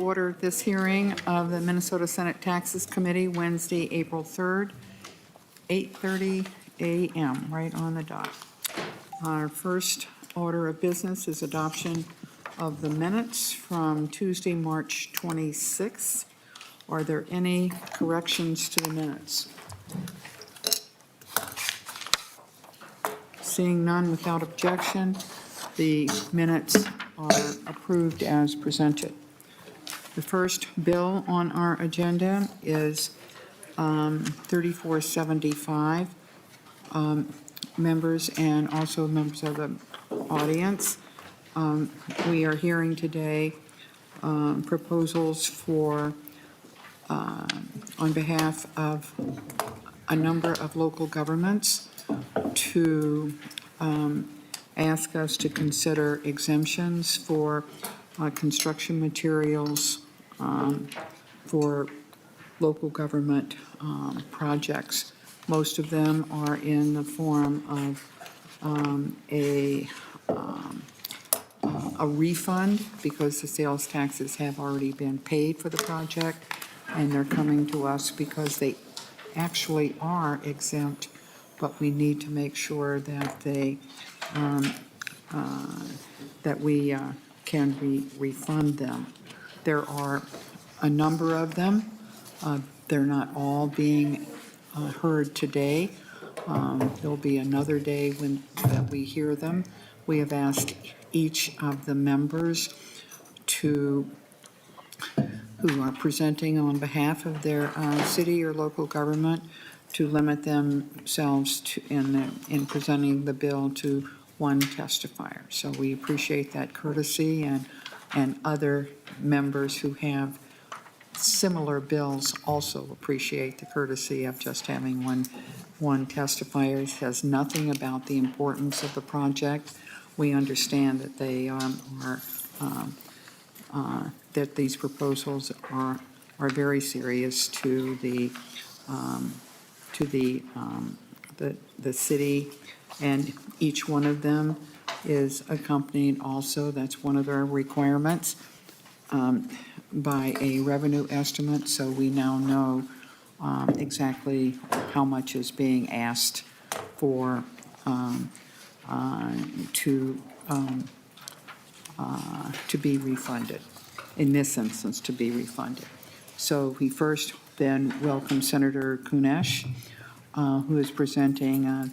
order this hearing of the Minnesota Senate Taxes Committee, Wednesday, April 3rd, 8:30 a.m., right on the dot. Our first order of business is adoption of the minutes from Tuesday, March 26th. Are there any corrections to the minutes? Seeing none, without objection, the minutes are approved as presented. The first bill on our agenda is 3475. Members and also members of the audience, we are hearing today proposals for, on behalf of a number of local governments to ask us to consider exemptions for construction materials for local government projects. Most of them are in the form of a refund because the sales taxes have already been paid for the project, and they're coming to us because they actually are exempt, but we need to make sure that they that we can refund them. There are a number of them. They're not all being heard today. There'll be another day that we hear them. We have asked each of the members who are presenting on behalf of their city or local government to limit themselves in presenting the bill to one testifier. So we appreciate that courtesy, and other members who have similar bills also appreciate the courtesy of just having one testifier. It says nothing about the importance of the project. We understand that they that these proposals are very serious to the city, and each one of them is accompanied also, that's one of their requirements, by a revenue estimate, so we now know exactly how much is being asked for to be refunded, in this instance, to be refunded. So we first then welcome Senator Kunesh, who is presenting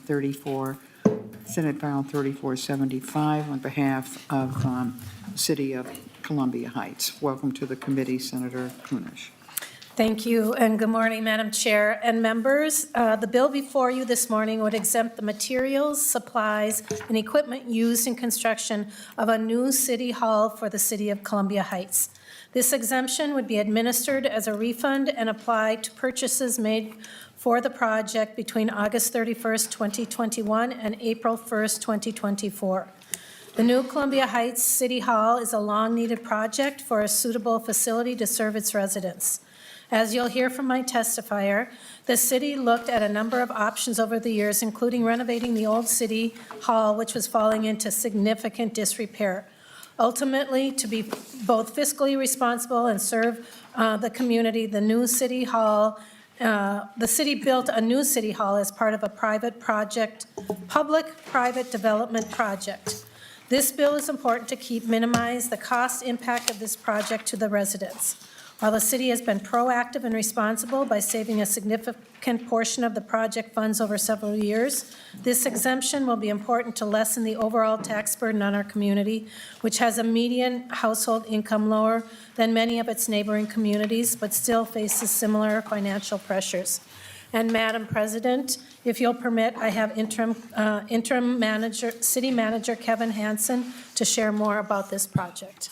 Senate File 3475 on behalf of the City of Columbia Heights. Welcome to the committee, Senator Kunesh. Thank you, and good morning, Madam Chair and members. The bill before you this morning would exempt the materials, supplies, and equipment used in construction of a new city hall for the City of Columbia Heights. This exemption would be administered as a refund and apply to purchases made for the project between August 31st, 2021 and April 1st, 2024. The new Columbia Heights City Hall is a long-needed project for a suitable facility to serve its residents. As you'll hear from my testifier, the city looked at a number of options over the years, including renovating the old City Hall, which was falling into significant disrepair. Ultimately, to be both fiscally responsible and serve the community, the new City Hall, the city built a new City Hall as part of a public-private development project. This bill is important to minimize the cost impact of this project to the residents. While the city has been proactive and responsible by saving a significant portion of the project funds over several years, this exemption will be important to lessen the overall tax burden on our community, which has a median household income lower than many of its neighboring communities, but still faces similar financial pressures. And Madam President, if you'll permit, I have interim city manager Kevin Hansen to share more about this project.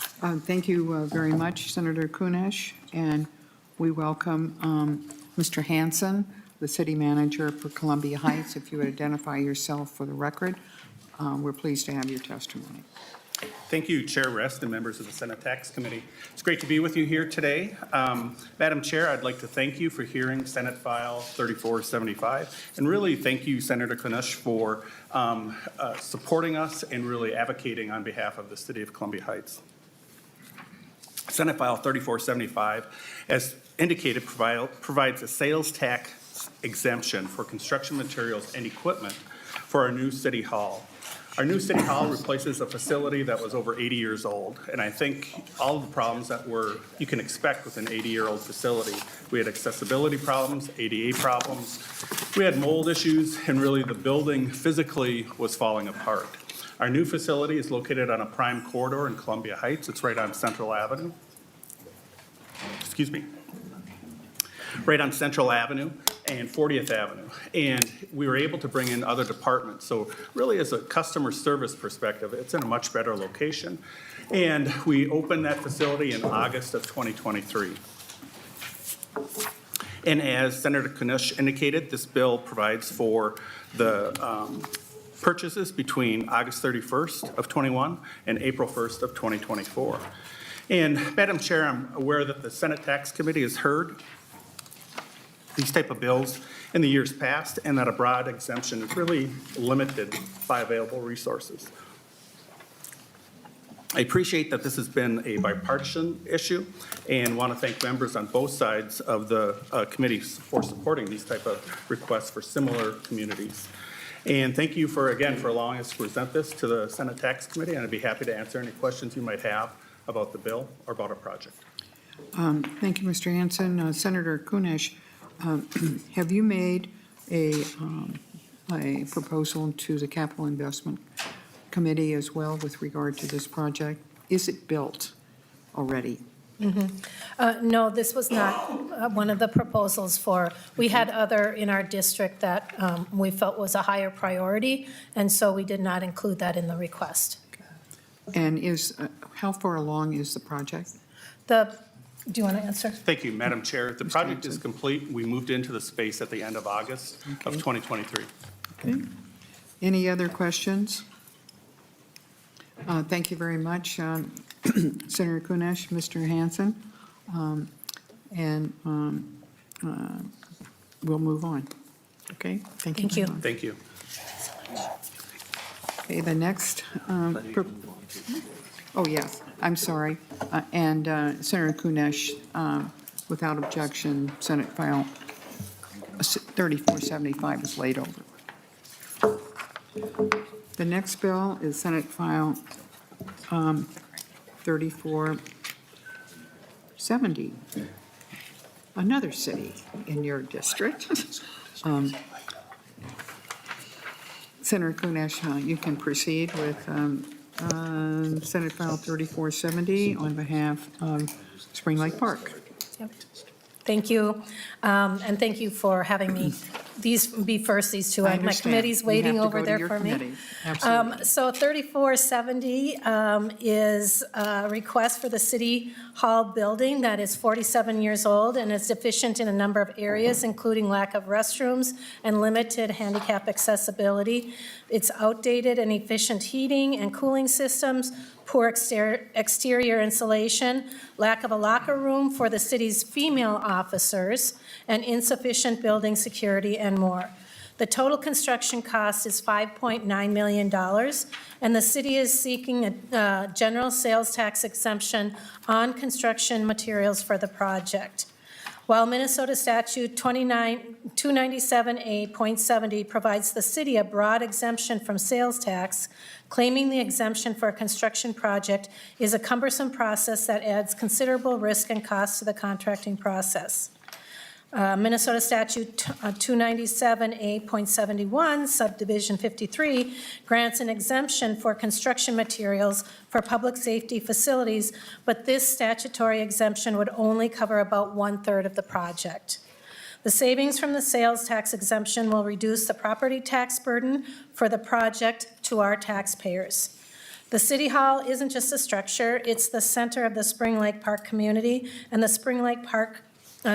Thank you very much, Senator Kunesh, and we welcome Mr. Hansen, the city manager for Columbia Heights. If you would identify yourself for the record, we're pleased to have your testimony. Thank you, Chair Rest and members of the Senate Tax Committee. It's great to be with you here today. Madam Chair, I'd like to thank you for hearing Senate File 3475, and really thank you, Senator Kunesh, for supporting us and really advocating on behalf of the City of Columbia Heights. Senate File 3475, as indicated, provides a sales tax exemption for construction materials and equipment for our new city hall. Our new city hall replaces a facility that was over 80 years old, and I think all of the problems that you can expect with an 80-year-old facility. We had accessibility problems, ADA problems, we had mold issues, and really the building physically was falling apart. Our new facility is located on a prime corridor in Columbia Heights. It's right on Central Avenue. Excuse me. Right on Central Avenue and 40th Avenue. And we were able to bring in other departments. So really as a customer service perspective, it's in a much better location. And we opened that facility in August of 2023. And as Senator Kunesh indicated, this bill provides for the purchases between August 31st of 21 and April 1st of 2024. And Madam Chair, I'm aware that the Senate Tax Committee has heard these type of bills in the years past, and that a broad exemption is really limited by available resources. I appreciate that this has been a bipartisan issue and want to thank members on both sides of the committee for supporting these type of requests for similar communities. And thank you again for allowing us to present this to the Senate Tax Committee, and I'd be happy to answer any questions you might have about the bill or about our project. Thank you, Mr. Hansen. Senator Kunesh, have you made a proposal to the Capital Investment Committee as well with regard to this project? Is it built already? No, this was not one of the proposals we had other in our district that we felt was a higher priority, and so we did not include that in the request. And how far along is the project? Do you want to answer? Thank you, Madam Chair. The project is complete. We moved into the space at the end of August of 2023. Okay. Any other questions? Thank you very much, Senator Kunesh, Mr. Hansen. We'll move on. Okay? Thank you. Thank you. Okay, the next, oh, yes, I'm sorry. And Senator Kunesh, without objection, Senate File 3475 is laid over. The next bill is Senate File 3470, another city in your district. Senator Kunesh, you can proceed with Senate File 3470 on behalf of Spring Lake Park. Yep. Thank you, and thank you for having me. These two. I My committee's understand. waiting You have to over go to there your for me. committee. Absolutely. So 3470 is a request for the City Hall building that is 47 years old and is deficient in a number of areas, including lack of restrooms and limited handicap accessibility. It's outdated and inefficient heating and cooling systems, poor exterior insulation, lack of a locker room for the city's female officers, and insufficient building security and more. The total construction cost is $5.9 million, and the city is seeking a general sales tax exemption on construction materials for the project. While Minnesota Statute 297A.70 provides the city a broad exemption from sales tax, claiming the exemption for a construction project is a cumbersome process that adds considerable risk and cost to the contracting process. Minnesota Statute 297A.71, Subdivision 53, grants an exemption for construction materials for public safety facilities, but this statutory exemption would only cover about 1/3 of the project. The savings from the sales tax exemption will reduce the property tax burden for the project to our taxpayers. The City Hall isn't just a structure, it's the center of the Spring Lake Park community, and the Spring Lake Park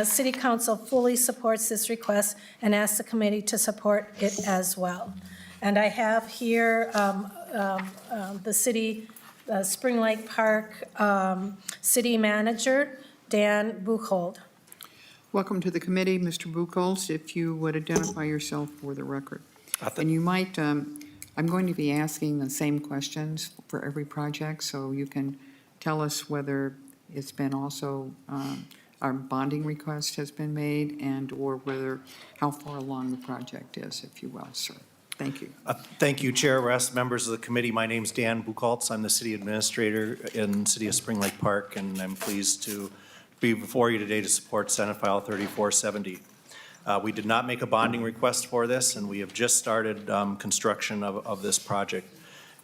City Council fully supports this request and asks the committee to support it as well. And I have here the Spring Lake Park City Manager, Dan Buchholz. Welcome to the committee, Mr. Buchholz. If you would identify yourself for the record. And you might, I'm going to be asking the same questions for every project, so you can tell us whether it's been also, our bonding request has been made, and/or whether, how far along the project is, if you will, sir. Thank you. Thank you, Chair Rest, members of the committee. My name's Dan Buchholz. I'm the city administrator in the city of Spring Lake Park, and I'm pleased to be before you today to support Senate File 3470. We did not make a bonding request for this, and we have just started construction of this project.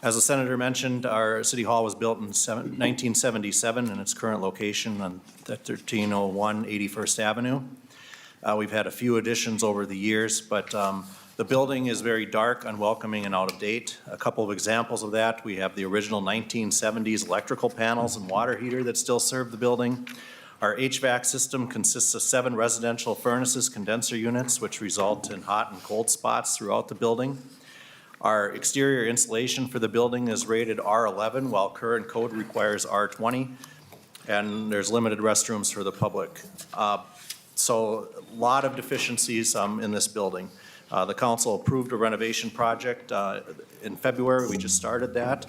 As the senator mentioned, our city hall was built in 1977 in its current location on 1301 81st Avenue. We've had a few additions over the years, but the building is very dark, unwelcoming, and out of date. A couple of examples of that: we have the original 1970s electrical panels and water heater that still serve the building. Our HVAC system consists of 7 residential furnaces, condenser units, which result in hot and cold spots throughout the building. Our exterior insulation for the building is rated R11, while current code requires R20, and there's limited restrooms for the public. So a lot of deficiencies in this building. The council approved a renovation project in February. We just started that.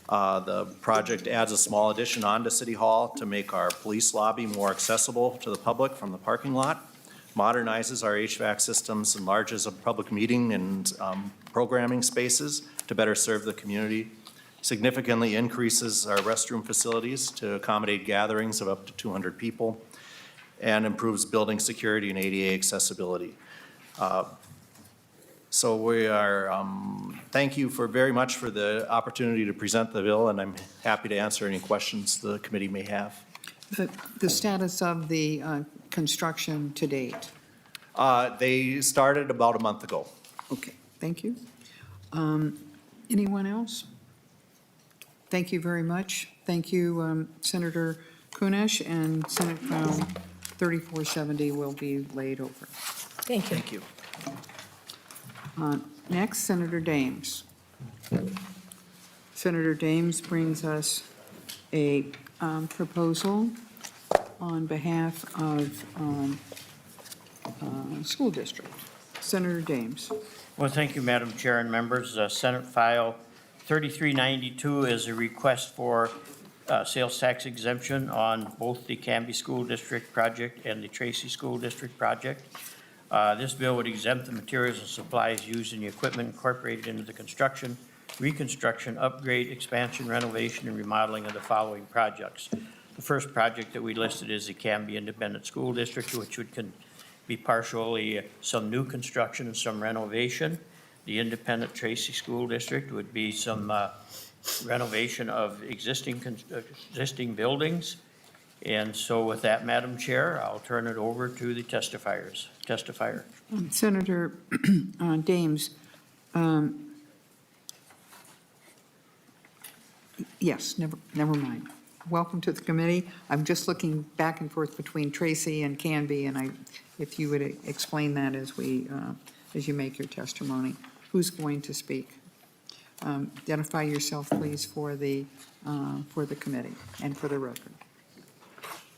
The project adds a small addition onto City Hall to make our police lobby more accessible to the public from the parking lot, modernizes our HVAC systems, enlarges a public meeting and programming spaces to better serve the community, significantly increases our restroom facilities to accommodate gatherings of up to 200 people, and improves building security and ADA accessibility. So we are, thank you very much for the opportunity to present the bill, and I'm happy to answer any questions the committee may have. The status of the construction to date? They started about a month ago. Okay, thank you. Anyone else? Thank you very much. Thank you, Senator Kunesh, and Senate File 3470 will be laid over. Thank you. Thank you. Next, Senator Dahms. Senator Dahms brings us a proposal on behalf of school district. Senator Dahms. Well, thank you, Madam Chair and members. Senate File 3392 is a request for sales tax exemption on both the Canby School District project and the Tracy School District project. This bill would exempt the materials and supplies used in the equipment incorporated into the construction, reconstruction, upgrade, expansion, renovation, and remodeling of the following projects. The first project that we listed is the Canby Independent School District, which would be partially some new construction and some renovation. The Independent Tracy School District would be some renovation of existing buildings. And so with that, Madam Chair, I'll turn it over to the testifier. Senator Dahms, yes, never mind. Welcome to the committee. I'm just looking back and forth between Tracy and Canby, and if you would explain that as you make your testimony. Who's going to speak? Identify yourself, please, for the committee and for the record.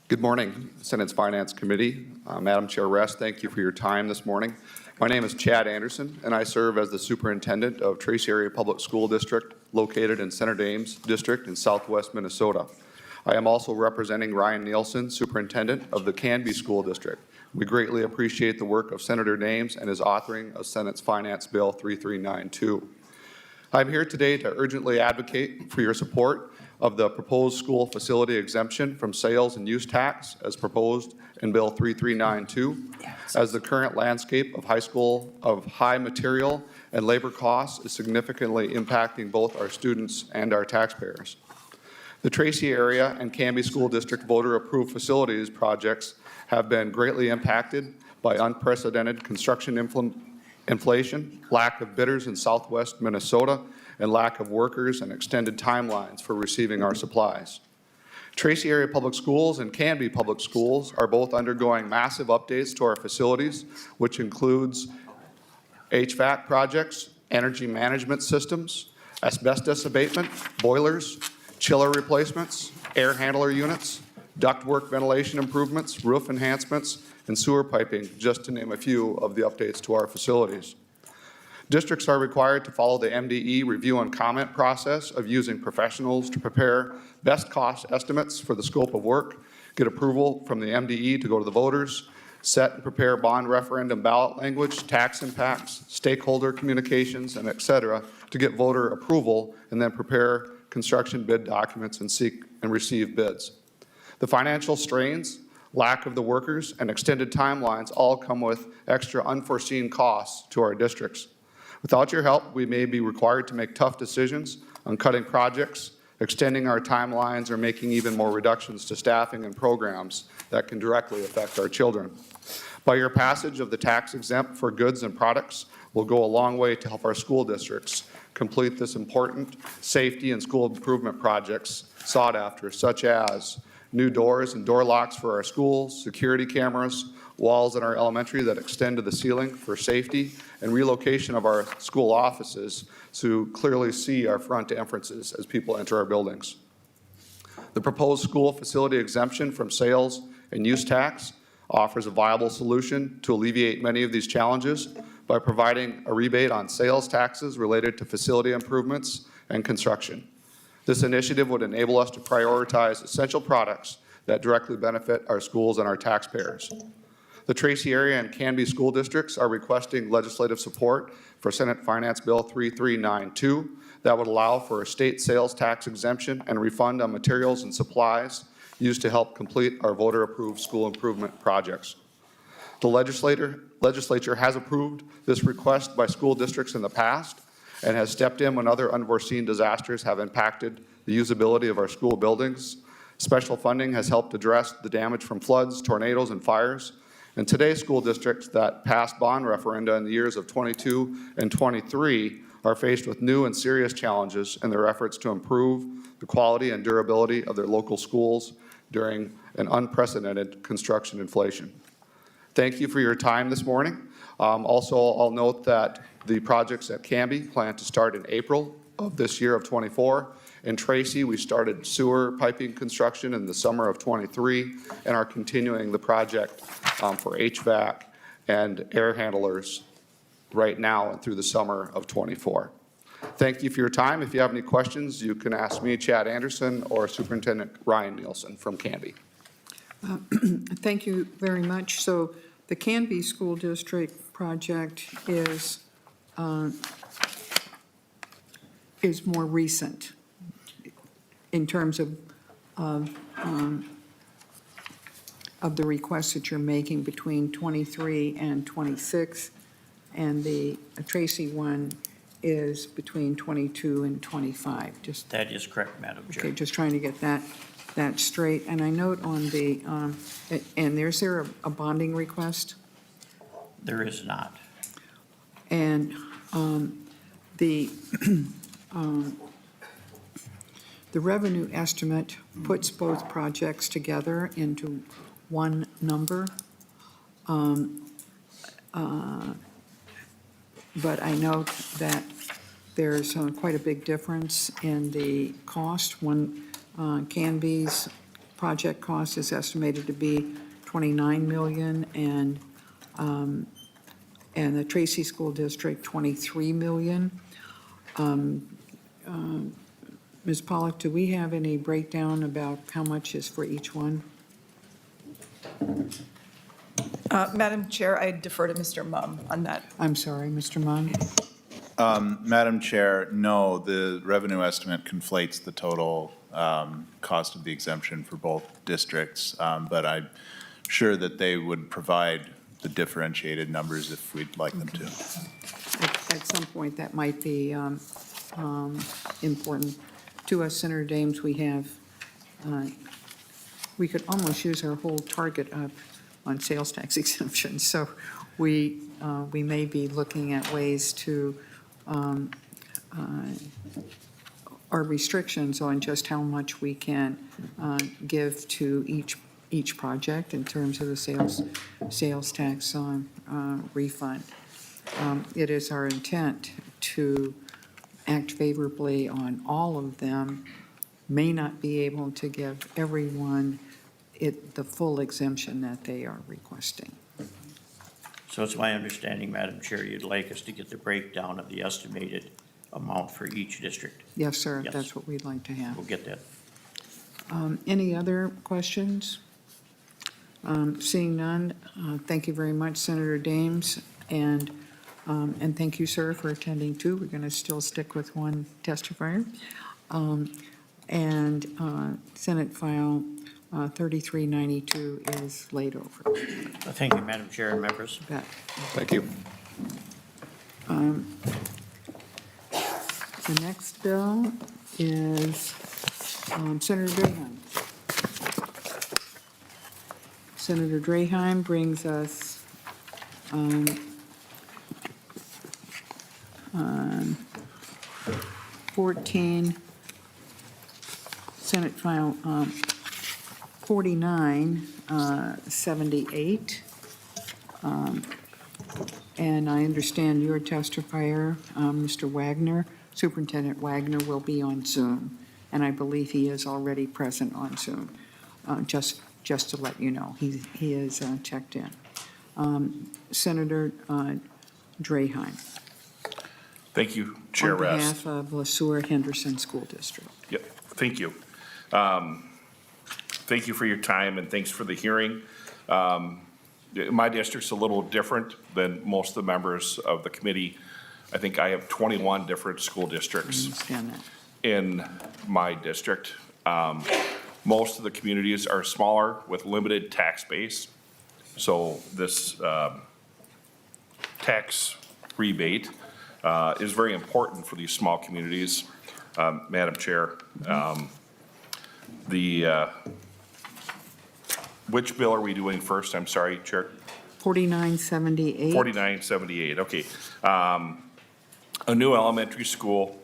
Good morning, Senate's Finance Committee. Madam Chair Rest, thank you for your time this morning. My name is Chad Anderson, and I serve as the superintendent of Tracy Area Public School District, located in Senator Dahms District in southwest Minnesota. I am also representing Ryan Nielsen, superintendent of the Canby School District. We greatly appreciate the work of Senator Dahms and his authoring of Senate's Finance Bill 3392. I'm here today to urgently advocate for your support of the proposed school facility exemption from sales and use tax as proposed in Bill 3392, as the current landscape of high material and labor costs is significantly impacting both our students and our taxpayers. The Tracy area and Canby School District voter-approved facilities projects have been greatly impacted by unprecedented construction inflation, lack of bidders in southwest Minnesota, and lack of workers and extended timelines for receiving our supplies. Tracy Area Public Schools and Canby Public Schools are both undergoing massive updates to our facilities, which includes HVAC projects, energy management systems, asbestos abatement, boilers, chiller replacements, air handler units, ductwork ventilation improvements, roof enhancements, and sewer piping, just to name a few of the updates to our facilities. Districts are required to follow the MDE review and comment process of using professionals to prepare best cost estimates for the scope of work, get approval from the MDE to go to the voters, set and prepare bond referendum ballot language, tax impacts, stakeholder communications, and et cetera, to get voter approval, and then prepare construction bid documents and seek and receive bids. The financial strains, lack of the workers, and extended timelines all come with extra unforeseen costs to our districts. Without your help, we may be required to make tough decisions on cutting projects, extending our timelines, or making even more reductions to staffing and programs that can directly affect our children. By your passage of the tax exempt for goods and products will go a long way to help our school districts complete this important safety and school improvement projects sought after, such as new doors and door locks for our schools, security cameras, walls in our elementary that extend to the ceiling for safety, and relocation of our school offices to clearly see our front entrances as people enter our buildings. The proposed school facility exemption from sales and use tax offers a viable solution to alleviate many of these challenges by providing a rebate on sales taxes related to facility improvements and construction. This initiative would enable us to prioritize essential products that directly benefit our schools and our taxpayers. The Tracy area and Canby school districts are requesting legislative support for Senate Finance Bill 3392 that would allow for a state sales tax exemption and refund on materials and supplies used to help complete our voter-approved school improvement projects. The legislature has approved this request by school districts in the past and has stepped in when other unforeseen disasters have impacted the usability of our school buildings. Special funding has helped address the damage from floods, tornadoes, and fires. And today's school districts that passed bond referenda in the years of 22 and 23 are faced with new and serious challenges in their efforts to improve the quality and durability of their local schools during an unprecedented construction inflation. Thank you for your time this morning. Also, I'll note that the projects at Canby plan to start in April of this year of 24. In Tracy, we started sewer piping construction in the summer of 23 and are continuing the project for HVAC and air handlers right now and through the summer of 24. Thank you for your time. If you have any questions, you can ask me, Chad Anderson, or Superintendent Ryan Nielsen from Canby. Thank you very much. So the Canby School District project is more recent in terms of the requests that you're making between 23 and 26, and the Tracy one is between 22 and 25. Just That is correct, Madam Chair. okay, just trying to get that straight. And I note on the and is there a bonding request? There is not. And the revenue estimate puts both projects together into one number. But I note that there's quite a big difference in the cost. One, Canby's project cost is estimated to be $29 million, and the Tracy School District, $23 million. Ms. Pollock, do we have any breakdown about how much is for each one? Madam Chair, I defer to Mr. Mumm on that. I'm sorry, Mr. Munn. Madam Chair, no, the revenue estimate conflates the total cost of the exemption for both districts, but I'm sure that they would provide the differentiated numbers if we'd like them to. At some point, that might be important to us. Senator Dahms, we could almost use our whole target up on sales tax exemptions. So we may be looking at ways to our restrictions on just how much we can give to each project in terms of the sales tax refund. It is our intent to act favorably on all of them. May not be able to give everyone the full exemption that they are requesting. So it's my understanding, Madam Chair, you'd like us to get the breakdown of the estimated amount for each district. Yes, sir, Yes. that's what we'd like to have. We'll get that. Any other questions? Seeing none, thank you very much, Senator Dahms, and thank you, sir, for attending too. We're going to still stick with one testifier. Senate File 3392 is laid over. Thank you, Madam Chair and members. That- Thank you. The next bill is Senator Draheim. Senator Draheim brings us 14, Senate File 4978. And I understand your testifier, Mr. Wagner, Superintendent Wagner, will be on Zoom, and I believe he is already present on Zoom. Just to let you know, he is checked in. Senator Draheim. Thank you, Chair On Rest. behalf of the Sueur-Henderson School District. Yep, thank you. Thank you for your time and thanks for the hearing. My district's a little different than most of the members of the committee. I think I have 21 different school I districts understand that. in my district. Most of the communities are smaller with limited tax base. So this tax rebate is very important for these small communities. Madam Chair, which bill are we doing first? I'm sorry, Chair. 4978. 4978, okay. A new elementary school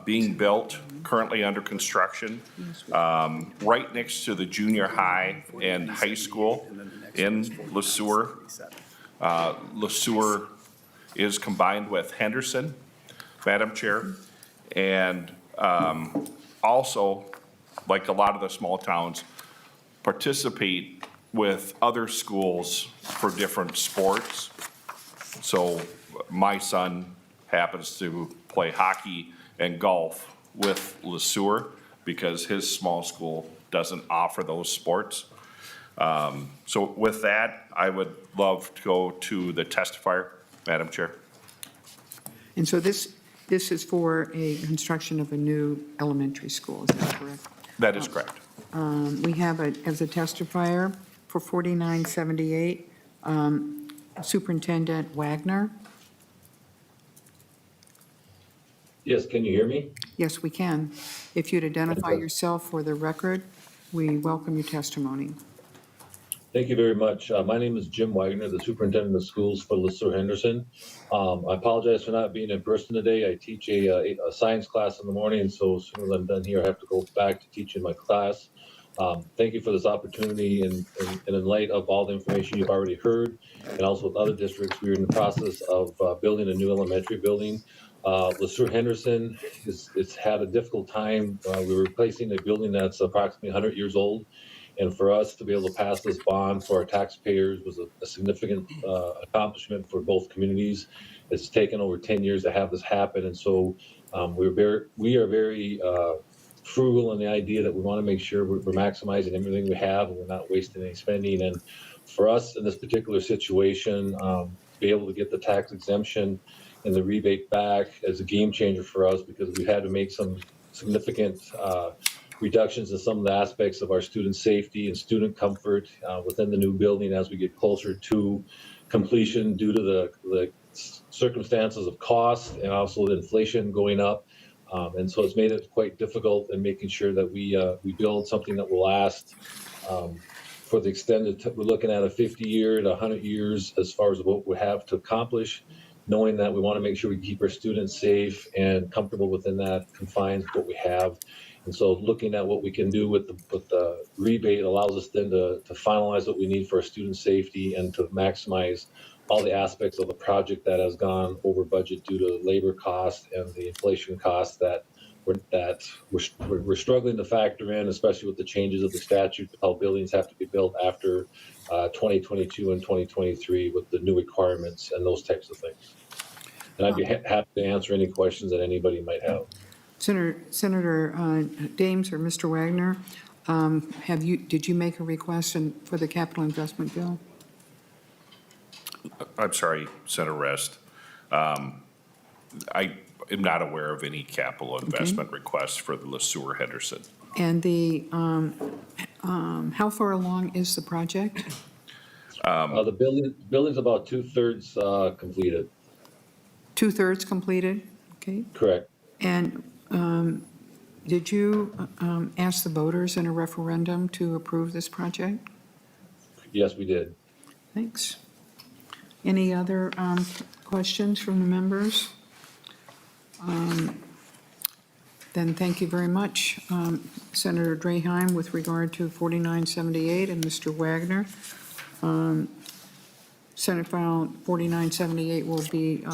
being built, currently under construction, right next to the junior high and high school in Sueur. Sueur is combined with Henderson, Madam Chair. And also, like a lot of the small towns, participate with other schools for different sports. So my son happens to play hockey and golf with Sueur because his small school doesn't offer those sports. So with that, I would love to go to the testifier, Madam Chair. And so this is for a construction of a new elementary school, is that correct? That is correct. We have as a testifier for 4978, Superintendent Wagner. Yes, can you hear me? Yes, we can. If you'd identify yourself for the record, we welcome your testimony. Thank you very much. My name is Jim Wagner, the Superintendent of Schools for Sueur-Henderson. I apologize for not being in person today. I teach a science class in the morning, so as soon as I'm done here, I have to go back to teaching my class. Thank you for this opportunity, and in light of all the information you've already heard, and also with other districts, we're in the process of building a new elementary building. Sueur-Henderson it's had a difficult time. We're replacing a building that's approximately 100 years old. And for us to be able to pass this bond for our taxpayers was a significant accomplishment for both communities. It's taken over 10 years to have this happen. And so we are very frugal in the idea that we want to make sure we're maximizing everything we have and we're not wasting any spending. And for us in this particular situation, be able to get the tax exemption and the rebate back as a game changer for us, because we've had to make some significant reductions in some of the aspects of our student safety and student comfort within the new building as we get closer to completion due to the circumstances of cost and also the inflation going up. And so it's made it quite difficult in making sure that we build something that will last for the extended, we're looking at a 50-year to 100 years as far as what we have to accomplish, knowing that we want to make sure we keep our students safe and comfortable within that confines of what we have. And so looking at what we can do with the rebate allows us then to finalize what we need for our student safety and to maximize all the aspects of the project that has gone over budget due to labor costs and the inflation costs that we're struggling to factor in, especially with the changes of the statute, how buildings have to be built after 2022 and 2023 with the new requirements and those types of things. And I'd be happy to answer any questions that anybody might have. Senator Dahms or Mr. Wagner, did you make a request for the capital investment bill? I'm sorry, Senator Rest. I am not aware of any capital investment requests for the Sueur-Henderson. And how far along is the project? The building's about 2/3 completed. 2/3 completed? Okay. Correct. And did you ask the voters in a referendum to approve this project? Yes, we did. Thanks. Any other questions from the members? Then thank you very much, Senator Draheim, with regard to 4978 and Mr. Wagner. Senate File 4978 will be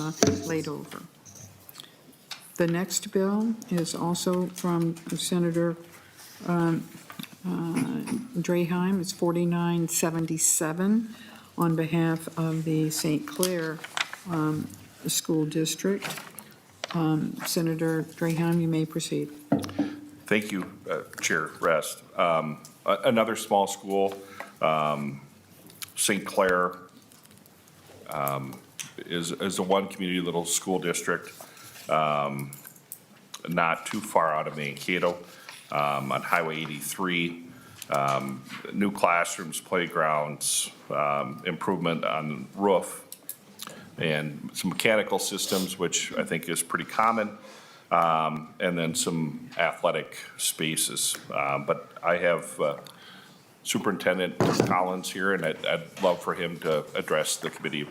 laid over. The next bill is also from Senator Draheim. It's 4977 on behalf of the St. Clair School District. Senator Draheim, you may proceed. Thank you, Chair Rest. Another small school, St. Clair, is a one community little school district, not too far out of Mankato, on Highway 83. New classrooms, playgrounds, improvement on roof, and some mechanical systems, which I think is pretty common, and then some athletic spaces. But I have Superintendent Collins here, and I'd love for him to address the committee.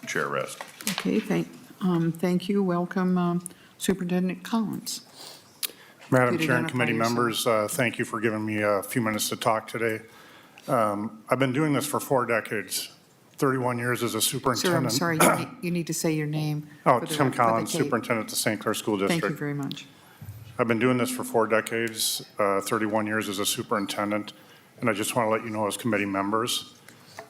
Chair Rest. Okay, thank you. Welcome, Superintendent Collins. Madam Please Chair and identify committee yourself. members, thank you for giving me a few minutes to talk today. I've been doing this for 4 decades, 31 years as a Sir, superintendent. I'm sorry, you need to say your name. Oh, for the- Tim for the Collins, tape. Superintendent of the St. Clair School Thank you District. very much. I've been doing this for 4 decades, 31 years as a superintendent, and I just want to let you know as committee members,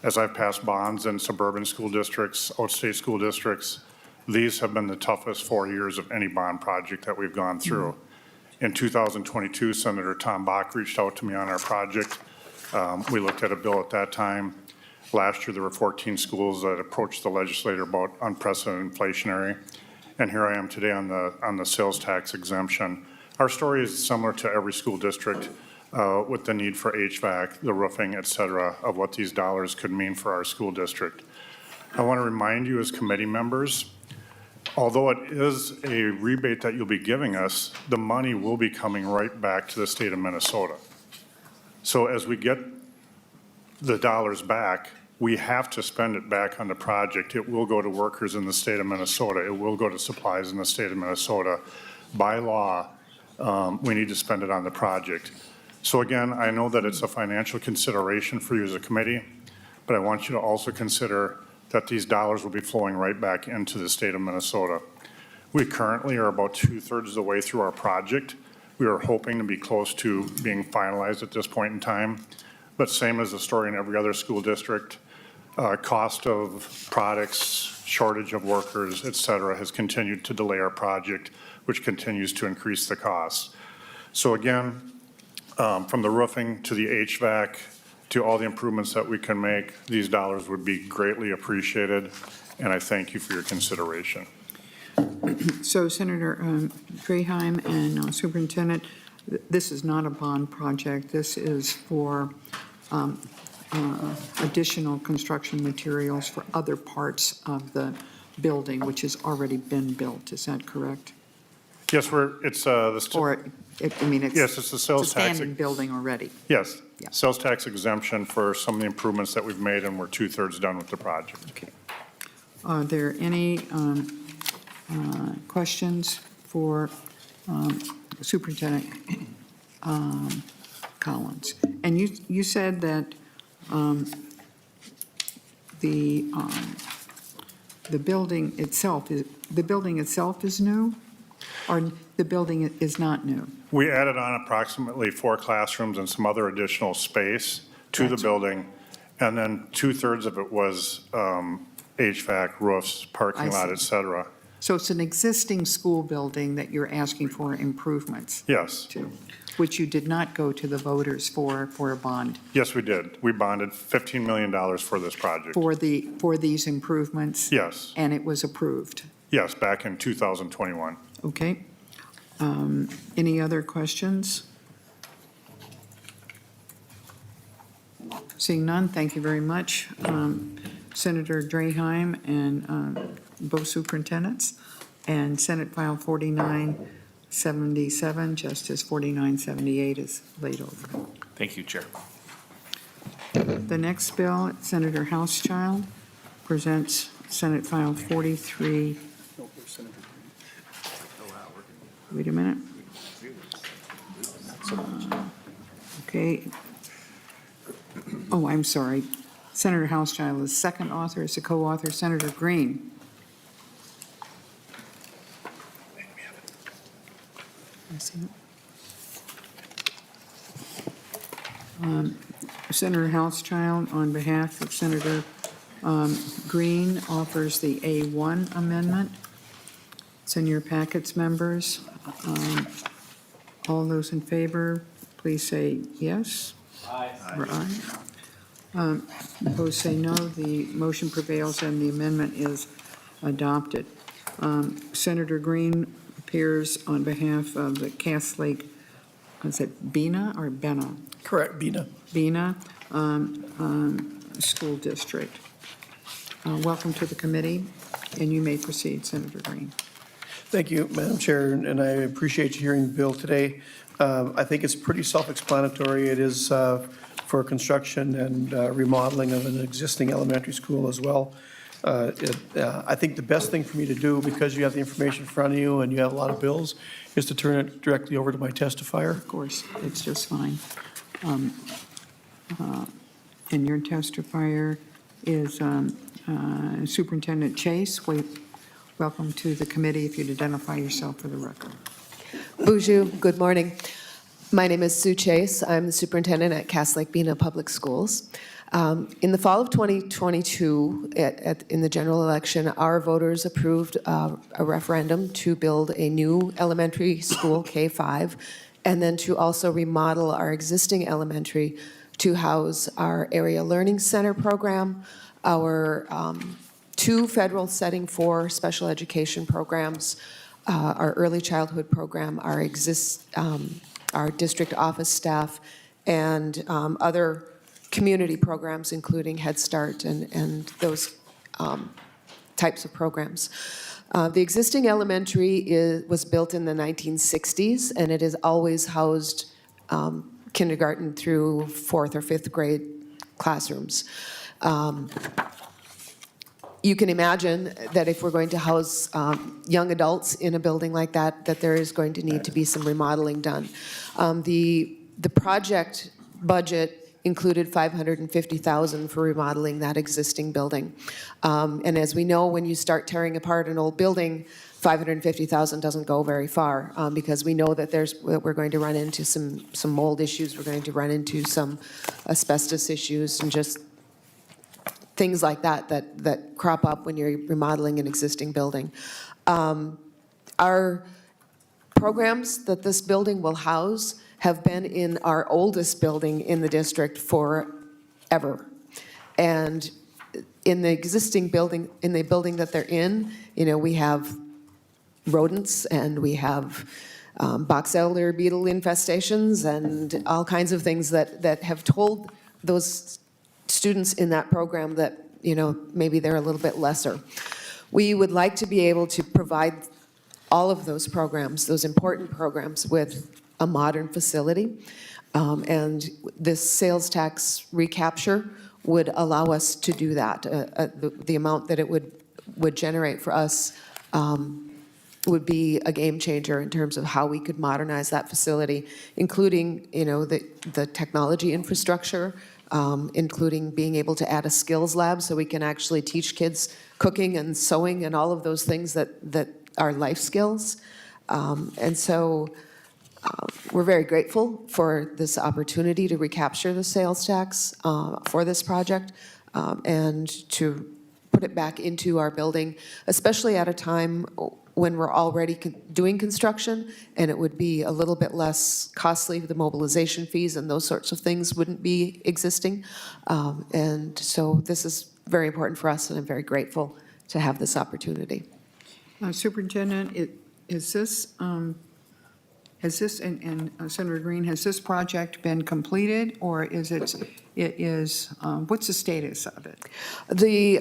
as I've passed bonds in suburban school districts, outstate school districts, these have been the toughest 4 years of any bond project that we've gone through. In 2022, Senator Tom Bach reached out to me on our project. We looked at a bill at that time. Last year, there were 14 schools that approached the legislator about unprecedented inflationary. And here I am today on the sales tax exemption. Our story is similar to every school district with the need for HVAC, the roofing, et cetera, of what these dollars could mean for our school district. I want to remind you as committee members, although it is a rebate that you'll be giving us, the money will be coming right back to the state of Minnesota. So as we get the dollars back, we have to spend it back on the project. It will go to workers in the state of Minnesota. It will go to supplies in the state of Minnesota. By law, we need to spend it on the project. So again, I know that it's a financial consideration for you as a committee, but I want you to also consider that these dollars will be flowing right back into the state of Minnesota. We currently are about 2/3 of the way through our project. We are hoping to be close to being finalized at this point in time, but same as the story in every other school district, cost of products, shortage of workers, et cetera, has continued to delay our project, which continues to increase the costs. So again, from the roofing to the HVAC to all the improvements that we can make, these dollars would be greatly appreciated, and I thank you for your consideration. So Senator Draheim and Superintendent, this is not a bond project. This is for additional construction materials for other parts of the building, which has already been built. Is that correct? Yes, it's Or, yes, it's the it's a sales tax. standing building already. Yes, Yeah. sales tax exemption for some of the improvements that we've made, and we're 2/3 done with the project. Okay. Are there any questions for Superintendent Collins? And you said that the building itself is new? Or the building is not new? We added on approximately 4 classrooms and some other additional space to the Gotcha. building, and then 2/3 of it was HVAC, roofs, parking I lot, see. et cetera. So it's an existing school building that you're asking for improvements Yes, to, which you did not go to the voters for a bond, yes, we did. We bonded $15 million for this project. for these improvements? Yes, And it was approved, yes, back in 2021. okay? Any other questions? Seeing none, thank you very much. Senator Draheim and both superintendents, and Senate File 4977, just as 4978 is laid over. Thank you, Chair. The next bill, Senator Housechild presents Senate File 43. Wait a minute. Okay. Oh, I'm sorry. Senator Housechild is second author, is the co-author, Senator Green. I see it. Senator Housechild, on behalf of Senator Green, offers the A1 amendment. It's in your packets, members. All those in favor, please say yes. Aye. Or aye. Opposed, say no. The motion prevails and the amendment is adopted. Senator Green appears on behalf of the Cass Lake, is it Bena or Bena? Correct, Bena. Bena School District. Welcome to the committee, and you may proceed, Senator Green. Thank you, Madam Chair, and I appreciate you hearing the bill today. I think it's pretty self-explanatory. It is for construction and remodeling of an existing elementary school as well. I think the best thing for me to do, because you have the information in front of you and you have a lot of bills, is to turn it directly over to my testifier. Of course, it's just fine. And your testifier is Superintendent Chase. Welcome to the committee. If you'd identify yourself for the record. Bonjour, good morning. My name is Sue Chase. I'm the superintendent at Cass Lake-Bena Public Schools. In the fall of 2022, in the general election, our voters approved a referendum to build a new elementary school, K-5, and then to also remodel our existing elementary to house our Area Learning Center program, our 2 federal Setting 4 special education programs, our early childhood program, our district office staff, and other community programs, including Head Start and those types of programs. The existing elementary was built in the 1960s, and it has always housed kindergarten through 4th or 5th grade classrooms. You can imagine that if we're going to house young adults in a building like that, that there is going to need to be some remodeling done. The project budget included $550,000 for remodeling that existing building. And as we know, when you start tearing apart an old building, $550,000 doesn't go very far, because we know that we're going to run into some mold issues, we're going to run into some asbestos issues, and just things like that crop up when you're remodeling an existing building. Our programs that this building will house have been in our oldest building in the district forever. And in the existing building, in the building that they're in, we have rodents and we have box elder beetle infestations and all kinds of things that have told those students in that program that, maybe they're a little bit lesser. We would like to be able to provide all of those programs, those important programs, with a modern facility. And this sales tax recapture would allow us to do that. The amount that it would generate for us would be a game changer in terms of how we could modernize that facility, including, the technology infrastructure, including being able to add a skills lab so we can actually teach kids cooking and sewing and all of those things that are life skills. And so we're very grateful for this opportunity to recapture the sales tax for this project and to put it back into our building, especially at a time when we're already doing construction, and it would be a little bit less costly. The mobilization fees and those sorts of things wouldn't be existing. And so this is very important for us, and I'm very grateful to have this opportunity. Superintendent, has this, and Senator Green, has this project been completed, or is it is, what's the status of it? The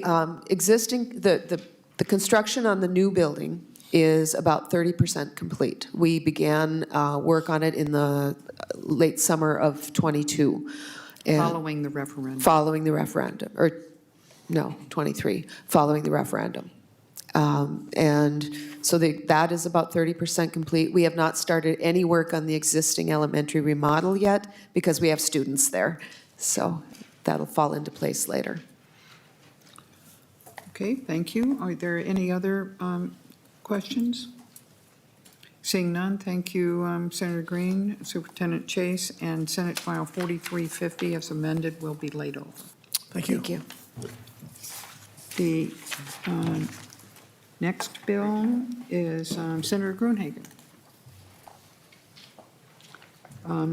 existing, the construction on the new building is about 30% complete. We began work on it in the late summer of '22. Following the referendum? Following the referendum, or no, '23, following the referendum. And so that is about 30% complete. We have not started any work on the existing elementary remodel yet because we have students there. So that'll fall into place later. Okay, thank you. Are there any other questions? Seeing none, thank you, Senator Green, Superintendent Chase, and Senate File 4350 as amended will be laid over. Thank you. Thank you. The next bill is Senator Gruenhagen.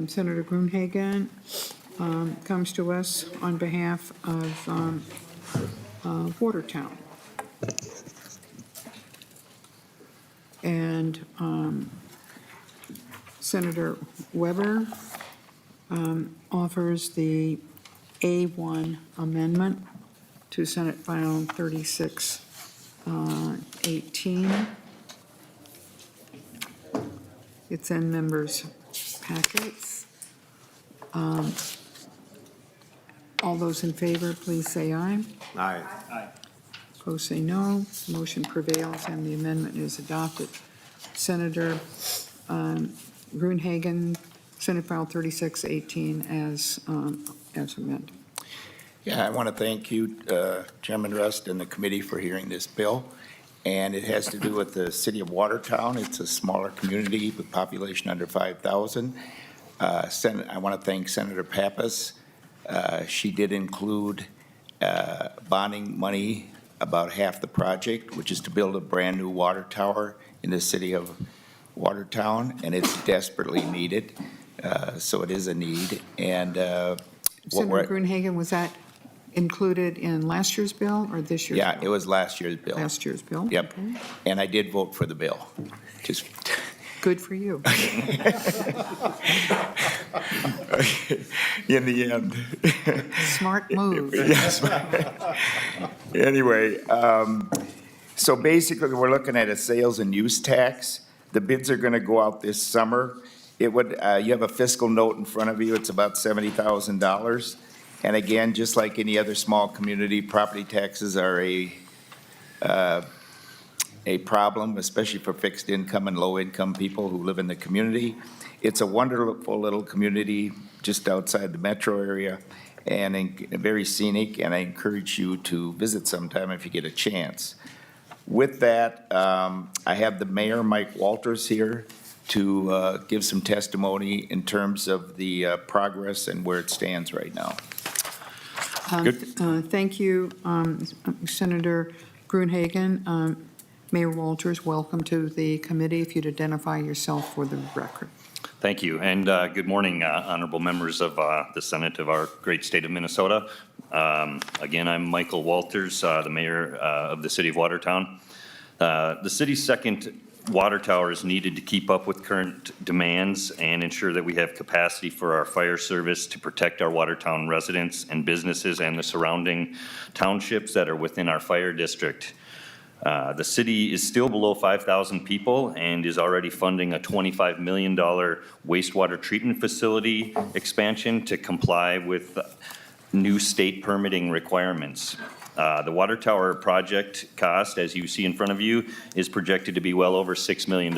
Senator Gruenhagen comes to us on behalf of Watertown. And Senator Weber offers the A1 amendment to Senate File 3618. It's in members' packets. All those in favor, please say aye. Aye. Opposed, say no. Motion prevails and the amendment is adopted. Senator Gruenhagen, Senate File 3618 as amended. Yeah, I want to thank you, Chairman Rust and the committee for hearing this bill. And it has to do with the city of Watertown. It's a smaller community with population under 5,000. I want to thank Senator Pappas. She did include bonding money, about half the project, which is to build a brand-new water tower in the city of Watertown, and it's desperately needed. So it is a need. And Senator Gruenhagen, was that included in last year's bill or this year's bill? Yeah, it was last year's bill. Last year's bill? Yep. Okay. And I did vote for the bill. Just Good for you. in the end. Smart move. Yes. Anyway, so basically, we're looking at a sales and use tax. The bids are going to go out this summer. It would, you have a fiscal note in front of you. It's about $70,000. And again, just like any other small community, property taxes are a problem, especially for fixed income and low income people who live in the community. It's a wonderful little community just outside the metro area and very scenic, and I encourage you to visit sometime if you get a chance. With that, I have the mayor, Mike Walters, here to give some testimony in terms of the progress and where it stands right now. Thank you, Senator Gruenhagen. Mayor Walters, welcome to the committee. If you'd identify yourself for the record. Thank you, and good morning, honorable members of the Senate of our great state of Minnesota. Again, I'm Michael Walters, the mayor of the city of Watertown. The city's second water tower is needed to keep up with current demands and ensure that we have capacity for our fire service to protect our Watertown residents and businesses and the surrounding townships that are within our fire district. The city is still below 5,000 people and is already funding a $25 million wastewater treatment facility expansion to comply with new state permitting requirements. The water tower project cost, as you see in front of you, is projected to be well over $6 million.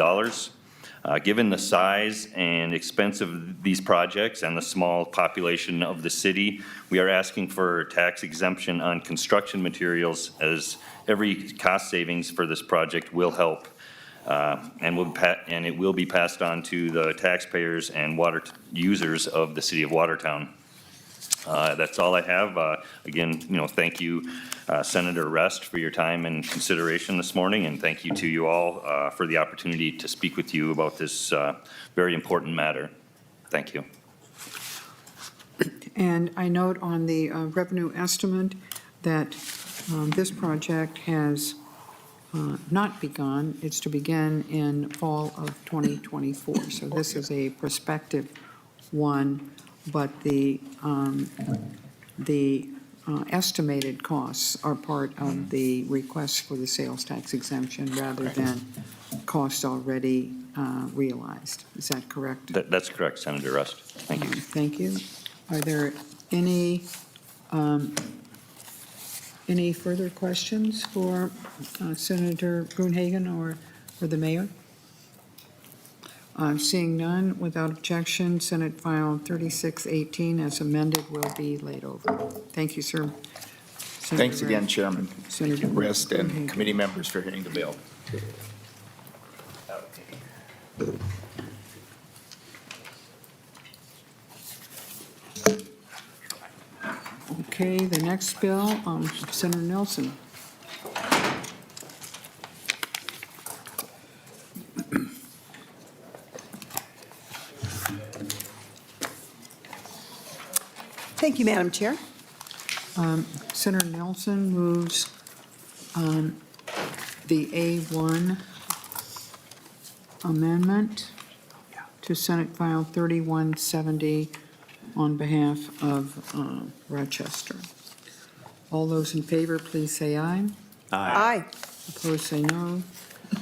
Given the size and expense of these projects and the small population of the city, we are asking for tax exemption on construction materials, as every cost savings for this project will help and it will be passed on to the taxpayers and water users of the city of Watertown. That's all I have. Again, thank you, Senator Rest, for your time and consideration this morning, and thank you to you all for the opportunity to speak with you about this very important matter. Thank you. And I note on the revenue estimate that this project has not begun. It's to begin in fall of 2024. So this is a prospective one, but the estimated costs are part of the request for the sales tax exemption rather than costs already realized. Is that correct? That's correct, Senator Rust. Thank you. Thank you. Are there any further questions for Senator Gruenhagen or the mayor? Seeing none, without objection, Senate File 3618 as amended will be laid over. Thank you, sir. Thanks again, Chairman Senator Rest and Gruenhagen. committee members for hearing the bill. Okay, the next bill, Senator Nelson. Thank you, Madam Chair. Senator Nelson moves the A1 amendment to Senate File 3170 on behalf of Rochester. All those in favor, please say aye. Aye. Opposed, say no.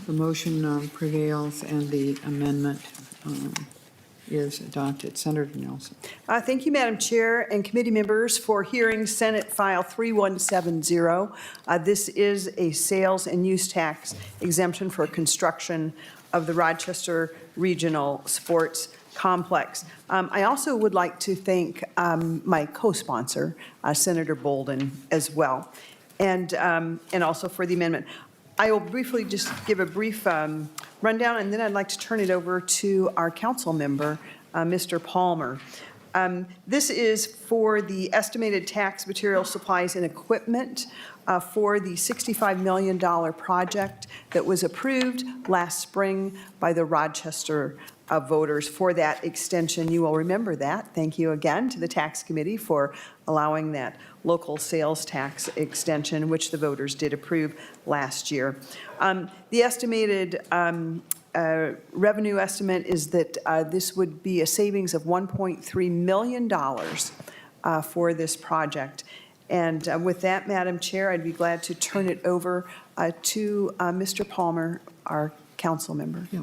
The motion prevails and the amendment is adopted. Senator Nelson. Thank you, Madam Chair and committee members, for hearing Senate File 3170. This is a sales and use tax exemption for construction of the Rochester Regional Sports Complex. I also would like to thank my co-sponsor, Senator Bolden, as well, and also for the amendment. I will briefly just give a brief rundown, and then I'd like to turn it over to our council member, Mr. Palmer. This is for the estimated tax, material, supplies, and equipment for the $65 million project that was approved last spring by the Rochester voters for that extension. You will remember that. Thank you again to the tax committee for allowing that local sales tax extension, which the voters did approve last year. The estimated revenue estimate is that this would be a savings of $1.3 million for this project. And with that, Madam Chair, I'd be glad to turn it over to Mr. Palmer, our council member. Yeah,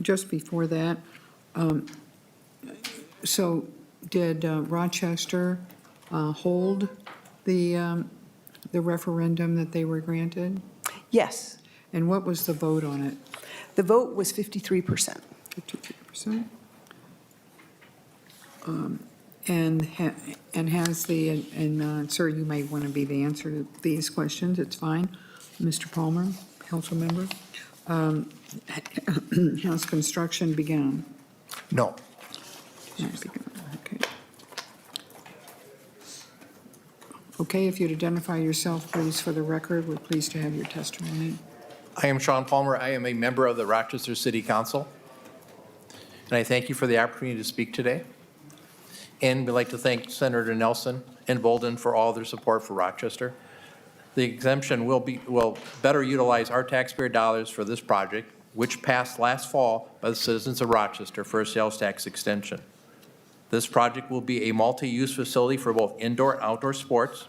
just before that, so did Rochester hold the referendum that they were granted? Yes, And what was the vote on it? the vote was 53%. 53%? And has the, and sir, you may want to be the answer to these questions, it's fine. Mr. Palmer, council member, has construction begun? No. Has begun, okay. Okay, if you'd identify yourself, please, for the record, we're pleased to have your testimony. I am Sean Palmer. I am a member of the Rochester City Council, and I thank you for the opportunity to speak today. And we'd like to thank Senator Nelson and Bolden for all their support for Rochester. The exemption will better utilize our taxpayer dollars for this project, which passed last fall by the citizens of Rochester for a sales tax extension. This project will be a multi-use facility for both indoor and outdoor sports.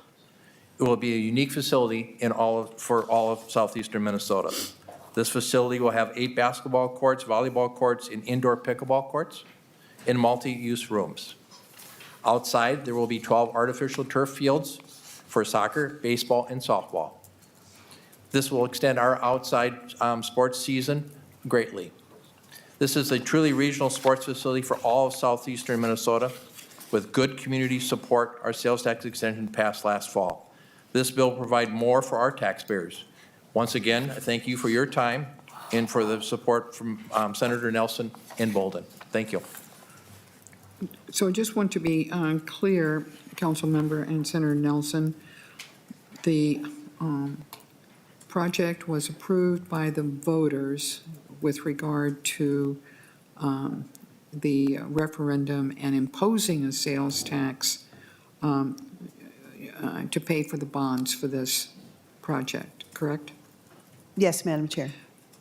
It will be a unique facility for all of southeastern Minnesota. This facility will have 8 basketball courts, volleyball courts, and indoor pickleball courts, and multi-use rooms. Outside, there will be 12 artificial turf fields for soccer, baseball, and softball. This will extend our outside sports season greatly. This is a truly regional sports facility for all of southeastern Minnesota with good community support. Our sales tax extension passed last fall. This bill will provide more for our taxpayers. Once again, I thank you for your time and for the support from Senator Nelson and Bolden. Thank you. So I just want to be clear, Councilmember and Senator Nelson, the project was approved by the voters with regard to the referendum and imposing a sales tax to pay for the bonds for this project, correct? Yes, Madam Chair.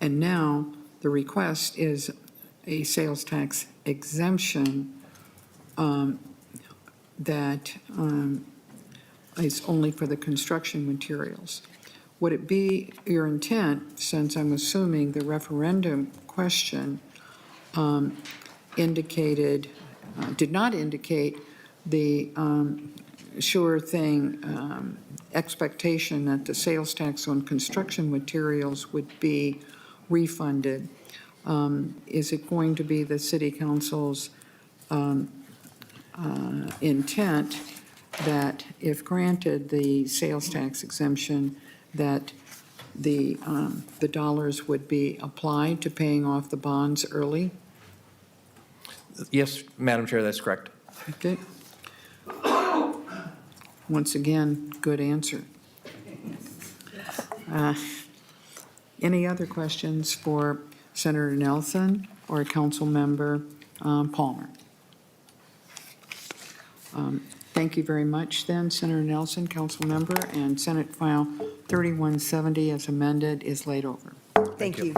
And now the request is a sales tax exemption that is only for the construction materials. Would it be your intent, since I'm assuming the referendum question did not indicate the sure thing expectation that the sales tax on construction materials would be refunded? Is it going to be the City Council's intent that if granted the sales tax exemption, that the dollars would be applied to paying off the bonds early? Yes, Madam Chair, that's correct. Okay. Once again, good answer. Any other questions for Senator Nelson or Councilmember Palmer? Thank you very much then, Senator Nelson, Councilmember, and Senate File 3170 as amended is laid over. Thank you.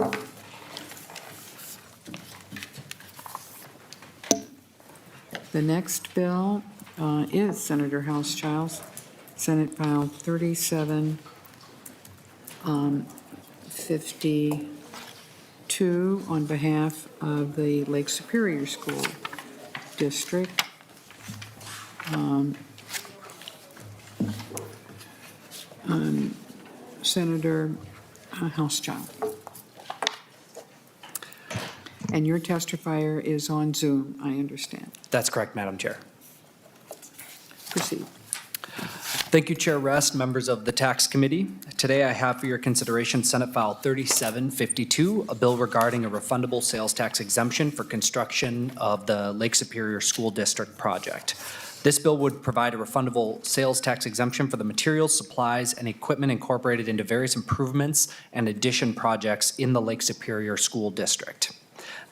The next bill is Senator House-Childs, Senate File 3752 on behalf of the Lake Superior School District. Senator House-Child. And your testifier is on Zoom, I understand. That's correct, Madam Chair. Proceed. Thank you, Chair Rest, members of the Tax Committee. Today I have for your consideration Senate File 3752, a bill regarding a refundable sales tax exemption for construction of the Lake Superior School District project. This bill would provide a refundable sales tax exemption for the materials, supplies, and equipment incorporated into various improvements and addition projects in the Lake Superior School District.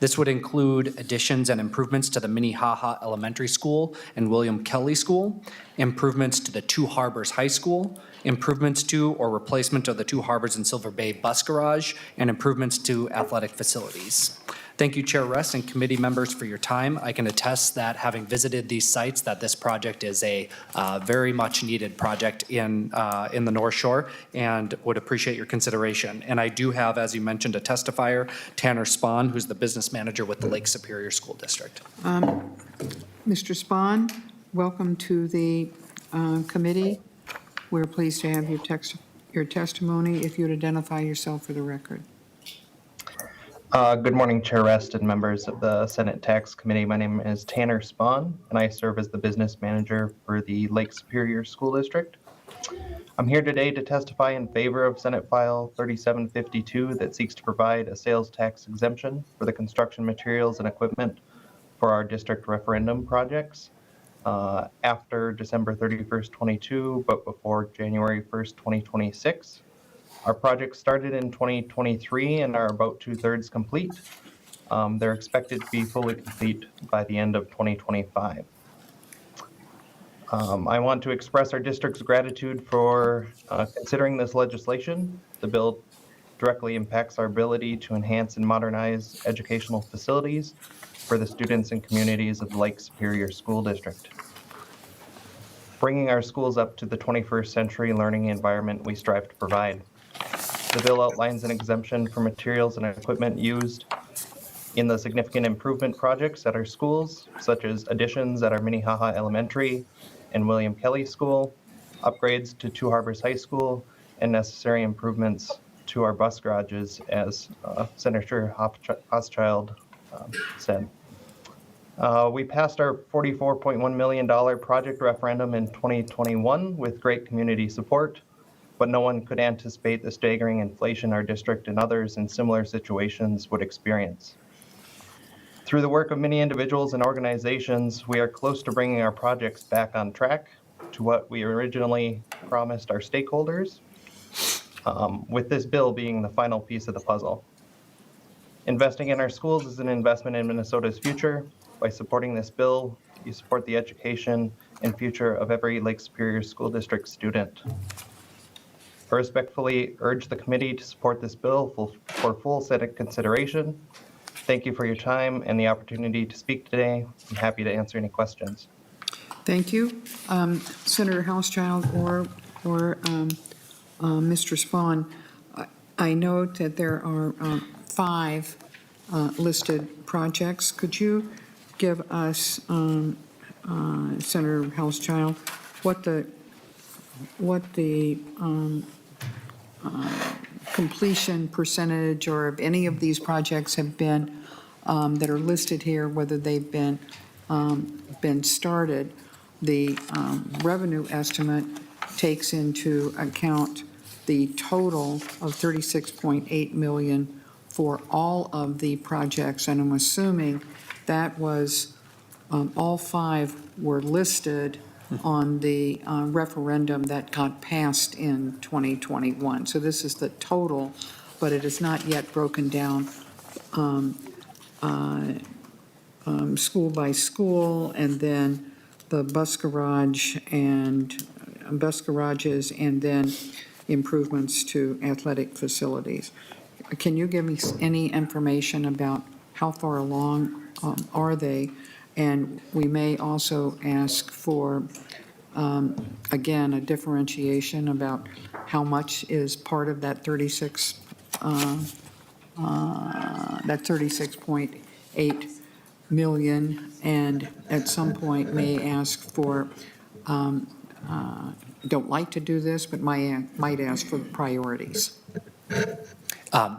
This would include additions and improvements to the Minnehaha Elementary School and William Kelly School, improvements to the Two Harbors High School, improvements to or replacement of the Two Harbors and Silver Bay bus garage, and improvements to athletic facilities. Thank you, Chair Rest and committee members, for your time. I can attest that having visited these sites, that this project is a very much needed project in the North Shore, and would appreciate your consideration. And I do have, as you mentioned, a testifier, Tanner Spahn, who's the business manager with the Lake Superior School District. Mr. Spahn, welcome to the committee. We're pleased to have your testimony. If you'd identify yourself for the record. Good morning, Chair Rest and members of the Senate Tax Committee. My name is Tanner Spahn, and I serve as the business manager for the Lake Superior School District. I'm here today to testify in favor of Senate File 3752 that seeks to provide a sales tax exemption for the construction materials and equipment for our district referendum projects after December 31st, 22, but before January 1st, 2026. Our projects started in 2023 and are about 2/3 complete. They're expected to be fully complete by the end of 2025. I want to express our district's gratitude for considering this legislation. The bill directly impacts our ability to enhance and modernize educational facilities for the students and communities of the Lake Superior School District, bringing our schools up to the 21st century learning environment we strive to provide. The bill outlines an exemption for materials and equipment used in the significant improvement projects at our schools, such as additions at our Minnehaha Elementary and William Kelly School, upgrades to Two Harbors High School, and necessary improvements to our bus garages, as Senator Hochschild said. We passed our $44.1 million project referendum in 2021 with great community support. but no one could anticipate the staggering inflation our district and others in similar situations would experience. Through the work of many individuals and organizations, we are close to bringing our projects back on track to what we originally promised our stakeholders, with this bill being the final piece of the puzzle. Investing in our schools is an investment in Minnesota's future. By supporting this bill, you support the education and future of every Lake Superior School District student. I respectfully urge the committee to support this bill for full Senate consideration. Thank you for your time and the opportunity to speak today. I'm happy to answer any questions. Thank you. Senator Hauschild or Mr. Spahn, I note that there are 5 listed projects. Could you give us, Senator Hauschild, what the completion percentage or if any of these projects have been that are listed here, whether they've been started? The revenue estimate takes into account the total of $36.8 million for all of the projects, and I'm assuming that was all 5 were listed on the referendum that got passed in 2021. So this is the total, but it is not yet broken down school by school, and then the bus garages, and then improvements to athletic facilities. Can you give me any information about how far along are they? And we may also ask for, again, a differentiation about how much is part of that 36.8 million, and at some point may ask for, don't like to do this, but might ask for priorities.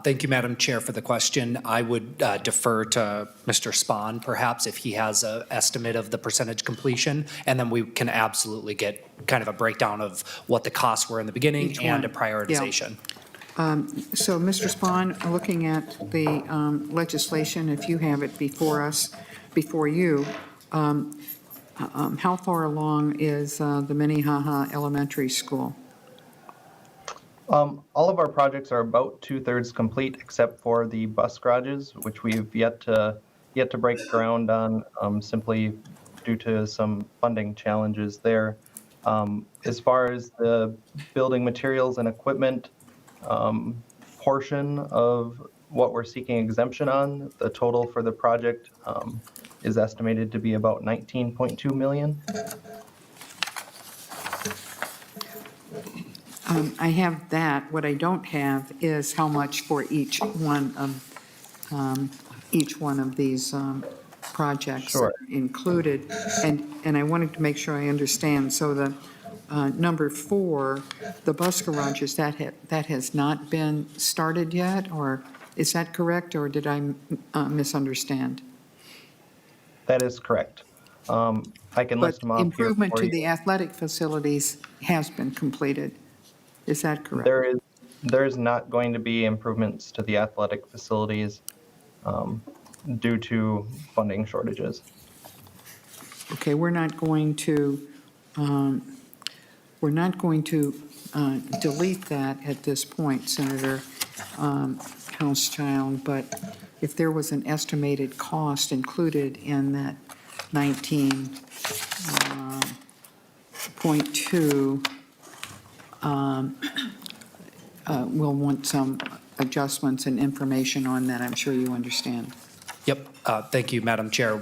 Thank you, Madam Chair, for the question. I would defer to Mr. Spahn, perhaps, if he has an estimate of the percentage completion, and then we can absolutely get kind of a breakdown of what the costs were in the beginning Each and one. a prioritization. So, Mr. Spahn, looking at the legislation, if you have it before you, how far along is the Minnehaha Elementary School? All of our projects are about 2/3 complete, except for the bus garages, which we've yet to break ground on, simply due to some funding challenges there. As far as the building materials and equipment portion of what we're seeking exemption on, the total for the project is estimated to be about $19.2 million. I have that. What I don't have is how much for each one of these projects Sure. included. And I wanted to make sure I understand. So the number 4, the bus garages, that has not been started yet, or is that correct, or did I misunderstand? That is correct. I can list them off But here improvement for to you. the athletic facilities has been completed. Is that correct? There is not going to be improvements to the athletic facilities due to funding shortages. Okay, we're not going to delete that at this point, Senator Hauschild, but if there was an estimated cost included in that 19.2, we'll want some adjustments and information on that. I'm sure you understand. Yep. Thank you, Madam Chair.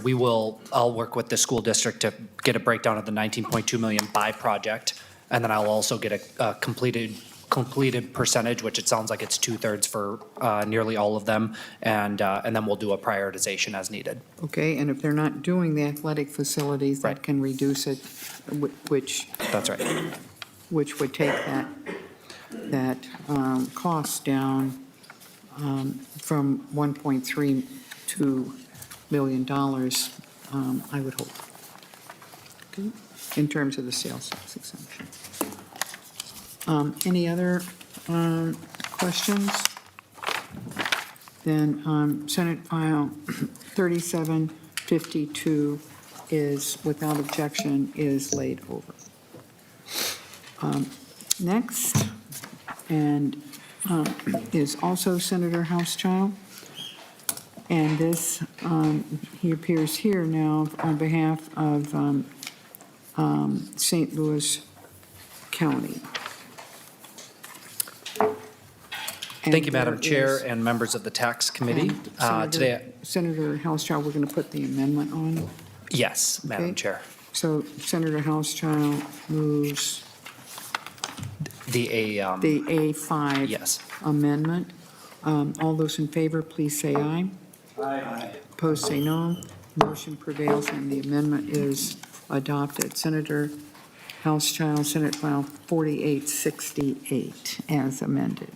I'll work with the school district to get a breakdown of the 19.2 million by project, and then I'll also get a completed percentage, which it sounds like it's 2/3 for nearly all of them, and then we'll do a prioritization as needed. Okay, and if they're not doing the athletic facilities, that Right. can reduce it, which That's right. which would take that cost down from $1.32 million, I would hope, okay, in terms of the sales tax exemption. Any other questions? Then Senate File 3752 is, without objection, is laid over. Next, and is also Senator Housechild. And this, he appears here now on behalf of St. Louis County. Thank you, And Madam there Chair is- and members of the Tax Committee. and Today, Senator Housechild, we're going to put the amendment on. yes, Madam Okay. Chair. So Senator Housechild moves The the A5 yes. amendment. All those in favor, please say aye. Aye. Opposed, say no. Motion prevails and the amendment is adopted. Senator Housechild, Senate File 4868 as amended.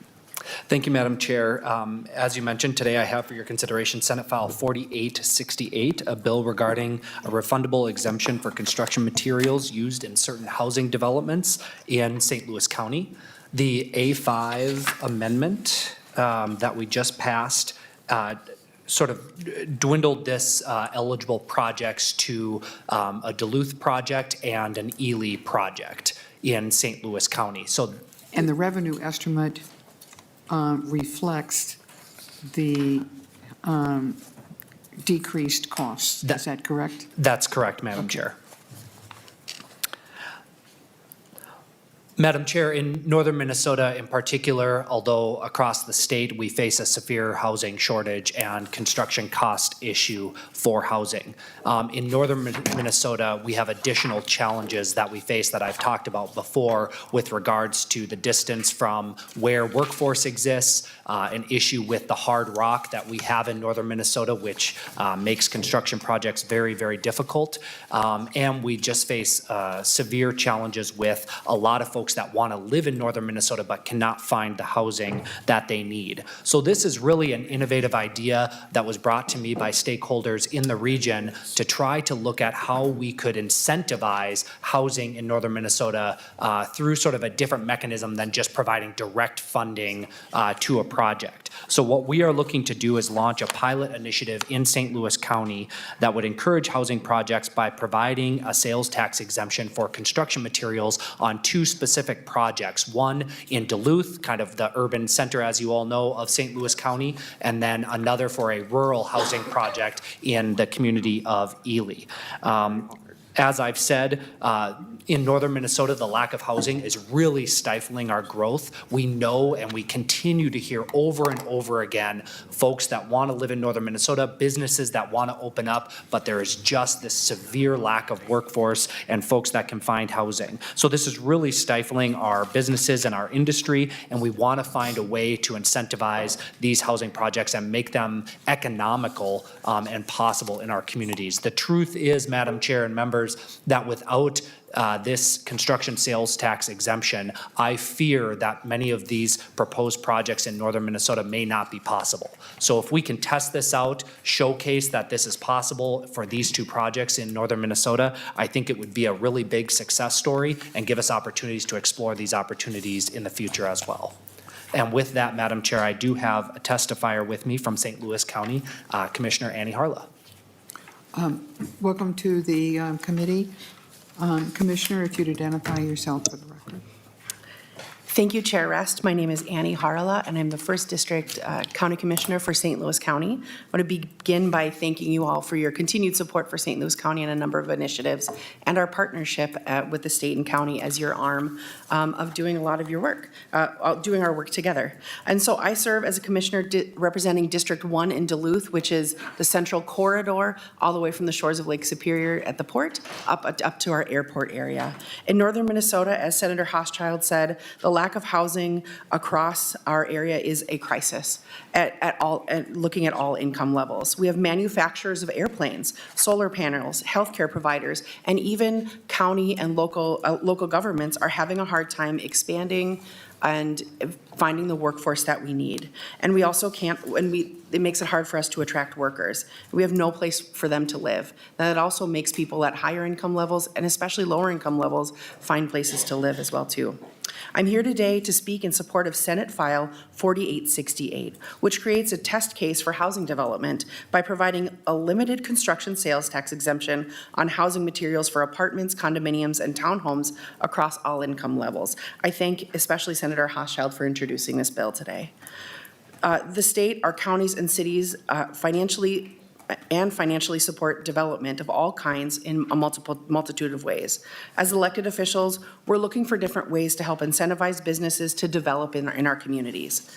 Thank you, Madam Chair. As you mentioned, today I have for your consideration Senate File 4868, a bill regarding a refundable exemption for construction materials used in certain housing developments in St. Louis County. The A5 amendment that we just passed sort of dwindled this eligible projects to a Duluth project and an Ely project in St. Louis County. So And the revenue estimate reflects the decreased costs. Is that correct? that's correct, Madam Chair. Madam Chair, in northern Minnesota in particular, although across the state we face a severe housing shortage and construction cost issue for housing. In northern Minnesota, we have additional challenges that we face that I've talked about before with regards to the distance from where workforce exists, an issue with the hard rock that we have in northern Minnesota, which makes construction projects very, very difficult. And we just face severe challenges with a lot of folks that want to live in northern Minnesota but cannot find the housing that they need. So this is really an innovative idea that was brought to me by stakeholders in the region to try to look at how we could incentivize housing in northern Minnesota through sort of a different mechanism than just providing direct funding to a project. So what we are looking to do is launch a pilot initiative in St. Louis County that would encourage housing projects by providing a sales tax exemption for construction materials on two specific projects. One in Duluth, kind of the urban center, as you all know, of St. Louis County, and then another for a rural housing project in the community of Ely. As I've said, in northern Minnesota, the lack of housing is really stifling our growth. We know and we continue to hear over and over again folks that want to live in northern Minnesota, businesses that want to open up, but there is just this severe lack of workforce and folks that can find housing. So this is really stifling our businesses and our industry, and we want to find a way to incentivize these housing projects and make them economical and possible in our communities. The truth is, Madam Chair and members, that without this construction sales tax exemption, I fear that many of these proposed projects in northern Minnesota may not be possible. So if we can test this out, showcase that this is possible for these two projects in northern Minnesota, I think it would be a really big success story and give us opportunities to explore these opportunities in the future as well. And with that, Madam Chair, I do have a testifier with me from St. Louis County, Commissioner Annie Harla. Welcome to the committee. Commissioner, if you'd identify yourself for the record. Thank you, Chair Rest. My name is Annie Harla, and I'm the First District County Commissioner for St. Louis County. I want to begin by thanking you all for your continued support for St. Louis County and a number of initiatives and our partnership with the state and county as your arm of doing a lot of your work, doing our work together. And so I serve as a commissioner representing District 1 in Duluth, which is the central corridor all the way from the shores of Lake Superior at the port up to our airport area. In northern Minnesota, as Senator Housechild said, the lack of housing across our area is a crisis looking at all income levels. We have manufacturers of airplanes, solar panels, healthcare providers, and even county and local governments are having a hard time expanding and finding the workforce that we need. And we also can't, it makes it hard for us to attract workers. We have no place for them to live. That also makes people at higher income levels, and especially lower income levels, find places to live as well too. I'm here today to speak in support of Senate File 4868, which creates a test case for housing development by providing a limited construction sales tax exemption on housing materials for apartments, condominiums, and townhomes across all income levels. I thank especially Senator Hochschild for introducing this bill today. The state, our counties and cities financially support development of all kinds in a multitude of ways. As elected officials, we're looking for different ways to help incentivize businesses to develop in our communities.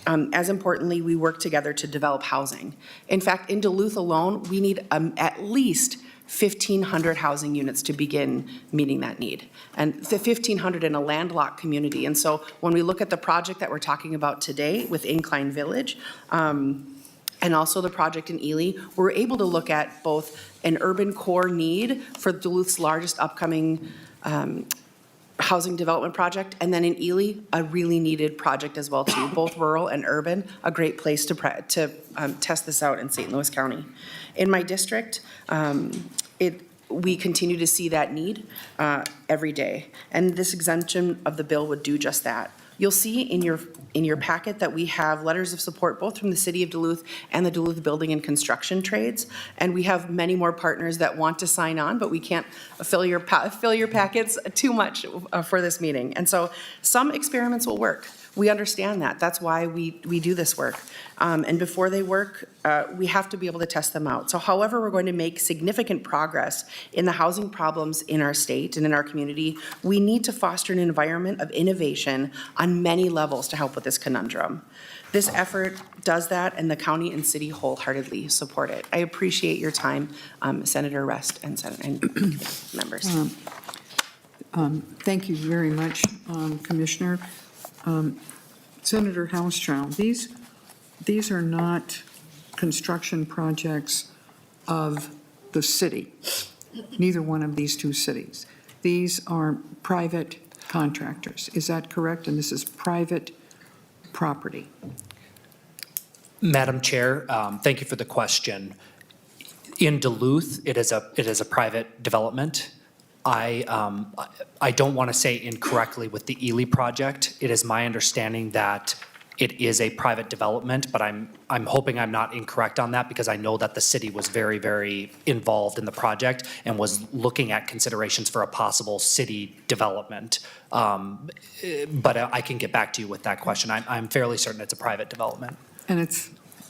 As importantly, we work together to develop housing. In fact, in Duluth alone, we need at least 1,500 housing units to begin meeting that need, and the 1,500 in a landlocked community. And so when we look at the project that we're talking about today with Incline Village, and also the project in Ely, we're able to look at both an urban core need for Duluth's largest upcoming housing development project, and then in Ely, a really needed project as well too, both rural and urban, a great place to test this out in St. Louis County. In my district, we continue to see that need every day, and this exemption of the bill would do just that. You'll see in your packet that we have letters of support both from the City of Duluth and the Duluth Building and Construction Trades, and we have many more partners that want to sign on, but we can't fill your packets too much for this meeting. And so some experiments will work. We understand that. That's why we do this work. And before they work, we have to be able to test them out. So however we're going to make significant progress in the housing problems in our state and in our community, we need to foster an environment of innovation on many levels to help with this conundrum. This effort does that, and the county and city wholeheartedly support it. I appreciate your time, Senator Rest and members. Thank you very much, Commissioner. Senator Houschild, these are not construction projects of the city, neither one of these two cities. These are private contractors. Is that correct? And this is private property. Madam Chair, thank you for the question. In Duluth, it is a private development. I don't want to say incorrectly with the Ely project. It is my understanding that it is a private development, but I'm hoping I'm not incorrect on that, because I know that the city was very, very involved in the project and was looking at considerations for a possible city development. But I can get back to you with that question. I'm fairly certain it's a private development. And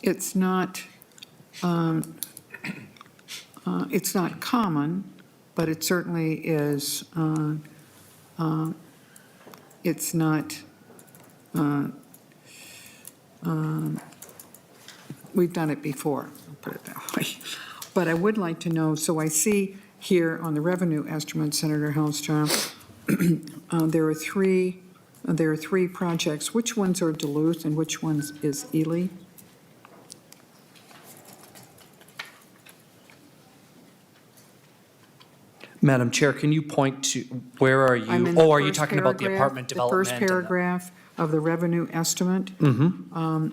it's not common, but it certainly is, it's not, we've done it before, I'll put it that way. But I would like to know, so I see here on the revenue estimate, Senator Houschild, there are three projects. Which ones are Duluth and which ones is Ely? Madam Chair, can you point to, where are you? Oh, are you talking about the apartment development? The first paragraph of the revenue estimate. Mm-hmm.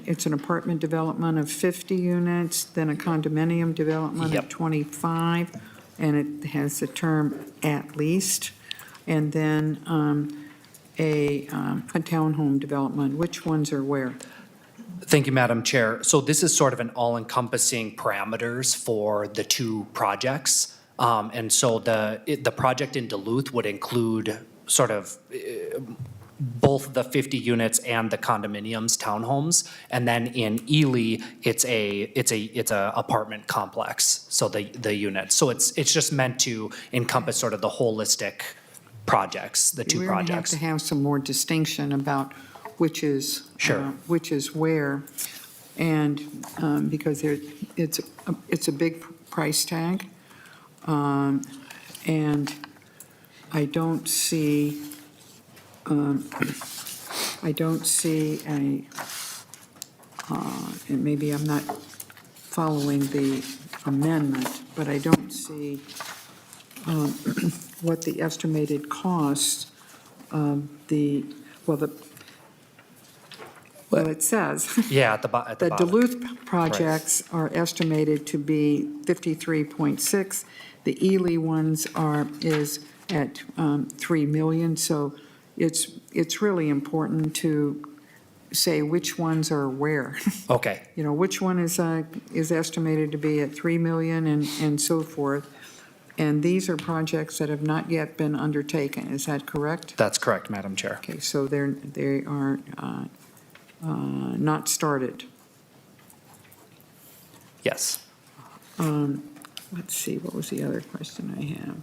It's an apartment development of 50 units, then a condominium development of 25, and it has the term "at least," and then a townhome development. Which ones are where? Thank you, Madam Chair. So this is sort of an all-encompassing parameters for the two projects. And so the project in Duluth would include sort of both the 50 units and the condominiums, townhomes. And then in Ely, it's a apartment complex. So the units. So it's just meant to encompass sort of the holistic projects, the two projects. We have to have some more distinction about which is where, and because it's a big price tag. And I don't see and maybe I'm not following the amendment, but I don't see what the estimated costs it says, Yeah, at the the bottom. Duluth projects are estimated to be 53.6. The Ely ones is at 3 million, so it's really important to say which ones are where. Okay, You know, which one is estimated to be at 3 million and so forth. And these are projects that have not yet been undertaken, is that correct? that's correct, Madam Chair. Okay, so they are not started. Yes. Let's see, what was the other question I have?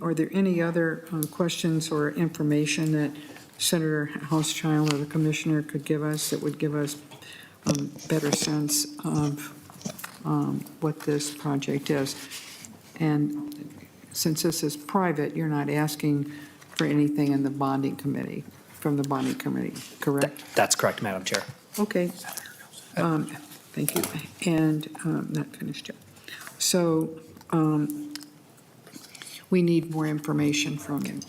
Are there any other questions or information that Senator Hauschild or the Commissioner could give us that would give us a better sense of what this project is? And since this is private, you're not asking for anything in the bonding committee, from the bonding committee, correct? That's correct, Madam Chair. Okay. Thank you. And not finished yet. So we need more information from you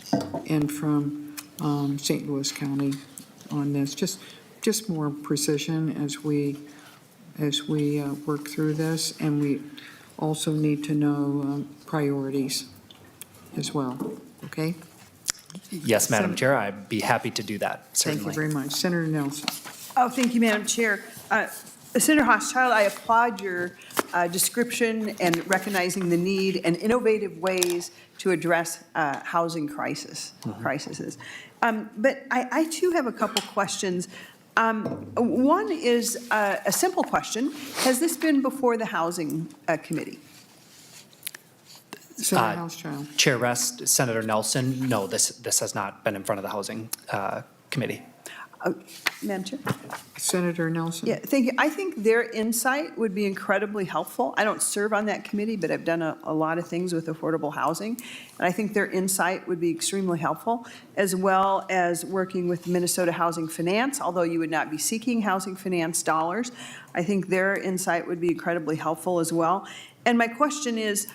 and from St. Louis County on this, just more precision as we work through this. And we also need to know priorities as well, okay? Yes, Madam Chair, I'd be happy to do that, Thank certainly. you very much. Senator Nelson. Oh, thank you, Madam Chair. Senator Hauschild, I applaud your description and recognizing the need and innovative ways to address housing crises. But I too have a couple questions. One is a simple question. Has this been before the Housing Committee? Senator Hauschild. Chair Rest, Senator Nelson, no, this has not been in front of the Housing Committee. Madam Chair? Senator Nelson. Yeah, thank you. I think their insight would be incredibly helpful. I don't serve on that committee, but I've done a lot of things with affordable housing. And I think their insight would be extremely helpful, as well as working with Minnesota Housing Finance, although you would not be seeking housing finance dollars. I think their insight would be incredibly helpful as well. And my question is,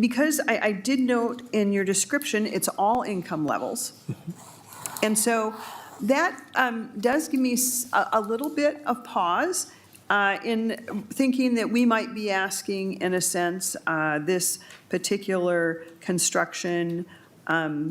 because I did note in your description, it's all income levels. And so that does give me a little bit of pause in thinking that we might be asking, in a sense, this particular construction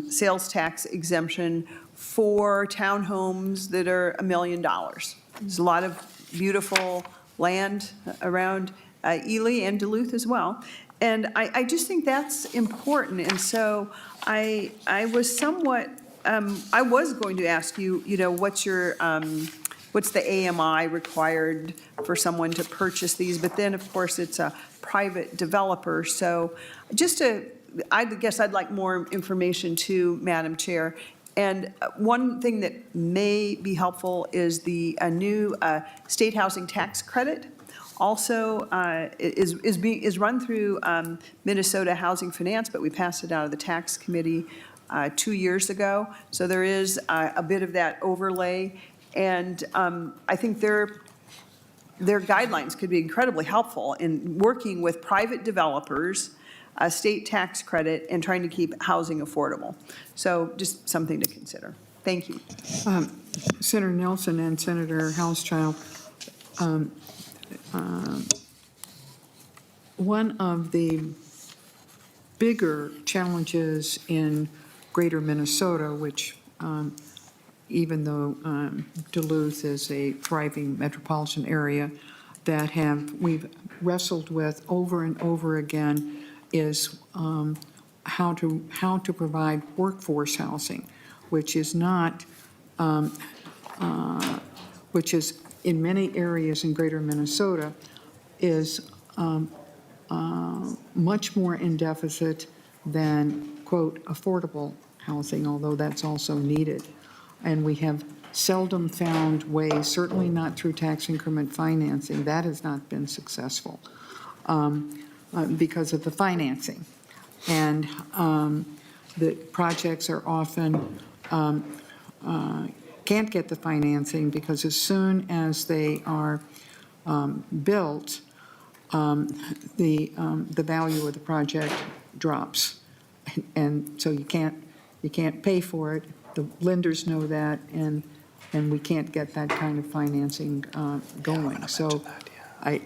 sales tax exemption for townhomes that are $1 million. There's a lot of beautiful land around Ely and Duluth as well. And I just think that's important. And so I was somewhat, I was going to ask you, what's the AMI required for someone to purchase these? But then, of course, it's a private developer. So I guess I'd like more information too, Madam Chair. And one thing that may be helpful is the new state housing tax credit. Also is run through Minnesota Housing Finance, but we passed it out of the tax committee 2 years ago. So there is a bit of that overlay. And I think their guidelines could be incredibly helpful in working with private developers, a state tax credit, and trying to keep housing affordable. So just something to consider. Thank you. Senator Nelson and Senator Hauschild, one of the bigger challenges in greater Minnesota, which even though Duluth is a thriving metropolitan area, that we've wrestled with over and over again is how to provide workforce housing, which is not, which is in many areas in greater Minnesota is much more in deficit than, quote, affordable housing, although that's also needed. And we have seldom found ways, certainly not through tax increment financing, that has not been successful because of the financing. And the projects are often can't get the financing because as soon as they are built, the value of the project drops. And so you can't pay for it. The lenders know that, and we can't get that kind of financing going. So I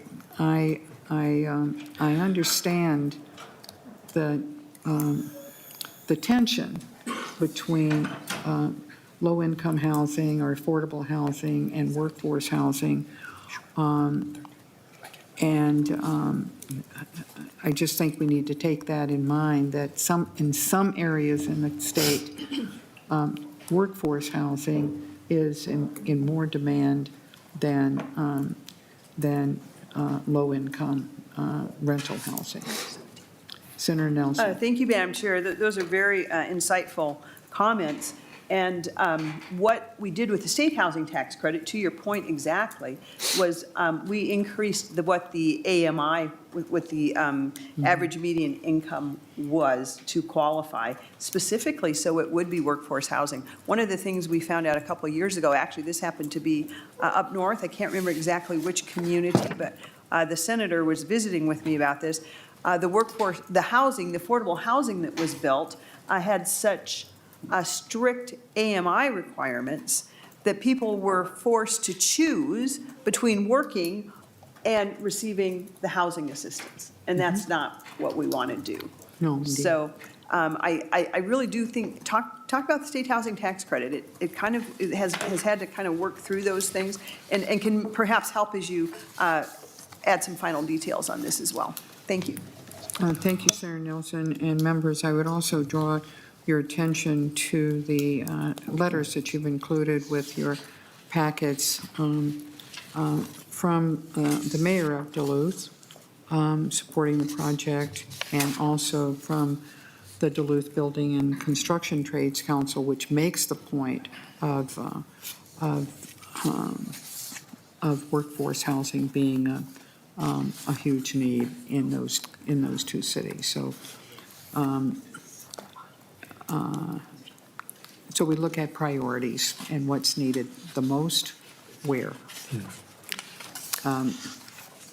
understand the tension between low-income housing or affordable housing and workforce housing. I just think we need to take that in mind, that in some areas in the state, workforce housing is in more demand than low-income rental housing. Senator Nelson. Thank you, Madam Chair. Those are very insightful comments. And what we did with the state housing tax credit, to your point exactly, was we increased what the AMI, what the average median income was to qualify, specifically so it would be workforce housing. One of the things we found out a couple of years ago, actually this happened to be up north, I can't remember exactly which community, but the senator was visiting with me about this. The workforce, the housing, the affordable housing that was built had such strict AMI requirements that people were forced to choose between working and receiving the housing assistance. And that's not what we want to do. No, indeed. So I really do think, talk about the state housing tax credit. It kind of has had to kind of work through those things and can perhaps help as you add some final details on this as well. Thank you. Thank you, Senator Nelson. And members, I would also draw your attention to the letters that you've included with your packets from the mayor of Duluth supporting the project, and also from the Duluth Building and Construction Trades Council, which makes the point of workforce housing being a huge need in those two cities. So so we look at priorities and what's needed the most, where.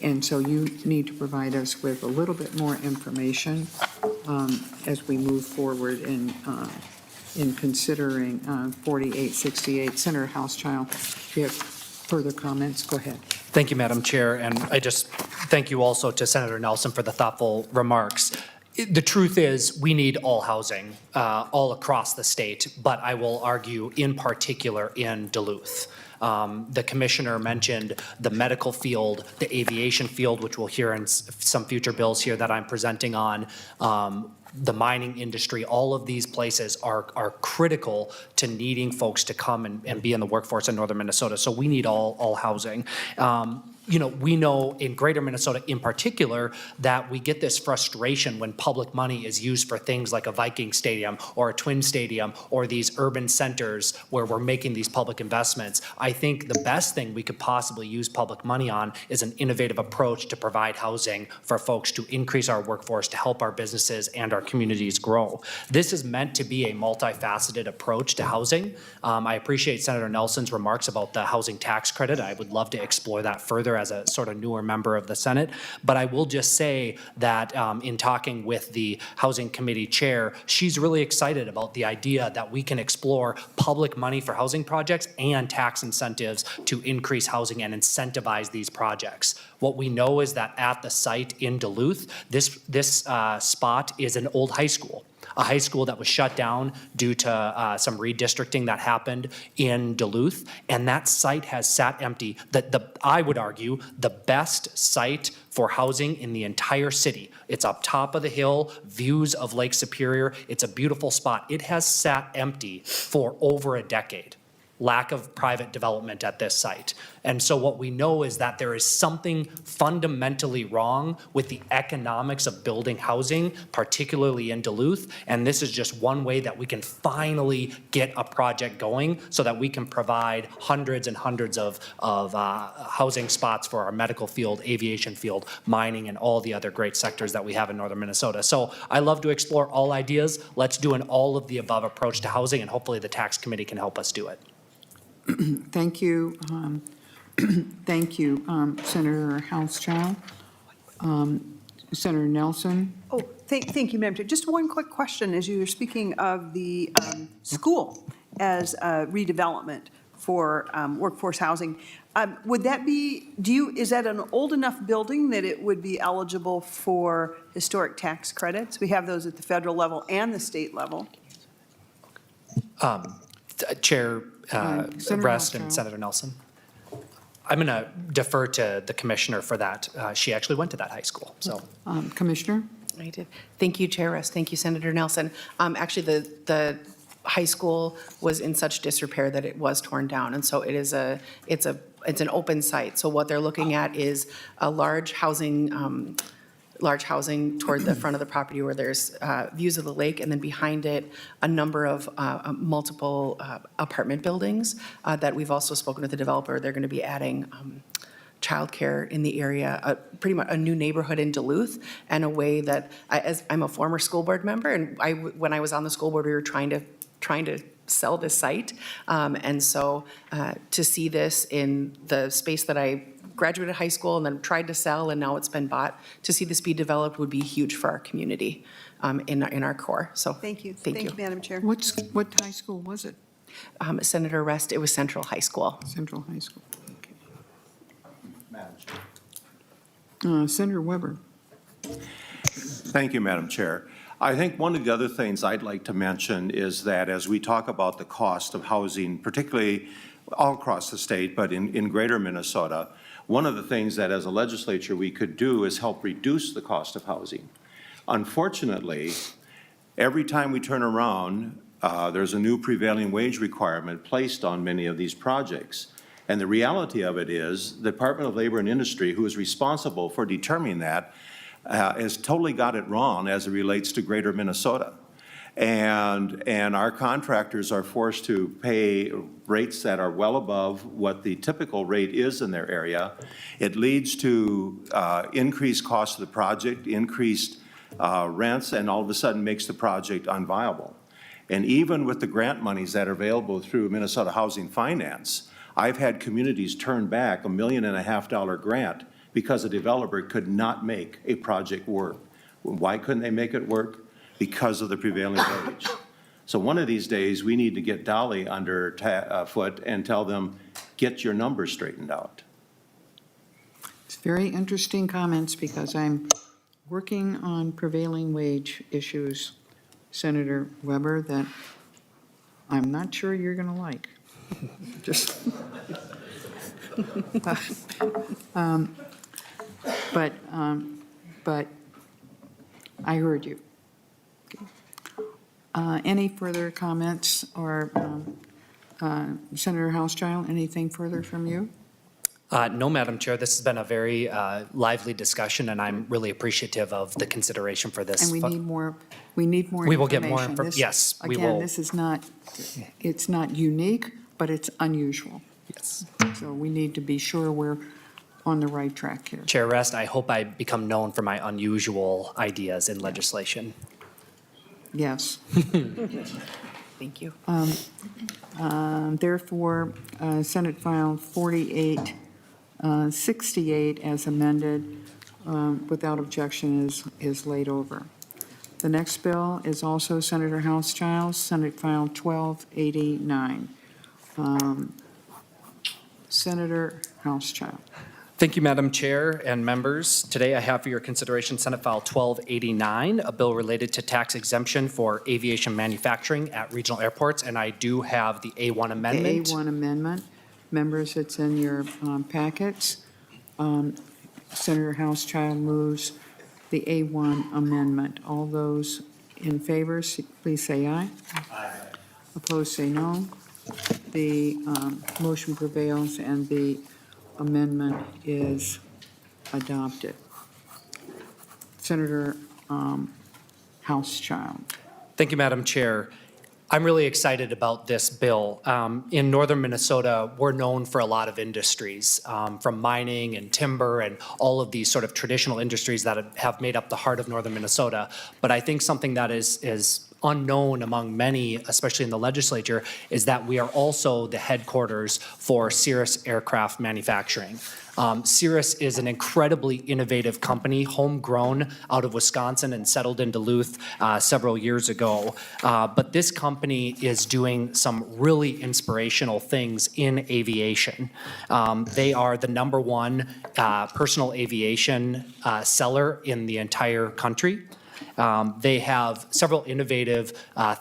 And so you need to provide us with a little bit more information as we move forward in considering 4868. Senator Housechild, if you have further comments, go ahead. Thank you, Madam Chair, and I just thank you also to Senator Nelson for the thoughtful remarks. The truth is, we need all housing all across the state, but I will argue in particular in Duluth. The commissioner mentioned the medical field, the aviation field, which we'll hear in some future bills here that I'm presenting on, the mining industry. All of these places are critical to needing folks to come and be in the workforce in northern Minnesota. So we need all housing. You know, we know in greater Minnesota in particular that we get this frustration when public money is used for things like a Viking stadium or a Twin stadium or these urban centers where we're making these public investments. I think the best thing we could possibly use public money on is an innovative approach to provide housing for folks, to increase our workforce, to help our businesses and our communities grow. This is meant to be a multifaceted approach to housing. I appreciate Senator Nelson's remarks about the housing tax credit. I would love to explore that further as a sort of newer member of the Senate. But I will just say that in talking with the Housing Committee Chair, she's really excited about the idea that we can explore public money for housing projects and tax incentives to increase housing and incentivize these projects. What we know is that at the site in Duluth, this spot is an old high school. A high school that was shut down due to some redistricting that happened in Duluth, and that site has sat empty. I would argue, the best site for housing in the entire city. It's up top of the hill, views of Lake Superior. It's a beautiful spot. It has sat empty for over a decade. Lack of private development at this site. And so what we know is that there is something fundamentally wrong with the economics of building housing, particularly in Duluth. And this is just one way that we can finally get a project going so that we can provide hundreds and hundreds of housing spots for our medical field, aviation field, mining, and all the other great sectors that we have in northern Minnesota. So I love to explore all ideas. Let's do an all of the above approach to housing, and hopefully the tax committee can help us do it. Thank you. Thank you, Senator Housechild. Senator Nelson? Oh, thank you, Madam Chair. Just one quick question, as you were speaking of the school as redevelopment for workforce housing. Would that be, is that an old enough building that it would be eligible for historic tax credits? We have those at the federal level and the state level. Chair Senator Rest and Rothschild. Senator Nelson. I'm going to defer to the commissioner for that. She actually went to that high school, so. Commissioner? I did. Thank you, Chair Rest. Thank you, Senator Nelson. Actually, the high school was in such disrepair that it was torn down, and so it's an open site. So what they're looking at is a large housing toward the front of the property where there's views of the lake, and then behind it, a number of multiple apartment buildings that we've also spoken with the developer. They're going to be adding childcare in the area, pretty much a new neighborhood in Duluth, and a way that, as I'm a former school board member, and when I was on the school board, we were trying to sell this site. And so to see this in the space that I graduated high school and then tried to sell, and now it's been bought, to see this be developed would be huge for our community in our core. So Thank you. Thank you. Madam Chair. What high school was it? Senator Rest, it was Central High School. Central High School. Senator Weber? Thank you, Madam Chair. I think one of the other things I'd like to mention is that as we talk about the cost of housing, particularly all across the state, but in greater Minnesota, one of the things that as a legislature we could do is help reduce the cost of housing. Unfortunately, every time we turn around, there's a new prevailing wage requirement placed on many of these projects. And the reality of it is the Department of Labor and Industry, who is responsible for determining that, has totally got it wrong as it relates to greater Minnesota. And our contractors are forced to pay rates that are well above what the typical rate is in their area. It leads to increased cost of the project, increased rents, and all of a sudden makes the project unviable. And even with the grant monies that are available through Minnesota Housing Finance, I've had communities turn back $1.5 million grant because a developer could not make a project work. Why couldn't they make it work? Because of the prevailing wage. So one of these days, we need to get Dolly under foot and tell them, get your numbers straightened out. It's very interesting comments because I'm working on prevailing wage issues, Senator Weber, that I'm not sure you're going to like. Just, but I heard you. Any further comments or Senator Houschild, anything further from you? No, Madam Chair, this has been a very lively discussion, and I'm really appreciative of the consideration for this. And we need more information. We will get more This- yes, we will. Again, this is not, it's not unique, but it's unusual. Yes. So we need to be sure we're on the right track here. Chair Rest, I hope I become known for my unusual ideas in legislation. Yes. Thank you. Therefore, Senate File 4868 as amended, without objection, is laid over. The next bill is also Senator Houschild, Senate File 1289. Senator Houschild. Thank you, Madam Chair and members. Today I have for your consideration Senate File 1289, a bill related to tax exemption for aviation manufacturing at regional airports, and I do have the A1 amendment. The A1 amendment. Members, it's in your packets. Senator Houschild moves the A1 amendment. All those in favor, please say aye. Aye. Opposed, say no. The motion prevails and the amendment is adopted. Senator Houschild. Thank you, Madam Chair. I'm really excited about this bill. In northern Minnesota, we're known for a lot of industries, from mining and timber and all of these sort of traditional industries that have made up the heart of northern Minnesota. But I think something that is unknown among many, especially in the legislature, is that we are also the headquarters for Cirrus Aircraft Manufacturing. Cirrus is an incredibly innovative company, homegrown out of Wisconsin and settled in Duluth several years ago. But this company is doing some really inspirational things in aviation. They are the #1 personal aviation seller in the entire country. They have several innovative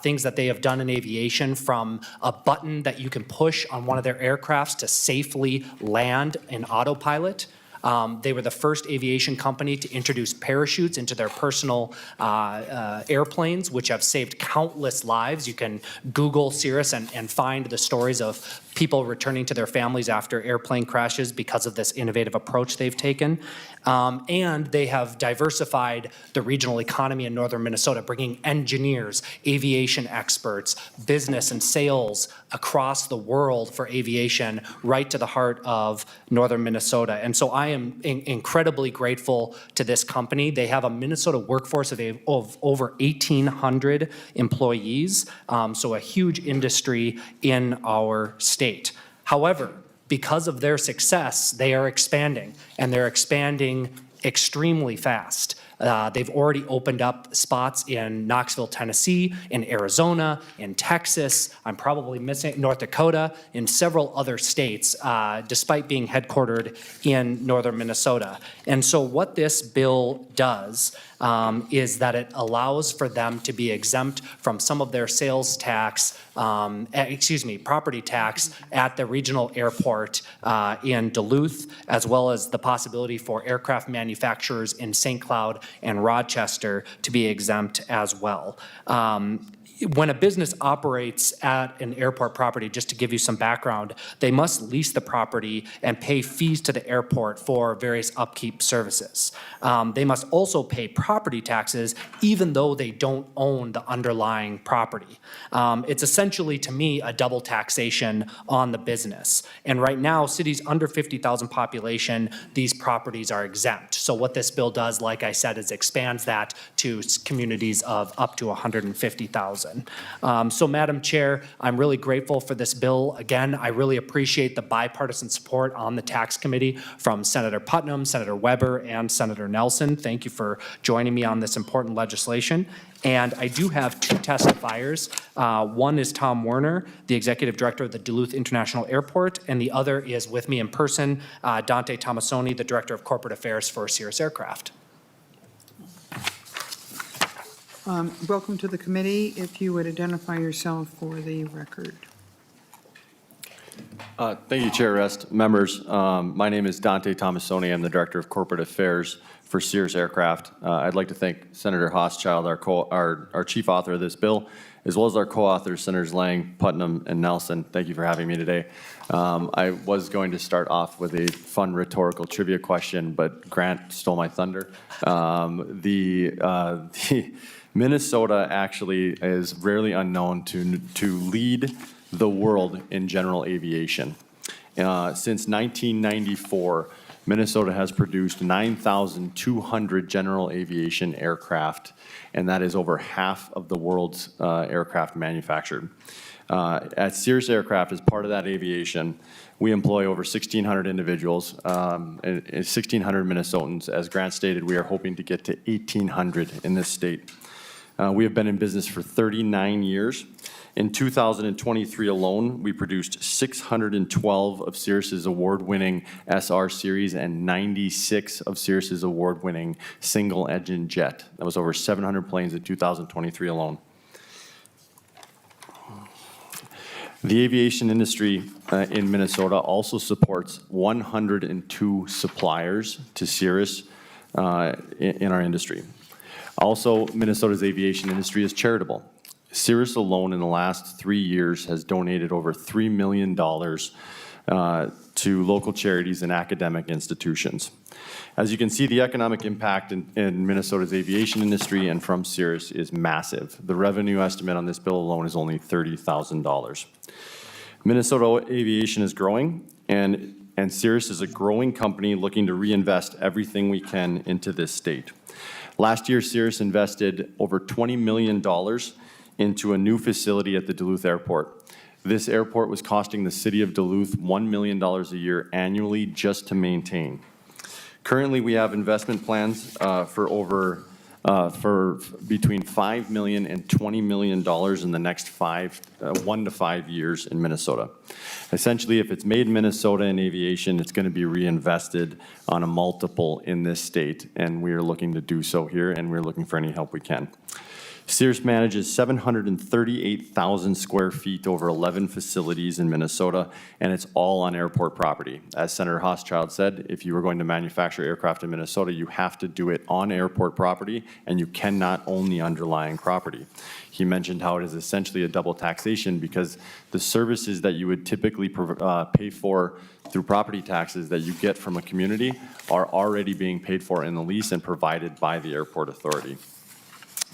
things that they have done in aviation, from a button that you can push on one of their aircrafts to safely land in autopilot. They were the first aviation company to introduce parachutes into their personal airplanes, which have saved countless lives. You can Google Cirrus and find the stories of people returning to their families after airplane crashes because of this innovative approach they've taken. And they have diversified the regional economy in northern Minnesota, bringing engineers, aviation experts, business and sales across the world for aviation right to the heart of northern Minnesota. And so I am incredibly grateful to this company. They have a Minnesota workforce of over 1,800 employees, so a huge industry in our state. However, because of their success, they are expanding, and they're expanding extremely fast. They've already opened up spots in Knoxville, Tennessee, in Arizona, in Texas, I'm probably missing North Dakota, in several other states, despite being headquartered in northern Minnesota. And so what this bill does is that it allows for them to be exempt from some of their sales tax, property tax at the regional airport in Duluth, as well as the possibility for aircraft manufacturers in St. Cloud and Rochester to be exempt as well. When a business operates at an airport property, just to give you some background, they must lease the property and pay fees to the airport for various upkeep services. They must also pay property taxes even though they don't own the underlying property. It's essentially, to me, a double taxation on the business. And right now, cities under 50,000 population, these properties are exempt. So what this bill does, like I said, is expands that to communities of up to 150,000. So Madam Chair, I'm really grateful for this bill. Again, I really appreciate the bipartisan support on the tax committee from Senator Putnam, Senator Weber, and Senator Nelson. Thank you for joining me on this important legislation. And I do have two testifiers. One is Tom Werner, the Executive Director of the Duluth International Airport, and the other is with me in person, Dante Tomasoni, the Director of Corporate Affairs for Cirrus Aircraft. Welcome to the committee. If you would identify yourself for the record. Thank you, Chair Rest. Members, my name is Dante Tomasoni. I'm the Director of Corporate Affairs for Cirrus Aircraft. I'd like to thank Senator Hochschild, our chief author of this bill, as well as our co-authors, Senators Lang, Putnam, and Nelson. Thank you for having me today. I was going to start off with a fun rhetorical trivia question, but Grant stole my thunder. The Minnesota actually is rarely unknown to lead the world in general aviation. Since 1994, Minnesota has produced 9,200 general aviation aircraft, and that is over half of the world's aircraft manufactured. At Cirrus Aircraft, as part of that aviation, we employ over 1,600 individuals, and 1,600 Minnesotans. As Grant stated, we are hoping to get to 1,800 in this state. We have been in business for 39 years. In 2023 alone, we produced 612 of Cirrus's award-winning SR series and 96 of Cirrus's award-winning single-engine jet. That was over 700 planes in 2023 alone. The aviation industry in Minnesota also supports 102 suppliers to Cirrus in our industry. Also, Minnesota's aviation industry is charitable. Cirrus alone in the last 3 years has donated over $3 million to local charities and academic institutions. As you can see, the economic impact in Minnesota's aviation industry and from Cirrus is massive. The revenue estimate on this bill alone is only $30,000. Minnesota aviation is growing, and Cirrus is a growing company looking to reinvest everything we can into this state. Last year, Cirrus invested over $20 million into a new facility at the Duluth Airport. This airport was costing the city of Duluth $1 million a year annually just to maintain. Currently, we have investment plans for between $5 million and $20 million in the next 1 to 5 years in Minnesota. Essentially, if it's made in Minnesota in aviation, it's going to be reinvested on a multiple in this state, and we are looking to do so here, and we're looking for any help we can. Sears manages 738,000 square feet over 11 facilities in Minnesota, and it's all on airport property. As Senator Hochschild said, if you were going to manufacture aircraft in Minnesota, you have to do it on airport property, and you cannot own the underlying property. He mentioned how it is essentially a double taxation because the services that you would typically pay for through property taxes that you get from a community are already being paid for in the lease and provided by the airport authority.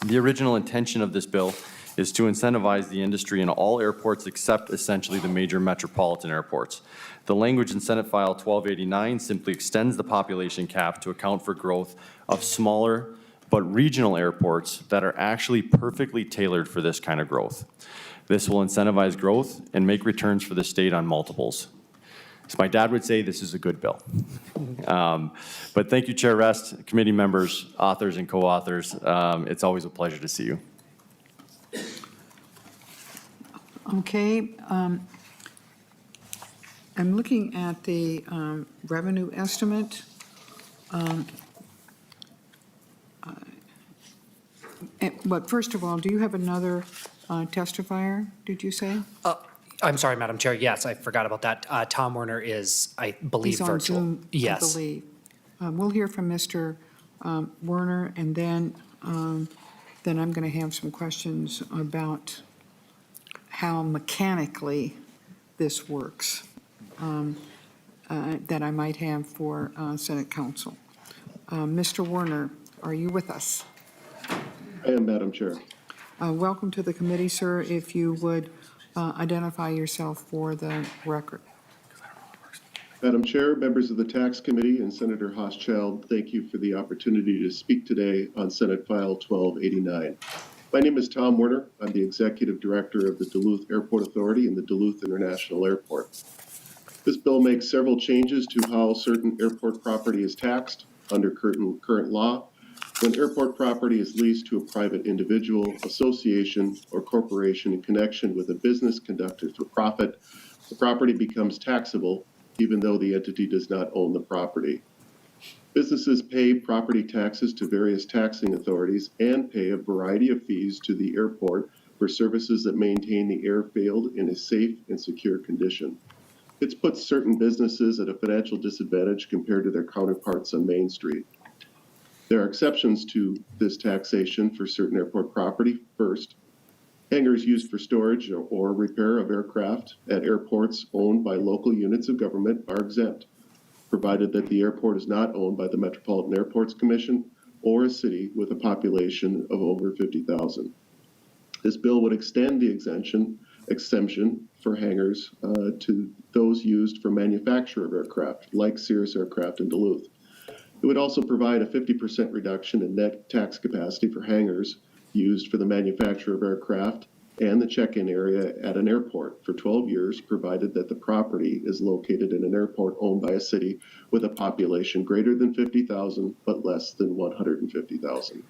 The original intention of this bill is to incentivize the industry in all airports except essentially the major metropolitan airports. The language in Senate File 1289 simply extends the population cap to account for growth of smaller but regional airports that are actually perfectly tailored for this kind of growth. This will incentivize growth and make returns for the state on multiples. As my dad would say, this is a good bill. But thank you, Chair Rest, committee members, authors, and co-authors. It's always a pleasure to see you. Okay. I'm looking at the revenue estimate. But first of all, do you have another testifier, did you say? I'm sorry, Madam Chair. Yes, I forgot about that. Tom Werner is, I believe, He's on virtual. Zoom, Yes. I believe. We'll hear from Mr. Werner, and then I'm going to have some questions about how mechanically this works that I might have for Senate Council. Mr. Werner, are you with us? I am, Madam Chair. Welcome to the committee, sir. If you would identify yourself for the record. Madam Chair, members of the Tax Committee, and Senator Hochschild, thank you for the opportunity to speak today on Senate File 1289. My name is Tom Werner. I'm the Executive Director of the Duluth Airport Authority and the Duluth International Airport. This bill makes several changes to how certain airport property is taxed under current law. When airport property is leased to a private individual, association, or corporation in connection with a business conducted for profit, the property becomes taxable even though the entity does not own the property. Businesses pay property taxes to various taxing authorities and pay a variety of fees to the airport for services that maintain the airfield in a safe and secure condition. It's put certain businesses at a financial disadvantage compared to their counterparts on Main Street. There are exceptions to this taxation for certain airport property. First, hangars used for storage or repair of aircraft at airports owned by local units of government are exempt, provided that the airport is not owned by the Metropolitan Airports Commission or a city with a population of over 50,000. This bill would extend the exemption for hangars to those used for manufacture of aircraft, like Sears Aircraft in Duluth. It would also provide a 50% reduction in net tax capacity for hangars used for the manufacture of aircraft and the check-in area at an airport for 12 years, provided that the property is located in an airport owned by a city with a population greater than 50,000 but less than 150,000.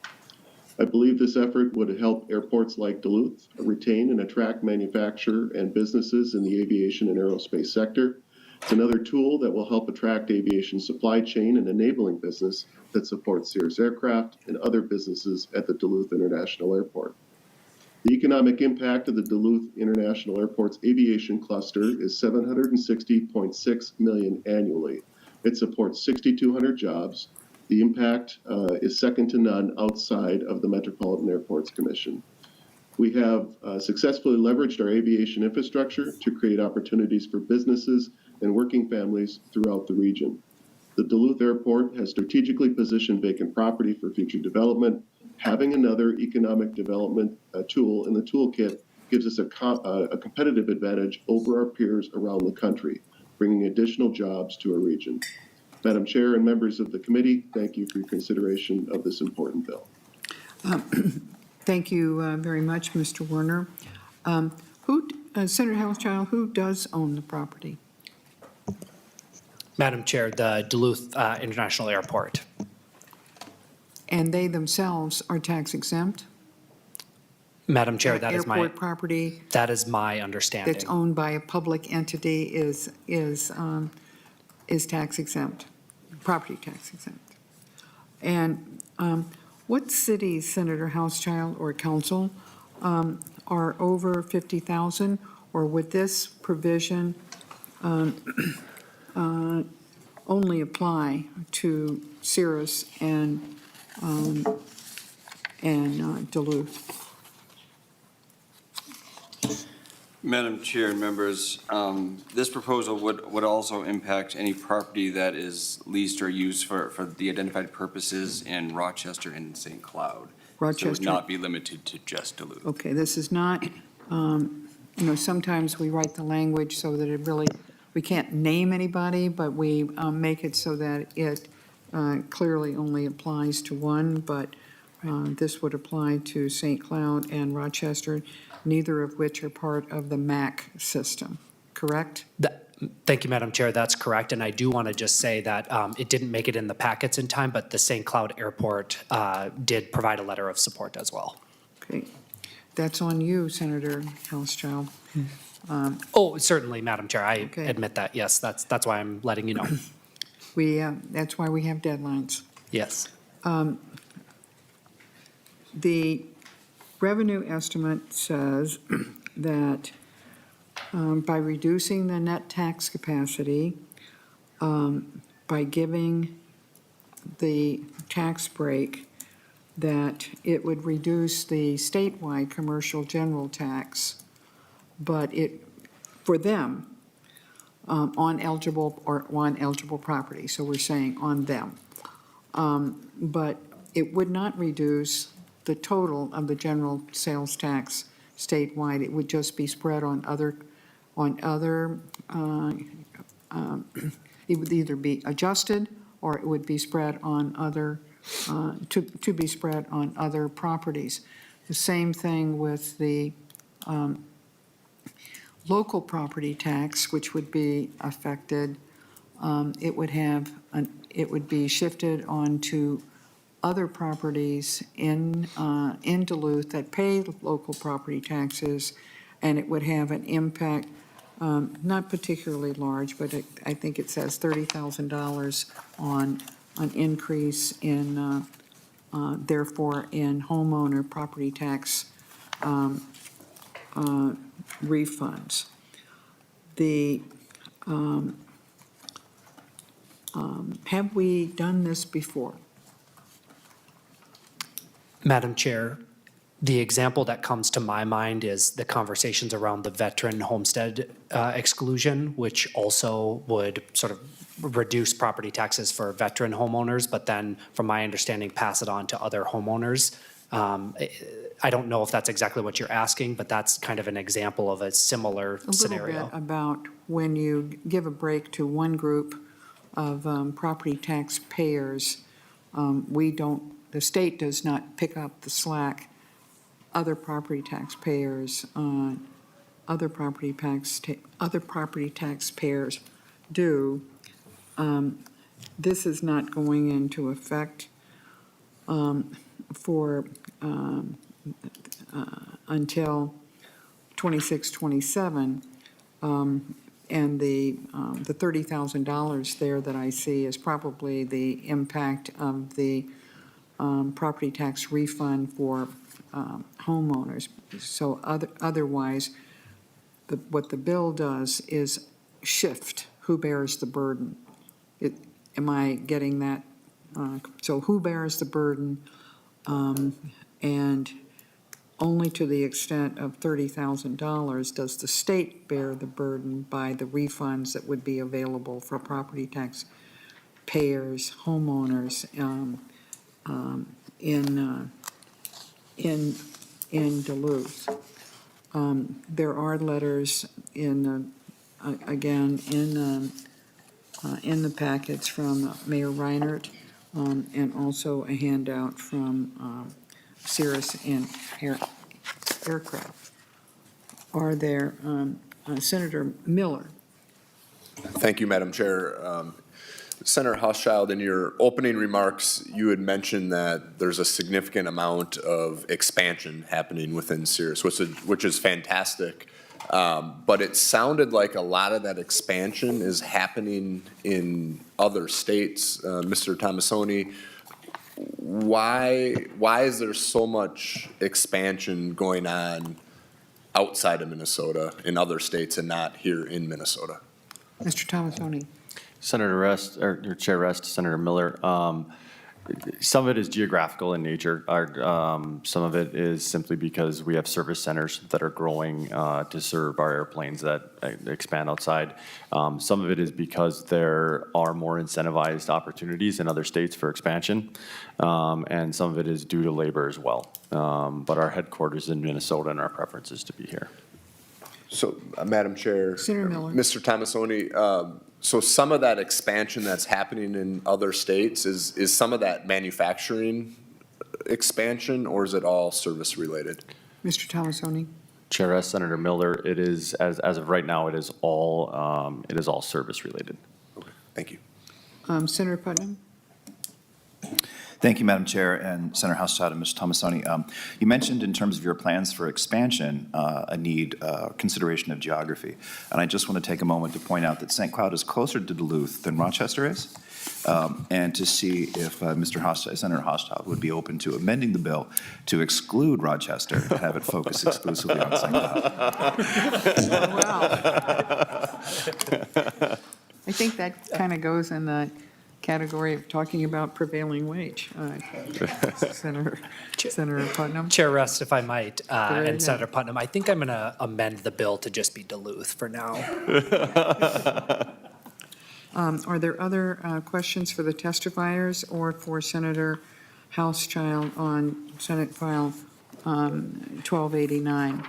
I believe this effort would help airports like Duluth retain and attract manufacture and businesses in the aviation and aerospace sector. It's another tool that will help attract aviation supply chain and enabling business that supports Sears Aircraft and other businesses at the Duluth International Airport. The economic impact of the Duluth International Airport's aviation cluster is $760.6 million annually. It supports 6,200 jobs. The impact is second to none outside of the Metropolitan Airports Commission. We have successfully leveraged our aviation infrastructure to create opportunities for businesses and working families throughout the region. The Duluth Airport has strategically positioned vacant property for future development. Having another economic development tool in the toolkit gives us a competitive advantage over our peers around the country, bringing additional jobs to our region. Madam Chair and members of the committee, thank you for your consideration of this important bill. Thank you very much, Mr. Werner. Senator Hauschild, who does own the property? Madam Chair, the Duluth International Airport. And they themselves are tax exempt? Madam Chair, that is Airport property my understanding. that's owned by a public entity is tax exempt, property tax exempt. And what cities, Senator Hauschild or council, are over 50,000? Or would this provision only apply to Cirrus and Duluth? Madam Chair and members, this proposal would also impact any property that is leased or used for the identified purposes in Rochester and St. Cloud. So it would not be limited to just Duluth. Okay, this is not, sometimes we write the language so that it really, we can't name anybody, but we make it so that it clearly only applies to one, but this would apply to St. Cloud and Rochester, neither of which are part of the MAC system, correct? Thank you, Madam Chair. That's correct. And I do want to just say that it didn't make it in the packets in time, but the St. Cloud Airport did provide a letter of support as well. Okay, that's on you, Senator Hauschild. Certainly, Madam Chair. I Okay. admit that. Yes, that's why I'm letting you know. That's why we have deadlines. Yes. The revenue estimate says that by reducing the net tax capacity, by giving the tax break, that it would reduce the statewide commercial general tax, but for them, on eligible property, so we're saying on them. But it would not reduce the total of the general sales tax statewide. It would just be spread on other, it would either be adjusted or it would be spread on other, to be spread on other properties. The same thing with the local property tax, which would be affected. It would be shifted onto other properties in Duluth that pay local property taxes, and it would have an impact, not particularly large, but I think it says $30,000 on an increase in, therefore, in homeowner property tax refunds. Have we done this before? Madam Chair, the example that comes to my mind is the conversations around the veteran homestead exclusion, which also would sort of reduce property taxes for veteran homeowners, but then, from my understanding, pass it on to other homeowners. I don't know if that's exactly what you're asking, but that's kind of an example of a similar scenario. A little bit about when you give a break to one group of property tax payers, the state does not pick up the slack. Other property tax payers, other property tax payers do. This is not going into effect for until 26, 27. And the $30,000 there that I see is probably the impact of the property tax refund for homeowners. So otherwise, what the bill does is shift who bears the burden. Am I getting that? So who bears the burden? And only to the extent of $30,000 does the state bear the burden by the refunds that would be available for property tax payers, homeowners in Duluth. There are letters in the packets from Mayor Reinert, and also a handout from Cirrus and aircraft. Are there, Senator Miller? Thank you, Madam Chair. Senator Hauschild, in your opening remarks, you had mentioned that there's a significant amount of expansion happening within Cirrus, which is fantastic. But it sounded like a lot of that expansion is happening in other states. Mr. Tomasoni, why is there so much expansion going on outside of Minnesota in other states and not here in Minnesota? Mr. Tomasoni? Senator Rest, or Chair Rest, Senator Miller, some of it is geographical in nature. Some of it is simply because we have service centers that are growing to serve our airplanes that expand outside. Some of it is because there are more incentivized opportunities in other states for expansion, and some of it is due to labor as well. But our headquarters is in Minnesota, and our preference is to be here. So, Madam Chair. Senator Miller. Mr. Tomasoni, so some of that expansion that's happening in other states, is some of that manufacturing expansion, or is it all service related? Mr. Tomasoni? Chair S. Senator Miller, it is, as of right now, it is all service related. Okay, thank you. Senator Putnam? Thank you, Madam Chair, and Senator Hauschild and Mr. Tomasoni. You mentioned in terms of your plans for expansion, a need, consideration of geography. And I just want to take a moment to point out that St. Cloud is closer to Duluth than Rochester is, and to see if Senator Hauschild would be open to amending the bill to exclude Rochester and have it focus exclusively on St. Cloud. Wow. I think that kind of goes in the category of talking about prevailing wage. Senator Putnam? Chair Rest, if I might, ahead. and Senator Putnam, I think I'm going to amend the bill to just be Duluth for now. Are there other questions for the testifiers or for Senator Hauschild on Senate File 1289?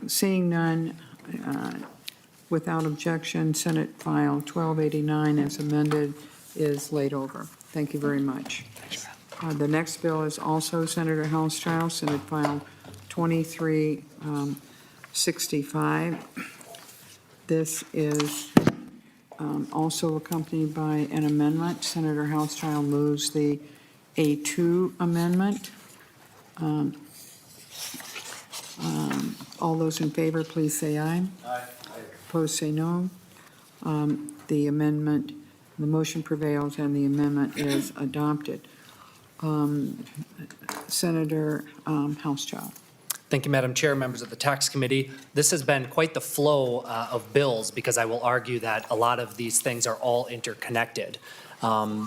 Seeing none, without objection, Senate File 1289 as amended is laid over. Thank you very much. The next bill is also Senator Hauschild, Senate File 2365. This is also accompanied by an amendment. Senator Hauschild moves the A2 amendment. All those in favor, please say aye. Aye. Opposed, say no. The amendment, the motion prevails and the amendment is adopted. Senator Hauschild. Thank you, Madam Chair, members of the Tax Committee. This has been quite the flow of bills because I will argue that a lot of these things are all interconnected.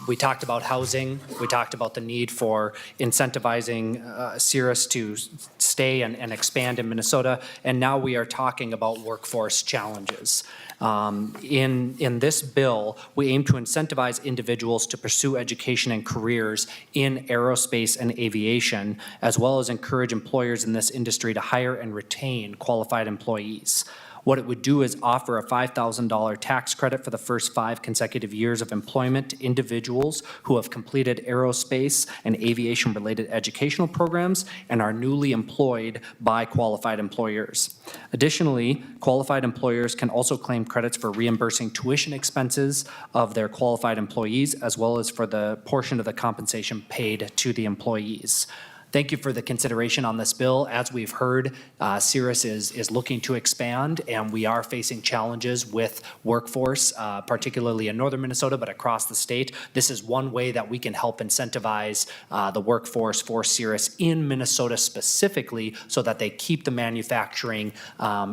We talked about housing. We talked about the need for incentivizing Cirrus to stay and expand in Minnesota. And now we are talking about workforce challenges. In this bill, we aim to incentivize individuals to pursue education and careers in aerospace and aviation, as well as encourage employers in this industry to hire and retain qualified employees. What it would do is offer a $5,000 tax credit for the first 5 consecutive years of employment to individuals who have completed aerospace and aviation-related educational programs and are newly employed by qualified employers. Additionally, qualified employers can also claim credits for reimbursing tuition expenses of their qualified employees, as well as for the portion of the compensation paid to the employees. Thank you for the consideration on this bill. As we've heard, Cirrus is looking to expand, and we are facing challenges with workforce, particularly in northern Minnesota, but across the state. This is one way that we can help incentivize the workforce for Cirrus in Minnesota specifically so that they keep the manufacturing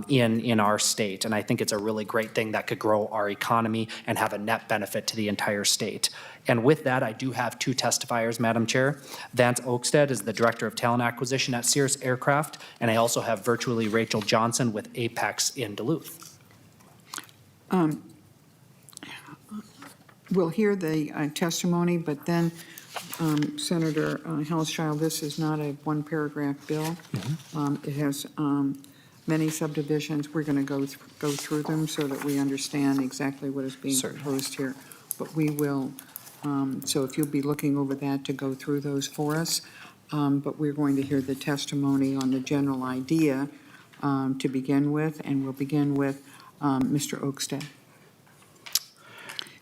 in our state. And I think it's a really great thing that could grow our economy and have a net benefit to the entire state. And with that, I do have 2 testifiers, Madam Chair. Vance Oakstead is the Director of Talent Acquisition at Cirrus Aircraft, and I also have virtually Rachel Johnson with Apex in Duluth. We'll hear the testimony, but then Senator Hauschild, this is not a one-paragraph bill. It has many subdivisions. We're going to go through them so that we understand exactly what is being proposed here. But we will So if you'll be looking over that to go through those for us. But we're going to hear the testimony on the general idea to begin with, and we'll begin with Mr. Oakstead.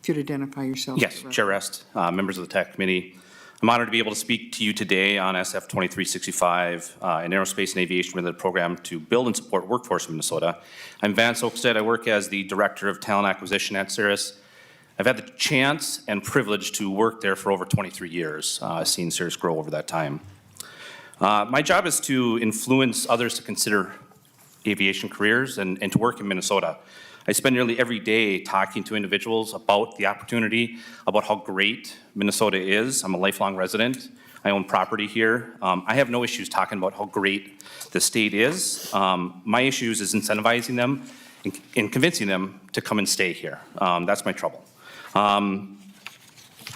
If you'd identify yourself. Yes, Chair Rest, members of the TAC Committee. I'm honored to be able to speak to you today on SF 2365, an aerospace and aviation-related program to build and support workforce in Minnesota. I'm Vance Oakstead. I work as the Director of Talent Acquisition at Cirrus. I've had the chance and privilege to work there for over 23 years, seeing Cirrus grow over that time. My job is to influence others to consider aviation careers and to work in Minnesota. I spend nearly every day talking to individuals about the opportunity, about how great Minnesota is. I'm a lifelong resident. I own property here. I have no issues talking about how great the state is. My issues is incentivizing them and convincing them to come and stay here. That's my trouble.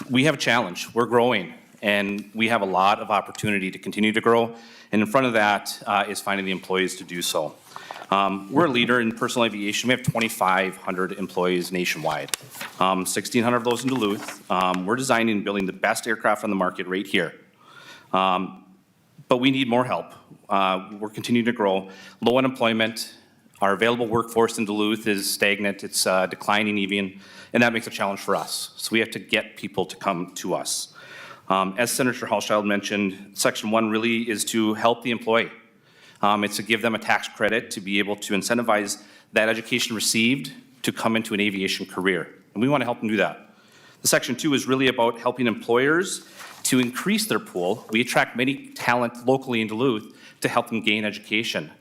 We have a challenge. We're growing, and we have a lot of opportunity to continue to grow. And in front of that is finding the employees to do so. We're a leader in personal aviation. We have 2,500 employees nationwide, 1,600 of those in Duluth. We're designing and building the best aircraft on the market right here. But we need more help. We're continuing to grow. Low unemployment. Our available workforce in Duluth is stagnant. It's declining even, and that makes a challenge for us. So we have to get people to come to us. As Senator Halschild mentioned, Section 1 really is to help the employee. It's to give them a tax credit to be able to incentivize that education received to come into an aviation career. And we want to help them do that. The Section 2 is really about helping employers to increase their pool. We attract many talent locally in Duluth to help them gain education.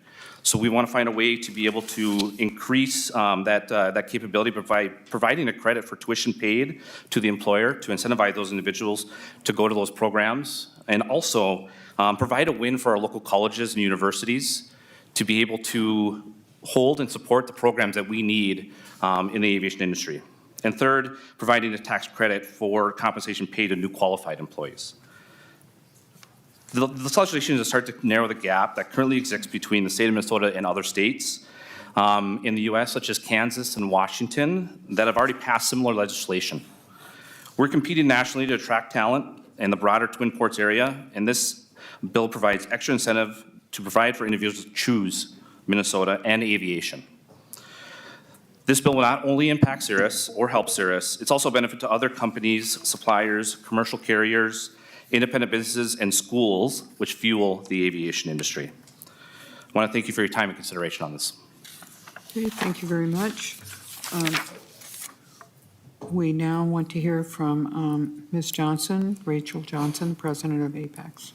So we want to find a way to be able to increase that capability by providing a credit for tuition paid to the employer to incentivize those individuals to go to those programs, and also provide a win for our local colleges and universities to be able to hold and support the programs that we need in the aviation industry. And third, providing a tax credit for compensation paid to new qualified employees. The legislation is to start to narrow the gap that currently exists between the state of Minnesota and other states in the U.S., such as Kansas and Washington, that have already passed similar legislation. We're competing nationally to attract talent in the broader Twin Ports area, and this bill provides extra incentive to provide for individuals to choose Minnesota and aviation. This bill will not only impact Cirrus or help Cirrus, it's also a benefit to other companies, suppliers, commercial carriers, independent businesses, and schools, which fuel the aviation industry. I want to thank you for your time and consideration on this. Okay, thank you very much. We now want to hear from Ms. Johnson, Rachel Johnson, President of APEX.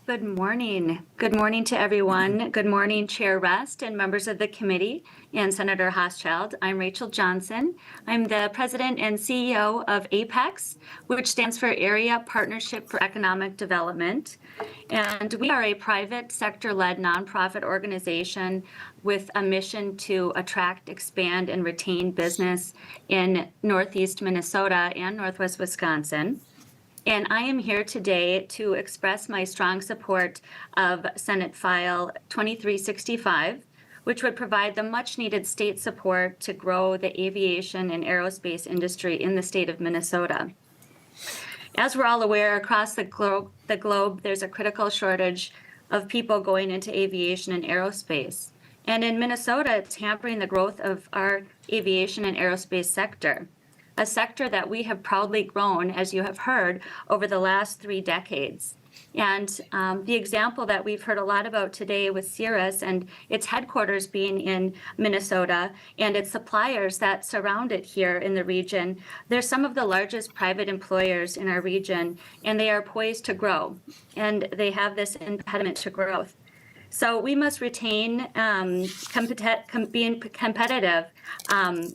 Good morning. Good morning to everyone. Good morning, Chair Rest and members of the committee and Senator Hochschild. I'm Rachel Johnson. I'm the President and CEO of APEX, which stands for Area Partnership for Economic Development. And we are a private sector-led nonprofit organization with a mission to attract, expand, and retain business in Northeast Minnesota and Northwest Wisconsin. And I am here today to express my strong support of Senate File 2365, which would provide the much-needed state support to grow the aviation and aerospace industry in the state of Minnesota. As we're all aware, across the globe, there's a critical shortage of people going into aviation and aerospace. And in Minnesota, it's hampering the growth of our aviation and aerospace sector, a sector that we have proudly grown, as you have heard, over the last 3 decades. And the example that we've heard a lot about today with Cirrus and its headquarters being in Minnesota and its suppliers that surround it here in the region, they're some of the largest private employers in our region, and they are poised to grow, and they have this impediment to growth. So we must retain being competitive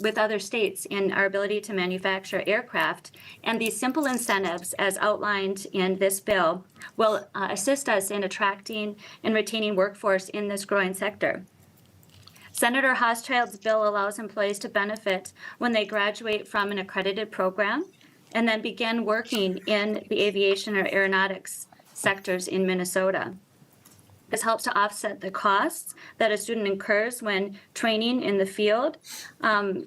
with other states in our ability to manufacture aircraft. And these simple incentives, as outlined in this bill, will assist us in attracting and retaining workforce in this growing sector. Senator Hochschild's bill allows employees to benefit when they graduate from an accredited program and then begin working in the aviation or aeronautics sectors in Minnesota. This helps to offset the costs that a student incurs when training in the field, and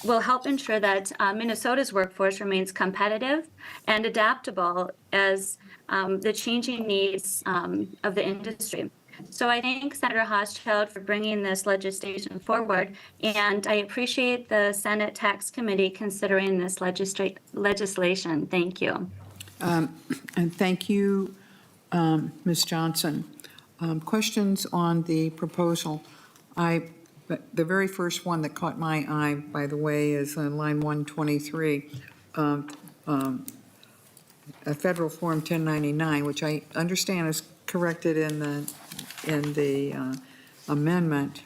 will help ensure that Minnesota's workforce remains competitive and adaptable as the changing needs of the industry. So I thank Senator Hochschild for bringing this legislation forward, and I appreciate the Senate Tax Committee considering this legislation. Thank you. And thank you, Ms. Johnson. Questions on the proposal? The very first one that caught my eye, by the way, is on line 123, a federal form 1099, which I understand is corrected in the amendment,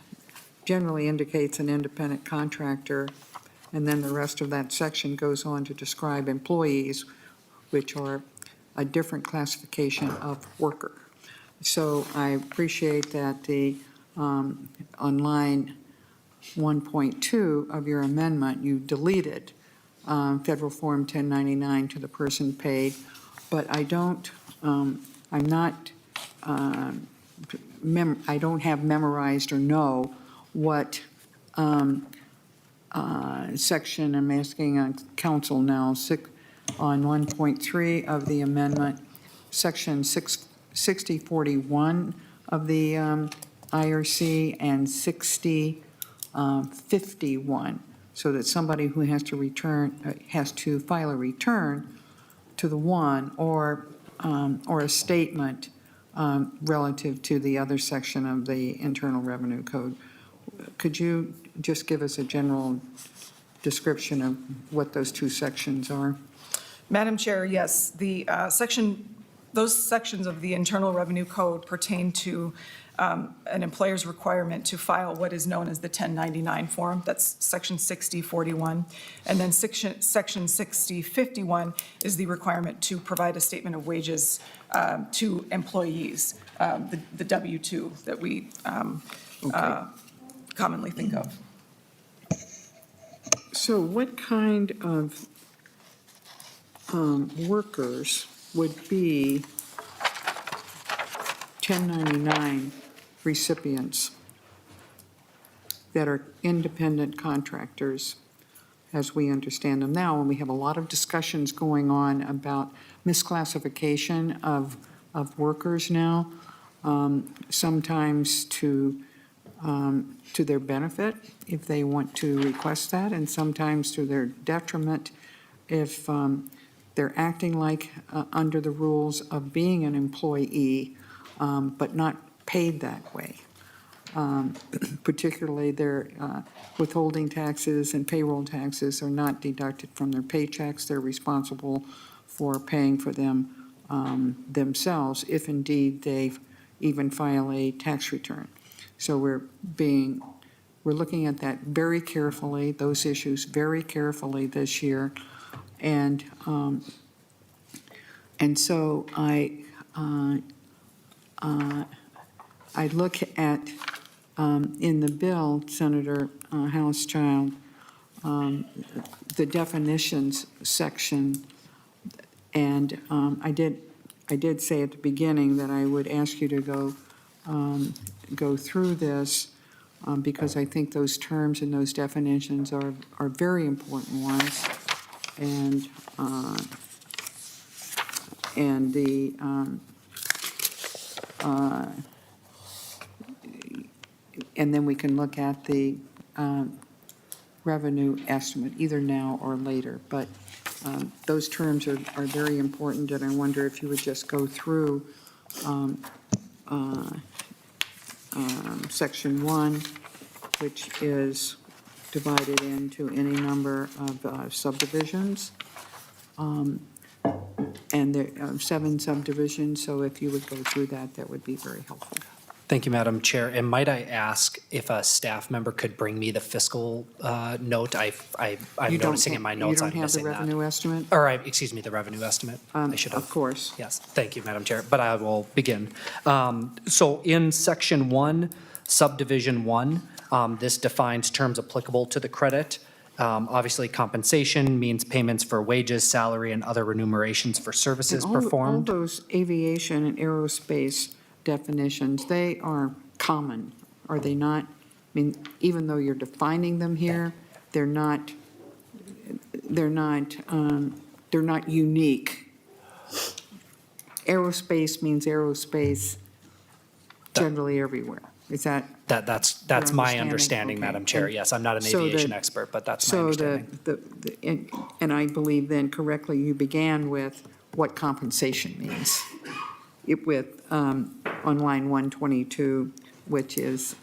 generally indicates an independent contractor, and then the rest of that section goes on to describe employees, which are a different classification of worker. So I appreciate that on line 1.2 of your amendment, you deleted federal form 1099 to the person paid, but I don't, I don't have memorized or know what section, I'm asking on council now, on 1.3 of the amendment, section 6041 of the IRC and 6051, so that somebody who has to return, has to file a return to the one or a statement relative to the other section of the Internal Revenue Code. Could you just give us a general description of what those two sections are? Madam Chair, yes, the those sections of the Internal Revenue Code pertain to an employer's requirement to file what is known as the 1099 form. That's section 6041. And then section 6051 is the requirement to provide a statement of wages to employees, the W-2 that we commonly think of. So what kind of workers would be 1099 recipients that are independent contractors, as we understand them now? And we have a lot of discussions going on about misclassification of workers now, sometimes to their benefit if they want to request that, and sometimes to their detriment if they're acting like under the rules of being an employee, but not paid that way. Particularly their withholding taxes and payroll taxes are not deducted from their paychecks. They're responsible for paying for them themselves, if indeed they even file a tax return. So we're looking at that very carefully, those issues very carefully this year. And so I look at, in the bill, Senator Hochschild, the definitions section, and I did say at the beginning that I would ask you to go through this because I think those terms and those definitions are very important ones. And then we can look at the revenue estimate, either now or later. But those terms are very important, and I wonder if you would just go through Section 1, which is divided into any number of subdivisions. And there are 7 subdivisions, so if you would go through that, that would be very helpful. Thank you, Madam Chair. And might I ask if a staff member could bring me the fiscal note? I'm noticing in my notes I'm missing You don't have the revenue estimate? Or, excuse me, the revenue estimate. I should have. Of course. Yes, thank you, Madam Chair. But I will begin. So in Section 1, Subdivision 1, this defines terms applicable to the credit. Obviously, compensation means payments for wages, salary, and other remunerations for services performed. All those aviation and aerospace definitions, they are common, are they not? I mean, even though you're defining them here, they're not unique. Aerospace means aerospace generally everywhere. Is that? That's my understanding? understanding, Okay. Madam Chair. And Yes, I'm not an so the- aviation expert, but that's my understanding. And I believe then correctly, you began with what compensation means. On line 122, which is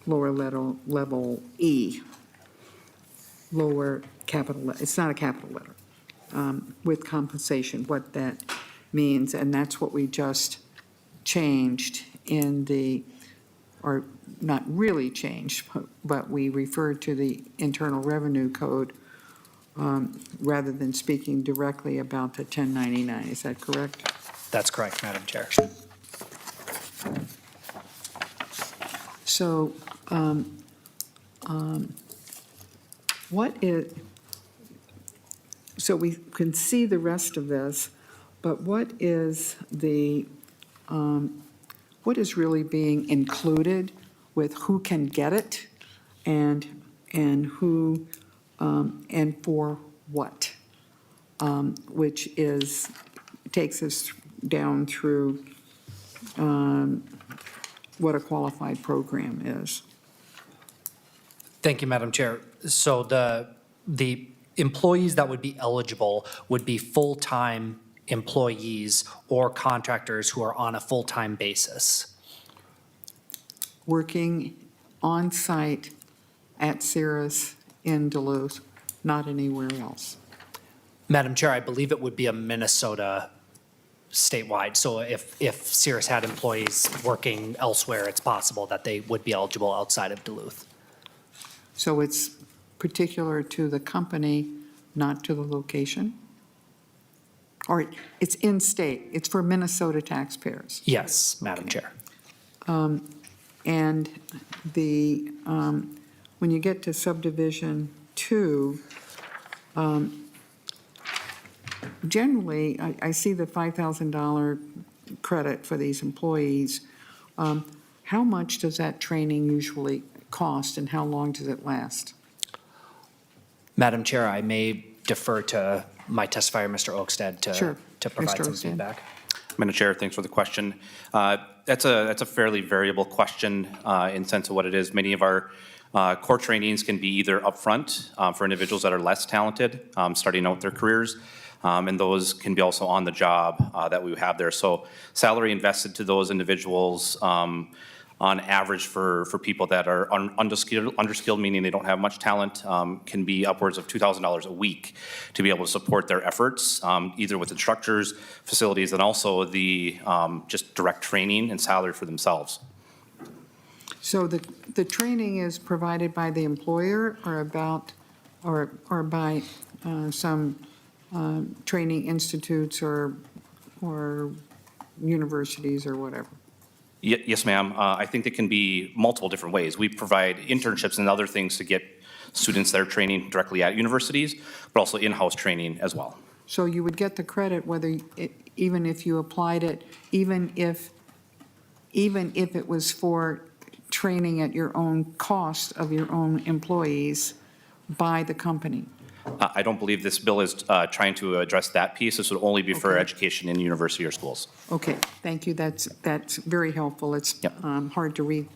lower level E, lower capital, it's not a capital letter, with compensation, what that means, and that's what we just changed in the, or not really changed, but we referred to the Internal Revenue Code rather than speaking directly about the 1099. Is that correct? That's correct, Madam Chair. So what is, so we can see the rest of this, but what is really being included with who can get it and who, and for what? Which takes us down through what a qualified program is. Thank you, Madam Chair. So the employees that would be eligible would be full-time employees or contractors who are on a full-time basis. Working on-site at Cirrus in Duluth, not anywhere else. Madam Chair, I believe it would be a Minnesota statewide. So if Cirrus had employees working elsewhere, it's possible that they would be eligible outside of Duluth. So it's particular to the company, not to the location? Or it's in-state, it's for Minnesota taxpayers? Yes, Madam Chair. And when you get to subdivision 2, generally, I see the $5,000 credit for these employees. How much does that training usually cost, and how long does it last? Madam Chair, I may defer to my testifier, Mr. Oakstead, Sure. to provide Mr. some Oakstead. feedback. Madam Chair, thanks for the question. That's a fairly variable question in sense of what it is. Many of our core trainings can be either upfront for individuals that are less talented, starting out their careers, and those can be also on the job that we have there. So salary invested to those individuals on average for people that are underskilled, meaning they don't have much talent, can be upwards of $2,000 a week to be able to support their efforts, either with instructors, facilities, and also the just direct training and salary for themselves. So the training is provided by the employer or by some training institutes or universities or whatever? Yes, ma'am. I think it can be multiple different ways. We provide internships and other things to get students that are training directly at universities, but also in-house training as well. So you would get the credit even if you applied it, even if it was for training at your own cost of your own employees by the company? I don't believe this bill is trying to address that piece. This would only be for Okay. education in university or schools. Okay, thank you. That's very helpful. It's Yep. hard to read,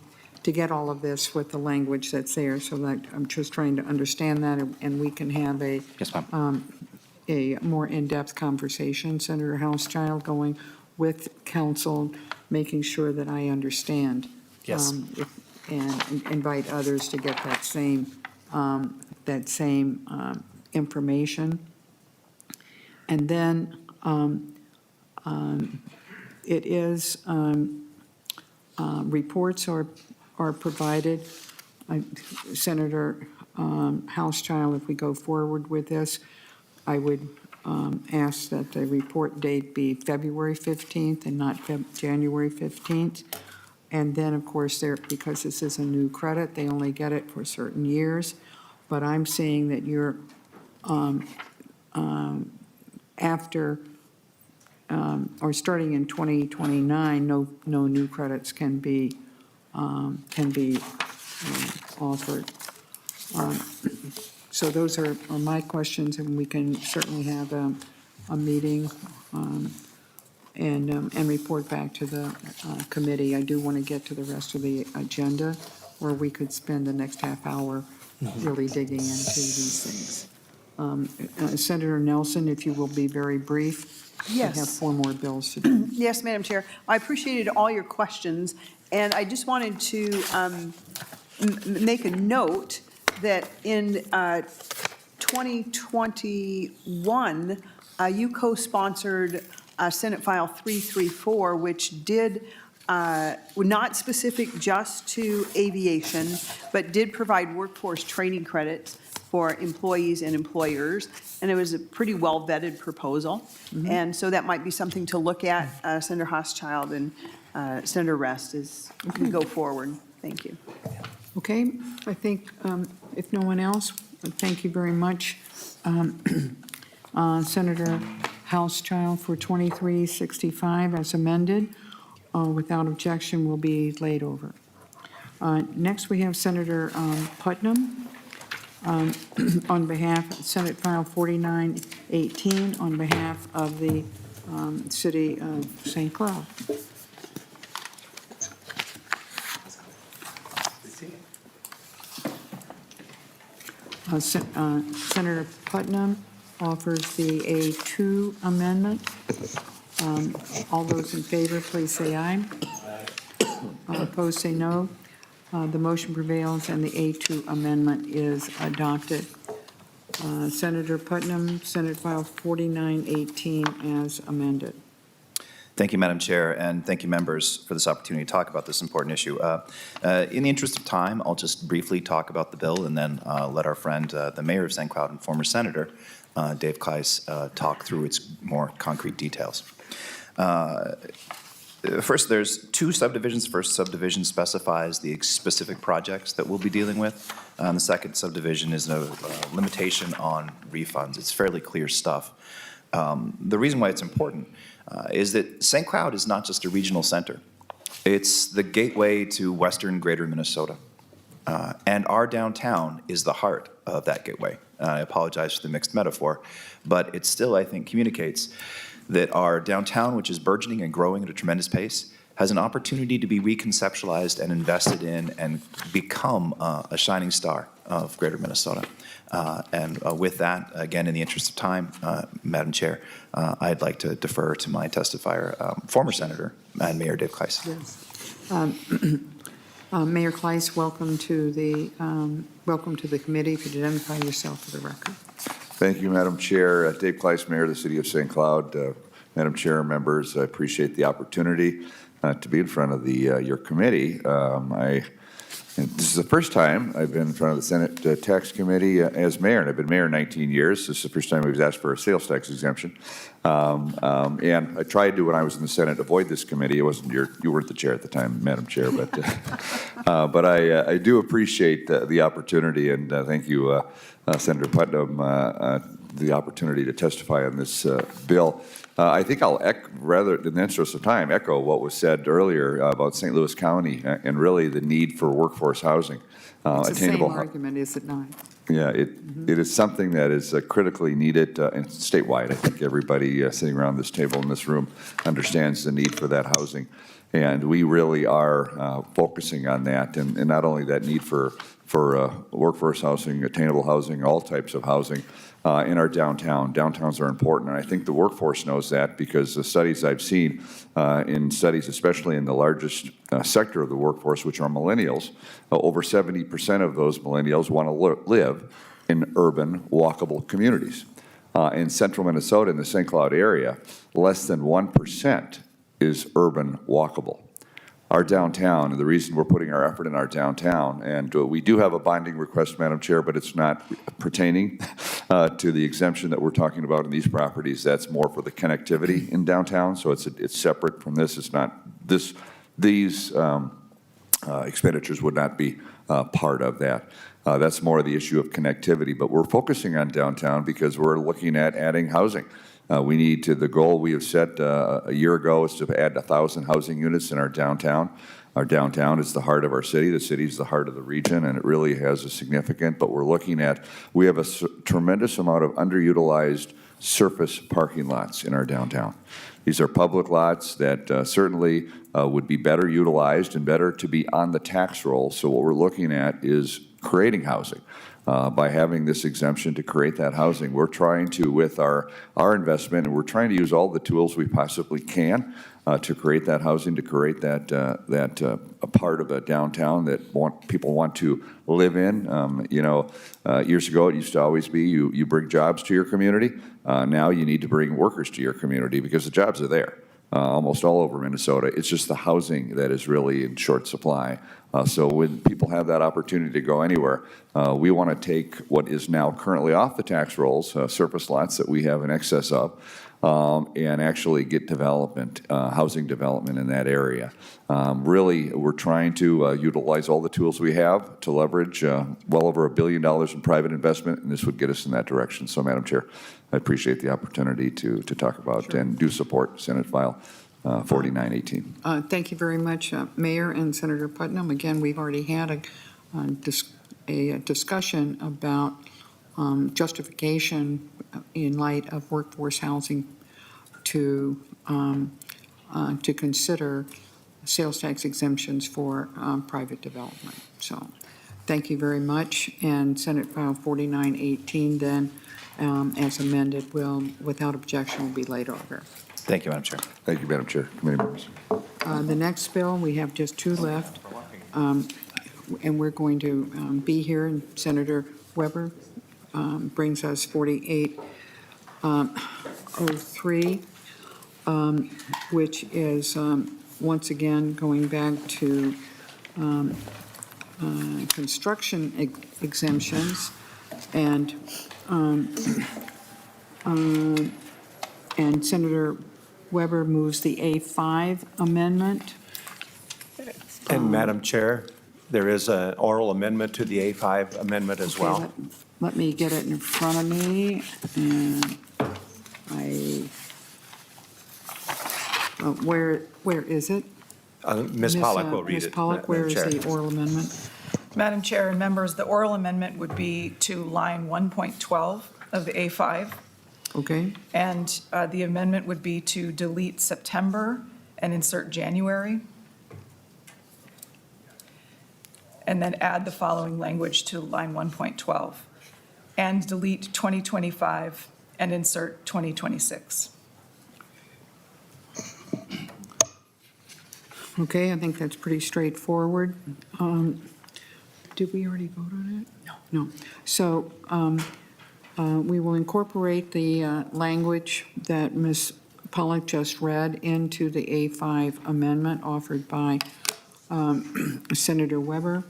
to get all of this with the language that's there, so that I'm just trying to understand that, and we can have Yes, ma'am. a more in-depth conversation, Senator Housechild, going with council, making sure that I understand. Yes. And invite others to get that same information. And then it is, reports are provided. Senator Housechild, if we go forward with this, I would ask that the report date be February 15th and not January 15th. And then, of course, because this is a new credit, they only get it for certain years. But I'm seeing that you're, after or starting in 2029, no new credits can be offered. So those are my questions, and we can certainly have a meeting and report back to the committee. I do want to get to the rest of the agenda, or we could spend the next half hour really digging into these things. Senator Nelson, if you will be very brief. Yes. We have 4 more bills to do. Yes, Madam Chair. I appreciated all your questions, and I just wanted to make a note that in 2021, you co-sponsored Senate File 334, which did not specific just to aviation, but did provide workforce training credits for employees and employers, and it was a pretty well-vetted proposal. And so that might be something to look at, Senator Hoschild and Senator Rest, as we go forward. Thank you. Okay, I think if no one else, thank you very much. Senator Housechild for 2365 as amended, without objection, will be laid over. Next, we have Senator Putnam on behalf of Senate File 4918 on behalf of the City of St. Cloud. Senator Putnam offers the A2 amendment. All those in favor, please say aye. Opposed, say no. The motion prevails and the A2 amendment is adopted. Senator Putnam, Senate File 4918 as amended. Thank you, Madam Chair, and thank you, members, for this opportunity to talk about this important issue. In the interest of time, I'll just briefly talk about the bill and then let our friend, the Mayor of St. Cloud and former Senator, Dave Kleiss, talk through its more concrete details. First, there's 2 subdivisions. First subdivision specifies the specific projects that we'll be dealing with. The second subdivision is a limitation on refunds. It's fairly clear stuff. The reason why it's important is that St. Cloud is not just a regional center. It's the gateway to western greater Minnesota. And our downtown is the heart of that gateway. I apologize for the mixed metaphor, but it still, I think, communicates that our downtown, which is burgeoning and growing at a tremendous pace, has an opportunity to be reconceptualized and invested in and become a shining star of greater Minnesota. And with that, again, in the interest of time, Madam Chair, I'd like to defer to my testifier, former Senator and Mayor Dave Kleiss. Yes. Mayor Kleiss, welcome to the committee. If you'd identify yourself for the record. Thank you, Madam Chair. Dave Kleiss, Mayor of the City of St. Cloud. Madam Chair, members, I appreciate the opportunity to be in front of your committee. This is the first time I've been in front of the Senate Tax Committee as mayor, and I've been mayor 19 years. This is the first time we've asked for a sales tax exemption. And I tried to, when I was in the Senate, avoid this committee. It wasn't you weren't the chair at the time, Madam Chair, but I do appreciate the opportunity, and thank you, Senator Putnam, the opportunity to testify on this bill. I think I'll, rather in the interest of time, echo what was said earlier about St. Louis County and really the need for workforce housing. It's the same argument, is it not? Yeah, it is something that is critically needed and statewide. I think everybody sitting around this table in this room understands the need for that housing. And we really are focusing on that, and not only that need for workforce housing, attainable housing, all types of housing in our downtown. Downtowns are important, and I think the workforce knows that because the studies I've seen in studies, especially in the largest sector of the workforce, which are millennials, over 70% of those millennials want to live in urban, walkable communities. In central Minnesota, in the St. Cloud area, less than 1% is urban walkable. Our downtown, and the reason we're putting our effort in our downtown, and we do have a binding request, Madam Chair, but it's not pertaining to the exemption that we're talking about in these properties. That's more for the connectivity in downtown, so it's separate from this. It's not this. These expenditures would not be part of that. That's more the issue of connectivity, but we're focusing on downtown because we're looking at adding housing. We need to, the goal we have set a year ago is to add 1,000 housing units in our downtown. Our downtown is the heart of our city. The city is the heart of the region, and it really has a significant, but we're looking at, we have a tremendous amount of underutilized surface parking lots in our downtown. These are public lots that certainly would be better utilized and better to be on the tax roll. So what we're looking at is creating housing. By having this exemption to create that housing, we're trying to, with our investment, and we're trying to use all the tools we possibly can to create that housing, to create that a part of a downtown that people want to live in. Years ago, it used to always be you bring jobs to your community. Now you need to bring workers to your community because the jobs are there. Almost all over Minnesota. It's just the housing that is really in short supply. So when people have that opportunity to go anywhere, we want to take what is now currently off the tax rolls, surface lots that we have in excess of, and actually get development, housing development in that area. Really, we're trying to utilize all the tools we have to leverage well over $1 billion in private investment, and this would get us in that direction. So, Madam Chair, I appreciate the opportunity to talk about and do support Senate File 4918. Thank you very much, Mayor and Senator Putnam. Again, we've already had a discussion about justification in light of workforce housing to consider sales tax exemptions for private development. So thank you very much. And Senate File 4918 then, as amended, will, without objection, will be laid over. Thank you, Madam Chair. Thank you, Madam Chair. Committee members. The next bill, we have just two left, and we're going to be here, and Senator Weber brings us 4803, which is once again going back to construction exemptions, and Senator Weber moves the A5 amendment. And Madam Chair, there is an oral amendment to the A5 amendment as well. Let me get it in front of me, and where is it? Ms. Pollack will read it. Ms. Pollack, where is the oral amendment? Madam Chair and members, the oral amendment would be to line 1.12 of the A5. Okay. And the amendment would be to delete September and insert January. And then add the following language to line 1.12. And delete 2025 and insert 2026. Okay, I think that's pretty straightforward. Did we already vote on it? No. So we will incorporate the language that Ms. Pollack just read into the A5 amendment offered by Senator Weber.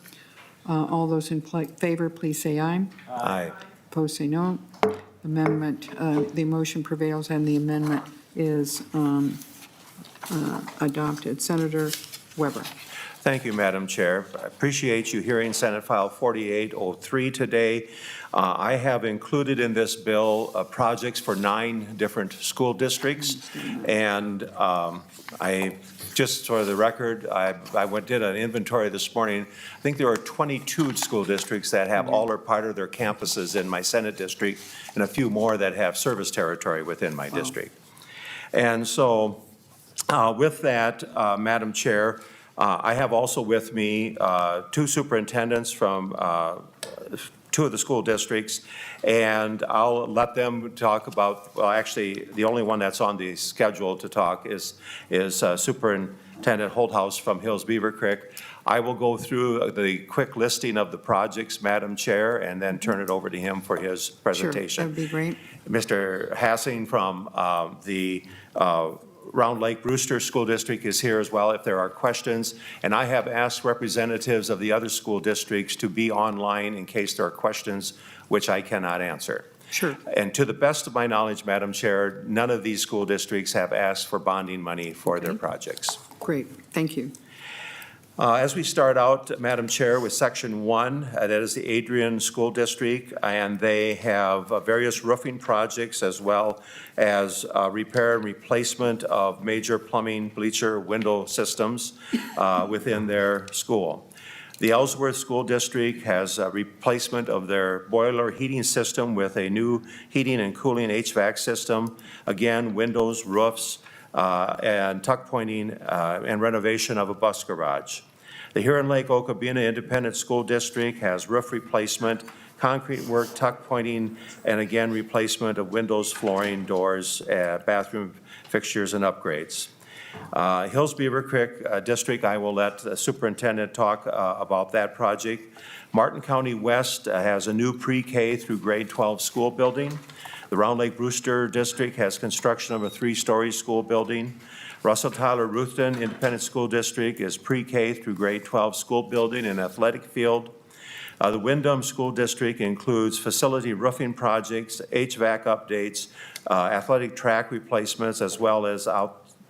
All those in favor, please say aye. Aye. Opposed, say no. Amendment, the motion prevails and the amendment is adopted. Senator Weber. Thank you, Madam Chair. I appreciate you hearing Senate File 4803 today. I have included in this bill projects for 9 different school districts. And I, just for the record, I did an inventory this morning. I think there are 22 school districts that have all or part of their campuses in my Senate district, and a few more that have service territory within my district. And so with that, Madam Chair, I have also with me 2 superintendents from 2 of the school districts, and I'll let them talk about, well, actually, the only one that's on the schedule to talk is Superintendent Holthouse from Hills Beaver Creek. I will go through the quick listing of the projects, Madam Chair, and then turn it over to him for his presentation. Sure, that'd be great. Mr. Hassing from the Round Lake Brewster School District is here as well if there are questions. And I have asked representatives of the other school districts to be online in case there are questions which I cannot answer. Sure. And to the best of my knowledge, Madam Chair, none of these school districts have asked for bonding money for their projects. Great, thank you. As we start out, Madam Chair, with Section 1, that is the Adrian School District, and they have various roofing projects as well as repair and replacement of major plumbing, bleacher, window systems within their school. The Ellsworth School District has a replacement of their boiler heating system with a new heating and cooling HVAC system. Again, windows, roofs, and tuck pointing and renovation of a bus garage. The Huron Lake Lake-Bena Independent School District has roof replacement, concrete work, tuck pointing, and again, replacement of windows, flooring, doors, bathroom fixtures, and upgrades. Hills Beaver Creek District, I will let the superintendent talk about that project. Martin County West has a new pre-K through grade 12 school building. The Round Lake Brewster District has construction of a 3-story school building. Russell Tyler Ruthven Independent School District is pre-K through grade 12 school building and athletic field. The Windham School District includes facility roofing projects, HVAC updates, athletic track replacements, as well as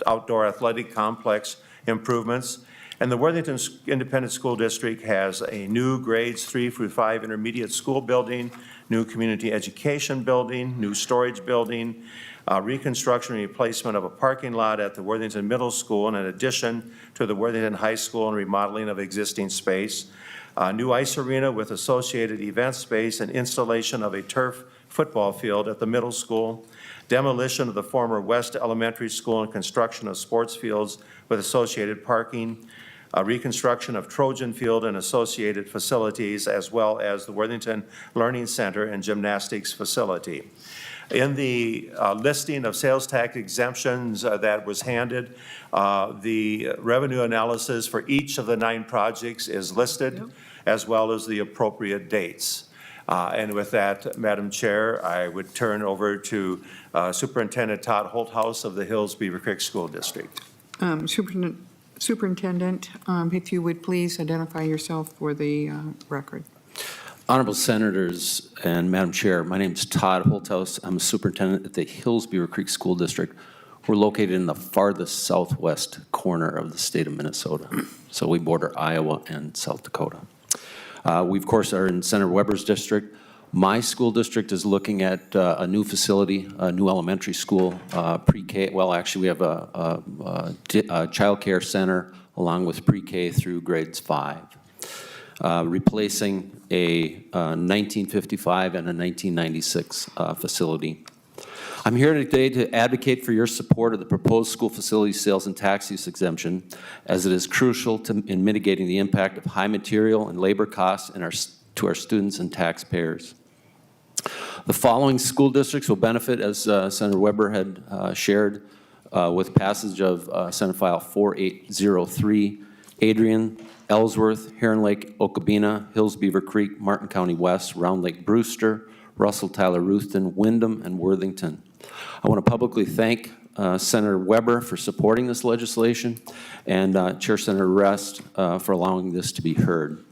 outdoor athletic complex improvements. And the Worthington Independent School District has a new grades 3 through 5 intermediate school building, new community education building, new storage building, reconstruction and replacement of a parking lot at the Worthington Middle School, in addition to the Worthington High School, and remodeling of existing space. New ice arena with associated event space and installation of a turf football field at the middle school. Demolition of the former West Elementary School and construction of sports fields with associated parking. Reconstruction of Trojan Field and associated facilities, as well as the Worthington Learning Center and gymnastics facility. In the listing of sales tax exemptions that was handed, the revenue analysis for each of the 9 projects is listed, as well as the appropriate dates. And with that, Madam Chair, I would turn over to Superintendent Todd Holthaus of the Hills Beaver Creek School District. Superintendent, if you would please identify yourself for the record. Honorable Senators and Madam Chair, my name is Todd Holthaus. I'm a superintendent at the Hills Beaver Creek School District. We're located in the farthest southwest corner of the state of Minnesota. So we border Iowa and South Dakota. We, of course, are in Senator Weber's district. My school district is looking at a new facility, a new elementary school, pre-K. Well, actually, we have a child care center along with pre-K through grades 5. Replacing a 1955 and a 1996 facility. I'm here today to advocate for your support of the proposed school facility sales and tax use exemption, as it is crucial in mitigating the impact of high material and labor costs to our students and taxpayers. The following school districts will benefit, as Senator Weber had shared, with passage of Senate File 4803, Adrian, Ellsworth, Huron Lake, Lake-Bena, Hills Beaver Creek, Martin County West, Round Lake Brewster, Russell Tyler Ruthven, Windham, and Worthington. I want to publicly thank Senator Weber for supporting this legislation, and Chair Senator Rest for allowing this to be heard.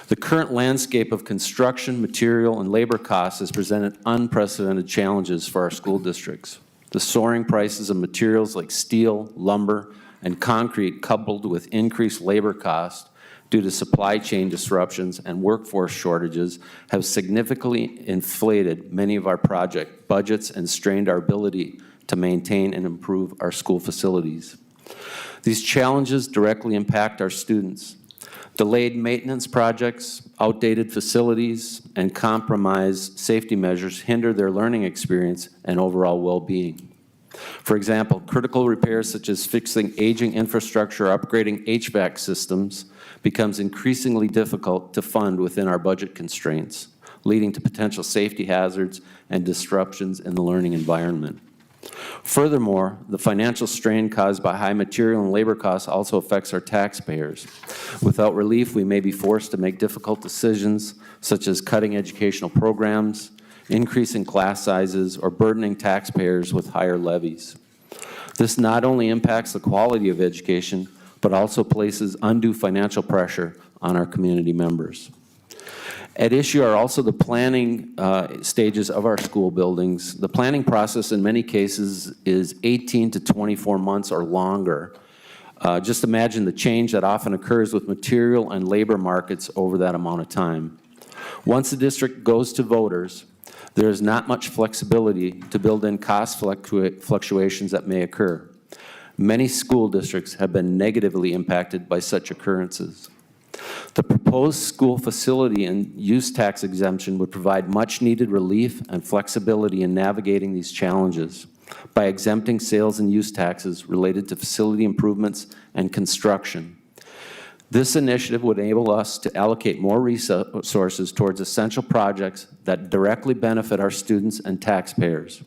The current landscape of construction, material, and labor costs has presented unprecedented challenges for our school districts. The soaring prices of materials like steel, lumber, and concrete, coupled with increased labor costs due to supply chain disruptions and workforce shortages, have significantly inflated many of our project budgets and strained our ability to maintain and improve our school facilities. These challenges directly impact our students. Delayed maintenance projects, outdated facilities, and compromised safety measures hinder their learning experience and overall well-being. For example, critical repairs such as fixing aging infrastructure or upgrading HVAC systems becomes increasingly difficult to fund within our budget constraints, leading to potential safety hazards and disruptions in the learning environment. Furthermore, the financial strain caused by high material and labor costs also affects our taxpayers. Without relief, we may be forced to make difficult decisions such as cutting educational programs, increasing class sizes, or burdening taxpayers with higher levies. This not only impacts the quality of education, but also places undue financial pressure on our community members. At issue are also the planning stages of our school buildings. The planning process in many cases is 18 to 24 months or longer Just imagine the change that often occurs with material and labor markets over that amount of time. Once the district goes to voters, there is not much flexibility to build in cost fluctuations that may occur. Many school districts have been negatively impacted by such occurrences. The proposed school facility and use tax exemption would provide much-needed relief and flexibility in navigating these challenges by exempting sales and use taxes related to facility improvements and construction. This initiative would enable us to allocate more resources towards essential projects that directly benefit our students and taxpayers.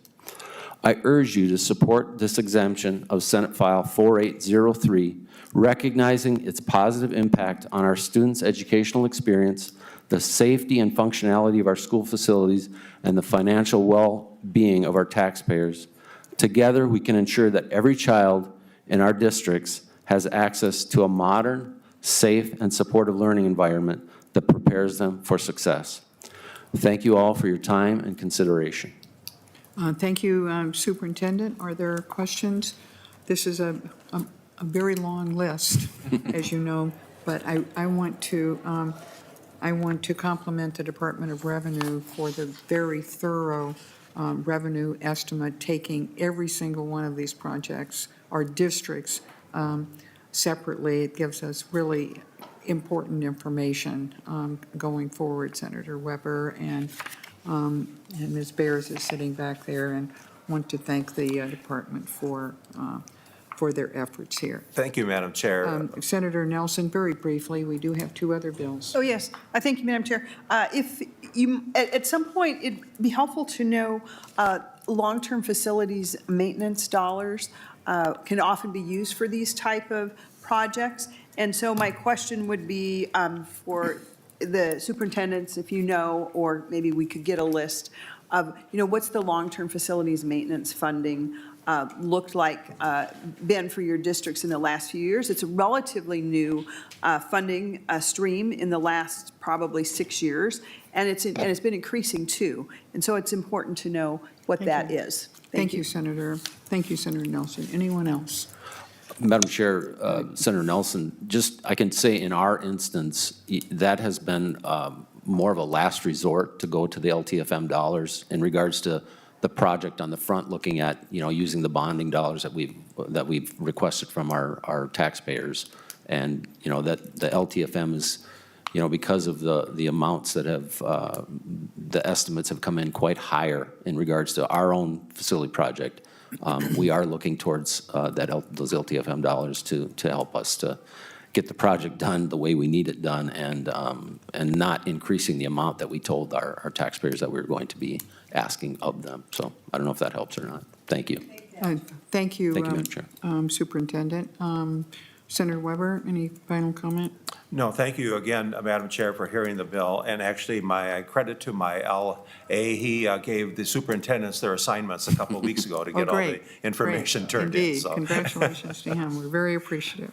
I urge you to support this exemption of Senate File 4803, recognizing its positive impact on our students' educational experience, the safety and functionality of our school facilities, and the financial well-being of our taxpayers. Together, we can ensure that every child in our districts has access to a modern, safe, and supportive learning environment that prepares them for success. Thank you all for your time and consideration. Thank you, Superintendent. Are there questions? This is a very long list, as you know, but I want to compliment the Department of Revenue for the very thorough revenue estimate, taking every single one of these projects, our districts, separately. It gives us really important information going forward. Senator Weber and Ms. Bears is sitting back there, and want to thank the department for their efforts here. Thank you, Madam Chair. Senator Nelson, very briefly, we do have two other bills. Oh, yes. Thank you, Madam Chair. If you, at some point, it'd be helpful to know long-term facilities maintenance dollars can often be used for these type of projects. And so my question would be for the superintendents, if you know, or maybe we could get a list of, what's the long-term facilities maintenance funding looked like, been for your districts in the last few years. It's a relatively new funding stream in the last probably 6 years, and it's been increasing too. And so it's important to know what that is. Thank you, Senator. Thank you, Senator Nelson. Anyone else? Madam Chair, Senator Nelson, I can say in our instance, that has been more of a last resort to go to the LTFM dollars in regards to the project on the front, looking at, using the bonding dollars that we've requested from our taxpayers. And, that the LTFM is, because of the amounts that have, the estimates have come in quite higher in regards to our own facility project. We are looking towards those LTFM dollars to help us to get the project done the way we need it done, and not increasing the amount that we told our taxpayers that we were going to be asking of them. So I don't know if that helps or not. Thank you. Thank you, Madam Chair. Superintendent. Senator Weber, any final comment? No, thank you again, Madam Chair, for hearing the bill. And actually, my credit to my LA, he gave the superintendents their assignments a couple of weeks ago to get all the information turned in. Indeed. So. Congratulations to him. We're very appreciative.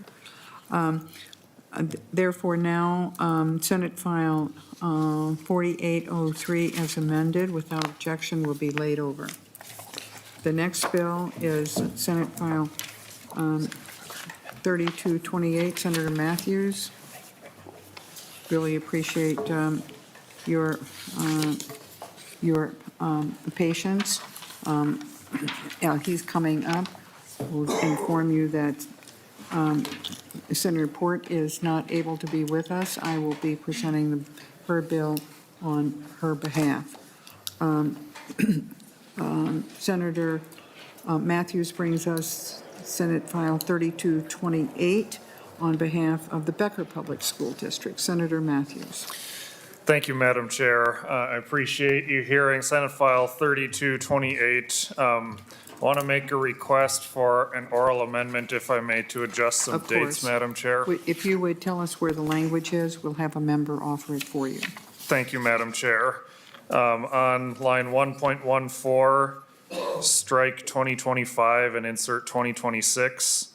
Therefore, now, Senate File 4803 as amended, without objection, will be laid over. The next bill is Senate File 3228, Senator Matthews. Really appreciate your patience. He's coming up. We'll inform you that Senator Port is not able to be with us. I will be presenting her bill on her behalf. Senator Matthews brings us Senate File 3228 on behalf of the Becker Public School District. Senator Matthews. Thank you, Madam Chair. I appreciate you hearing Senate File 3228. Want to make a request for an oral amendment, if I may, to adjust some dates, Madam Chair. If you would tell us where the language is, we'll have a member offer it for you. Thank you, Madam Chair. On line 1.14, strike 2025 and insert 2026.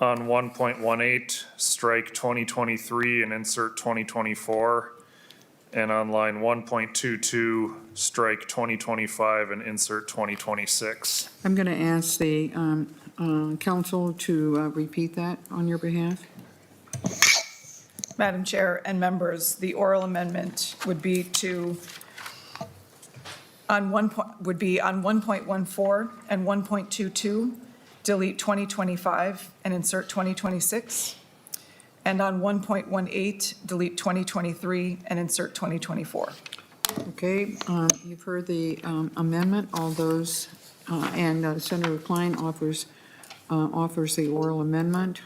On 1.18, strike 2023 and insert 2024. And on line 1.22, strike 2025 and insert 2026. I'm going to ask the council to repeat that on your behalf? Madam Chair and members, the oral amendment would be on 1.14 and 1.22, delete 2025 and insert 2026. And on 1.18, delete 2023 and insert 2024. Okay, you've heard the amendment. All those, and Senator Klein offers the oral amendment.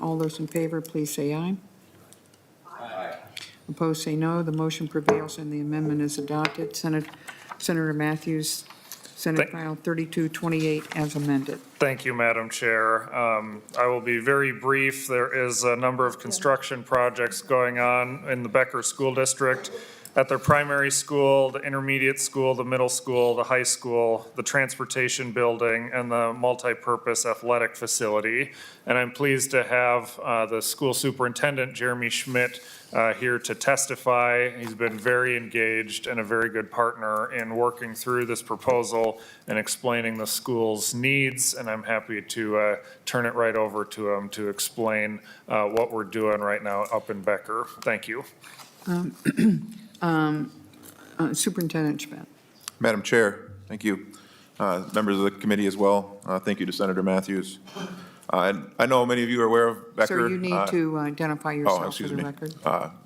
All those in favor, please say aye. Aye. Opposed, say no. The motion prevails and the amendment is adopted. Senator Matthews, Senate File 3228 as amended. Thank you, Madam Chair. I will be very brief. There is a number of construction projects going on in the Becker School District at their primary school, the intermediate school, the middle school, the high school, the transportation building, and the multi-purpose athletic facility. And I'm pleased to have the school superintendent, Jeremy Schmidt, here to testify. He's been very engaged and a very good partner in working through this proposal and explaining the school's needs, and I'm happy to turn it right over to him to explain what we're doing right now up in Becker. Thank you. Superintendent Schmidt. Madam Chair, thank you. Members of the committee as well, thank you to Senator Matthews. I know many of you are aware of Becker. Sir, you need to identify yourself excuse for the me. record.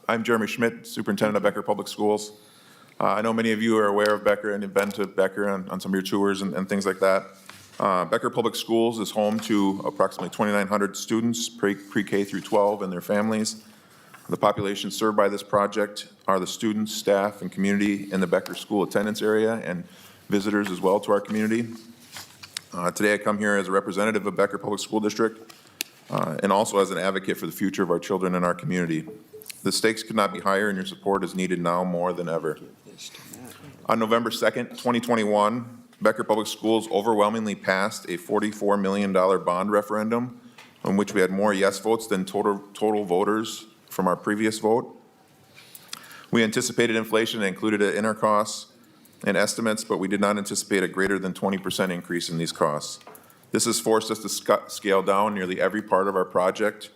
I'm Jeremy Schmidt, Superintendent of Becker Public Schools. I know many of you are aware of Becker and have been to Becker on some of your tours and things like that. Becker Public Schools is home to approximately 2,900 students, pre-K through 12, and their families. The population served by this project are the students, staff, and community in the Becker school attendance area and visitors as well to our community. Today I come here as a representative of Becker Public School District and also as an advocate for the future of our children and our community. The stakes could not be higher and your support is needed now more than ever. On November 2nd, 2021, Becker Public Schools overwhelmingly passed a $44 million bond referendum in which we had more yes votes than total voters from our previous vote. We anticipated inflation and included it in our costs and estimates, but we did not anticipate a greater than 20% increase in these costs. This has forced us to scale down nearly every part of our project,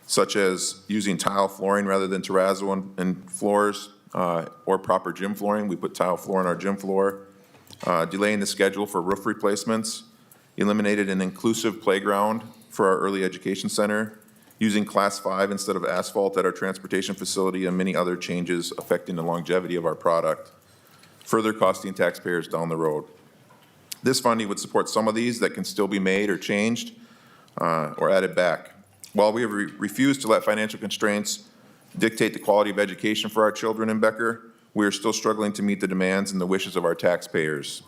such as using tile flooring rather than terrazzo and floors or proper gym flooring. We put tile floor on our gym floor, delaying the schedule for roof replacements, eliminated an inclusive playground for our early education center, using Class 5 instead of asphalt at our transportation facility, and many other changes affecting the longevity of our product, further costing taxpayers down the road. This funding would support some of these that can still be made or changed or added back. While we have refused to let financial constraints dictate the quality of education for our children in Becker, we are still struggling to meet the demands and the wishes of our taxpayers.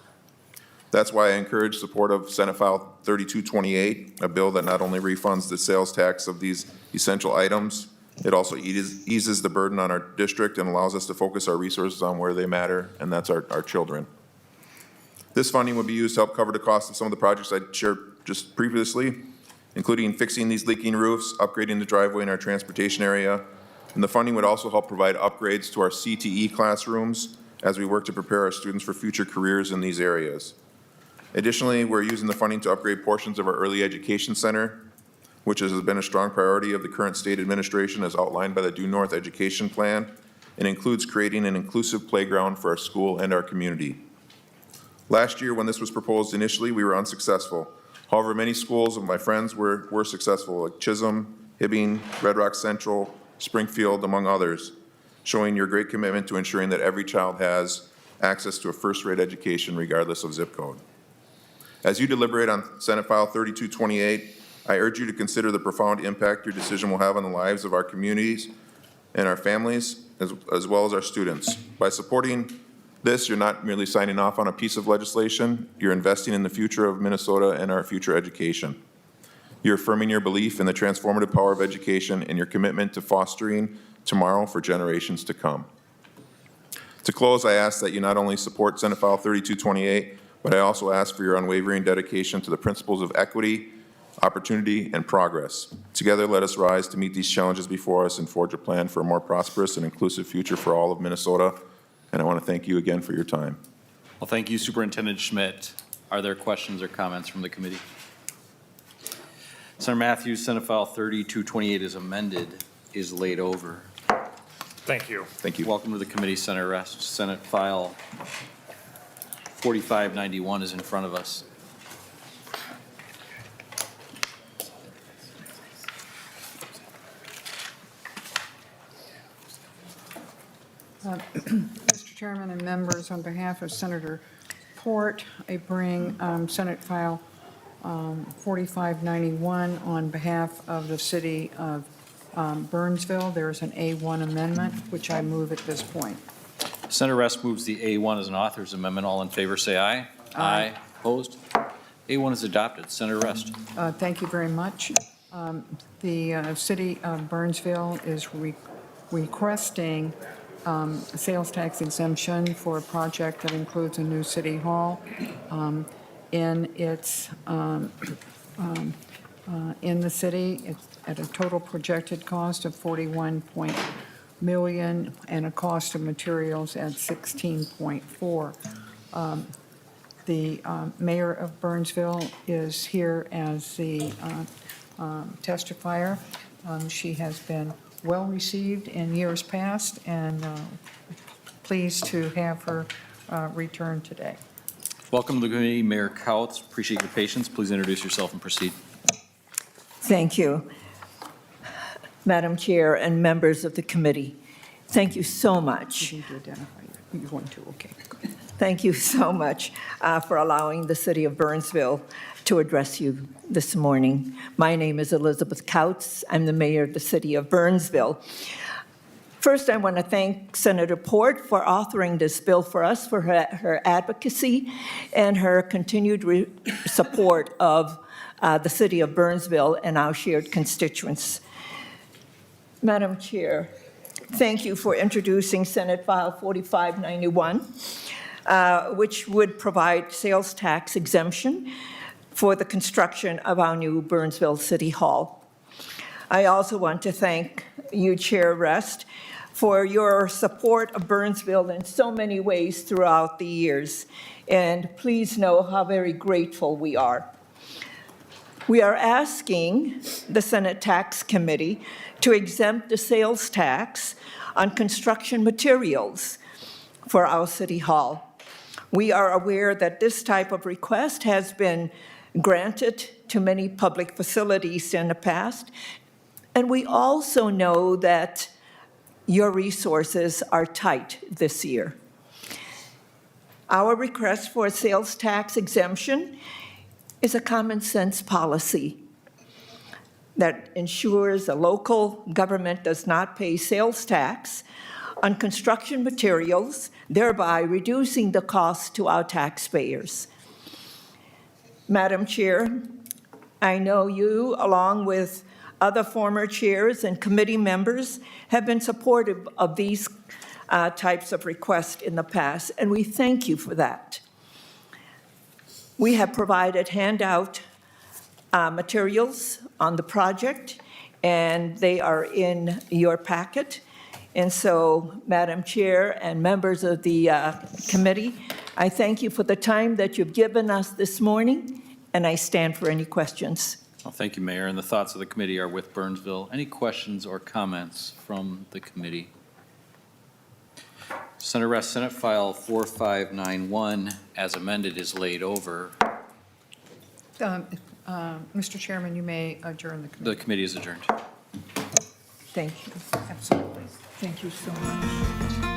That's why I encourage support of Senate File 3228, a bill that not only refunds the sales tax of these essential items, it also eases the burden on our district and allows us to focus our resources on where they matter, and that's our children. This funding would be used to help cover the cost of some of the projects I shared just previously, including fixing these leaking roofs, upgrading the driveway in our transportation area, and the funding would also help provide upgrades to our CTE classrooms as we work to prepare our students for future careers in these areas. Additionally, we're using the funding to upgrade portions of our early education center, which has been a strong priority of the current state administration as outlined by the Due North Education Plan, and includes creating an inclusive playground for our school and our community. Last year, when this was proposed initially, we were unsuccessful. However, many schools of my friends were successful, like Chisholm, Hibbing, Red Rock Central, Springfield, among others, showing your great commitment to ensuring that every child has access to a first-rate education regardless of zip code. As you deliberate on Senate File 3228, I urge you to consider the profound impact your decision will have on the lives of our communities and our families, as well as our students. By supporting this, you're not merely signing off on a piece of legislation, you're investing in the future of Minnesota and our future education. You're affirming your belief in the transformative power of education and your commitment to fostering tomorrow for generations to come. To close, I ask that you not only support Senate File 3228, but I also ask for your unwavering dedication to the principles of equity, opportunity, and progress. Together, let us rise to meet these challenges before us and forge a plan for a more prosperous and inclusive future for all of Minnesota. And I want to thank you again for your time. Well, thank you, Superintendent Schmidt. Are there questions or comments from the committee? Senator Matthews, Senate File 3228 is amended, is laid over. Thank you. Thank you. Welcome to the committee, Senator Rest. Senate File 4591 is in front of us. Mr. Chairman and members, on behalf of Senator Port, I bring Senate File 4591 on behalf of the city of Burnsville. There is an A1 amendment, which I move at this point. Senator Rest moves the A1 as an author's amendment. All in favor, say aye. Aye. Opposed? A1 is adopted. Senator Rest. Thank you very much. The city of Burnsville is requesting sales tax exemption for a project that includes a new city hall in its in the city. It's at a total projected cost of $41 million and a cost of materials at 16.4. The mayor of Burnsville is here as the testifier. She has been well received in years past, and pleased to have her return today. Welcome to the committee, Mayor Couts. Appreciate your patience. Please introduce yourself and proceed. Thank you. Madam Chair and members of the committee, thank you so much. You need to identify. You're going to, okay. Thank you so much for allowing the city of Burnsville to address you this morning. My name is Elizabeth Couts. I'm the mayor of the city of Burnsville. First, I want to thank Senator Port for authoring this bill for us, for her advocacy and her continued support of the city of Burnsville and our shared constituents. Madam Chair, thank you for introducing Senate File 4591, which would provide sales tax exemption for the construction of our new Burnsville City Hall. I also want to thank you, Chair Rest, for your support of Burnsville in so many ways throughout the years. And please know how very grateful we are. We are asking the Senate Tax Committee to exempt the sales tax on construction materials for our City Hall. We are aware that this type of request has been granted to many public facilities in the past, and we also know that your resources are tight this year. Our request for a sales tax exemption is a common sense policy that ensures a local government does not pay sales tax on construction materials, thereby reducing the cost to our taxpayers. Madam Chair, I know you, along with other former chairs and committee members, have been supportive of these types of requests in the past, and we thank you for that. We have provided handout materials on the project, and they are in your packet. And so, Madam Chair and members of the committee, I thank you for the time that you've given us this morning, and I stand for any questions. Well, thank you, Mayor, and the thoughts of the committee are with Burnsville. Any questions or comments from the committee? Senator Rest, Senate File 4591, as amended, is laid over. Mr. Chairman, you may adjourn the committee. The committee is adjourned. Thank you. Absolutely. Thank you so much.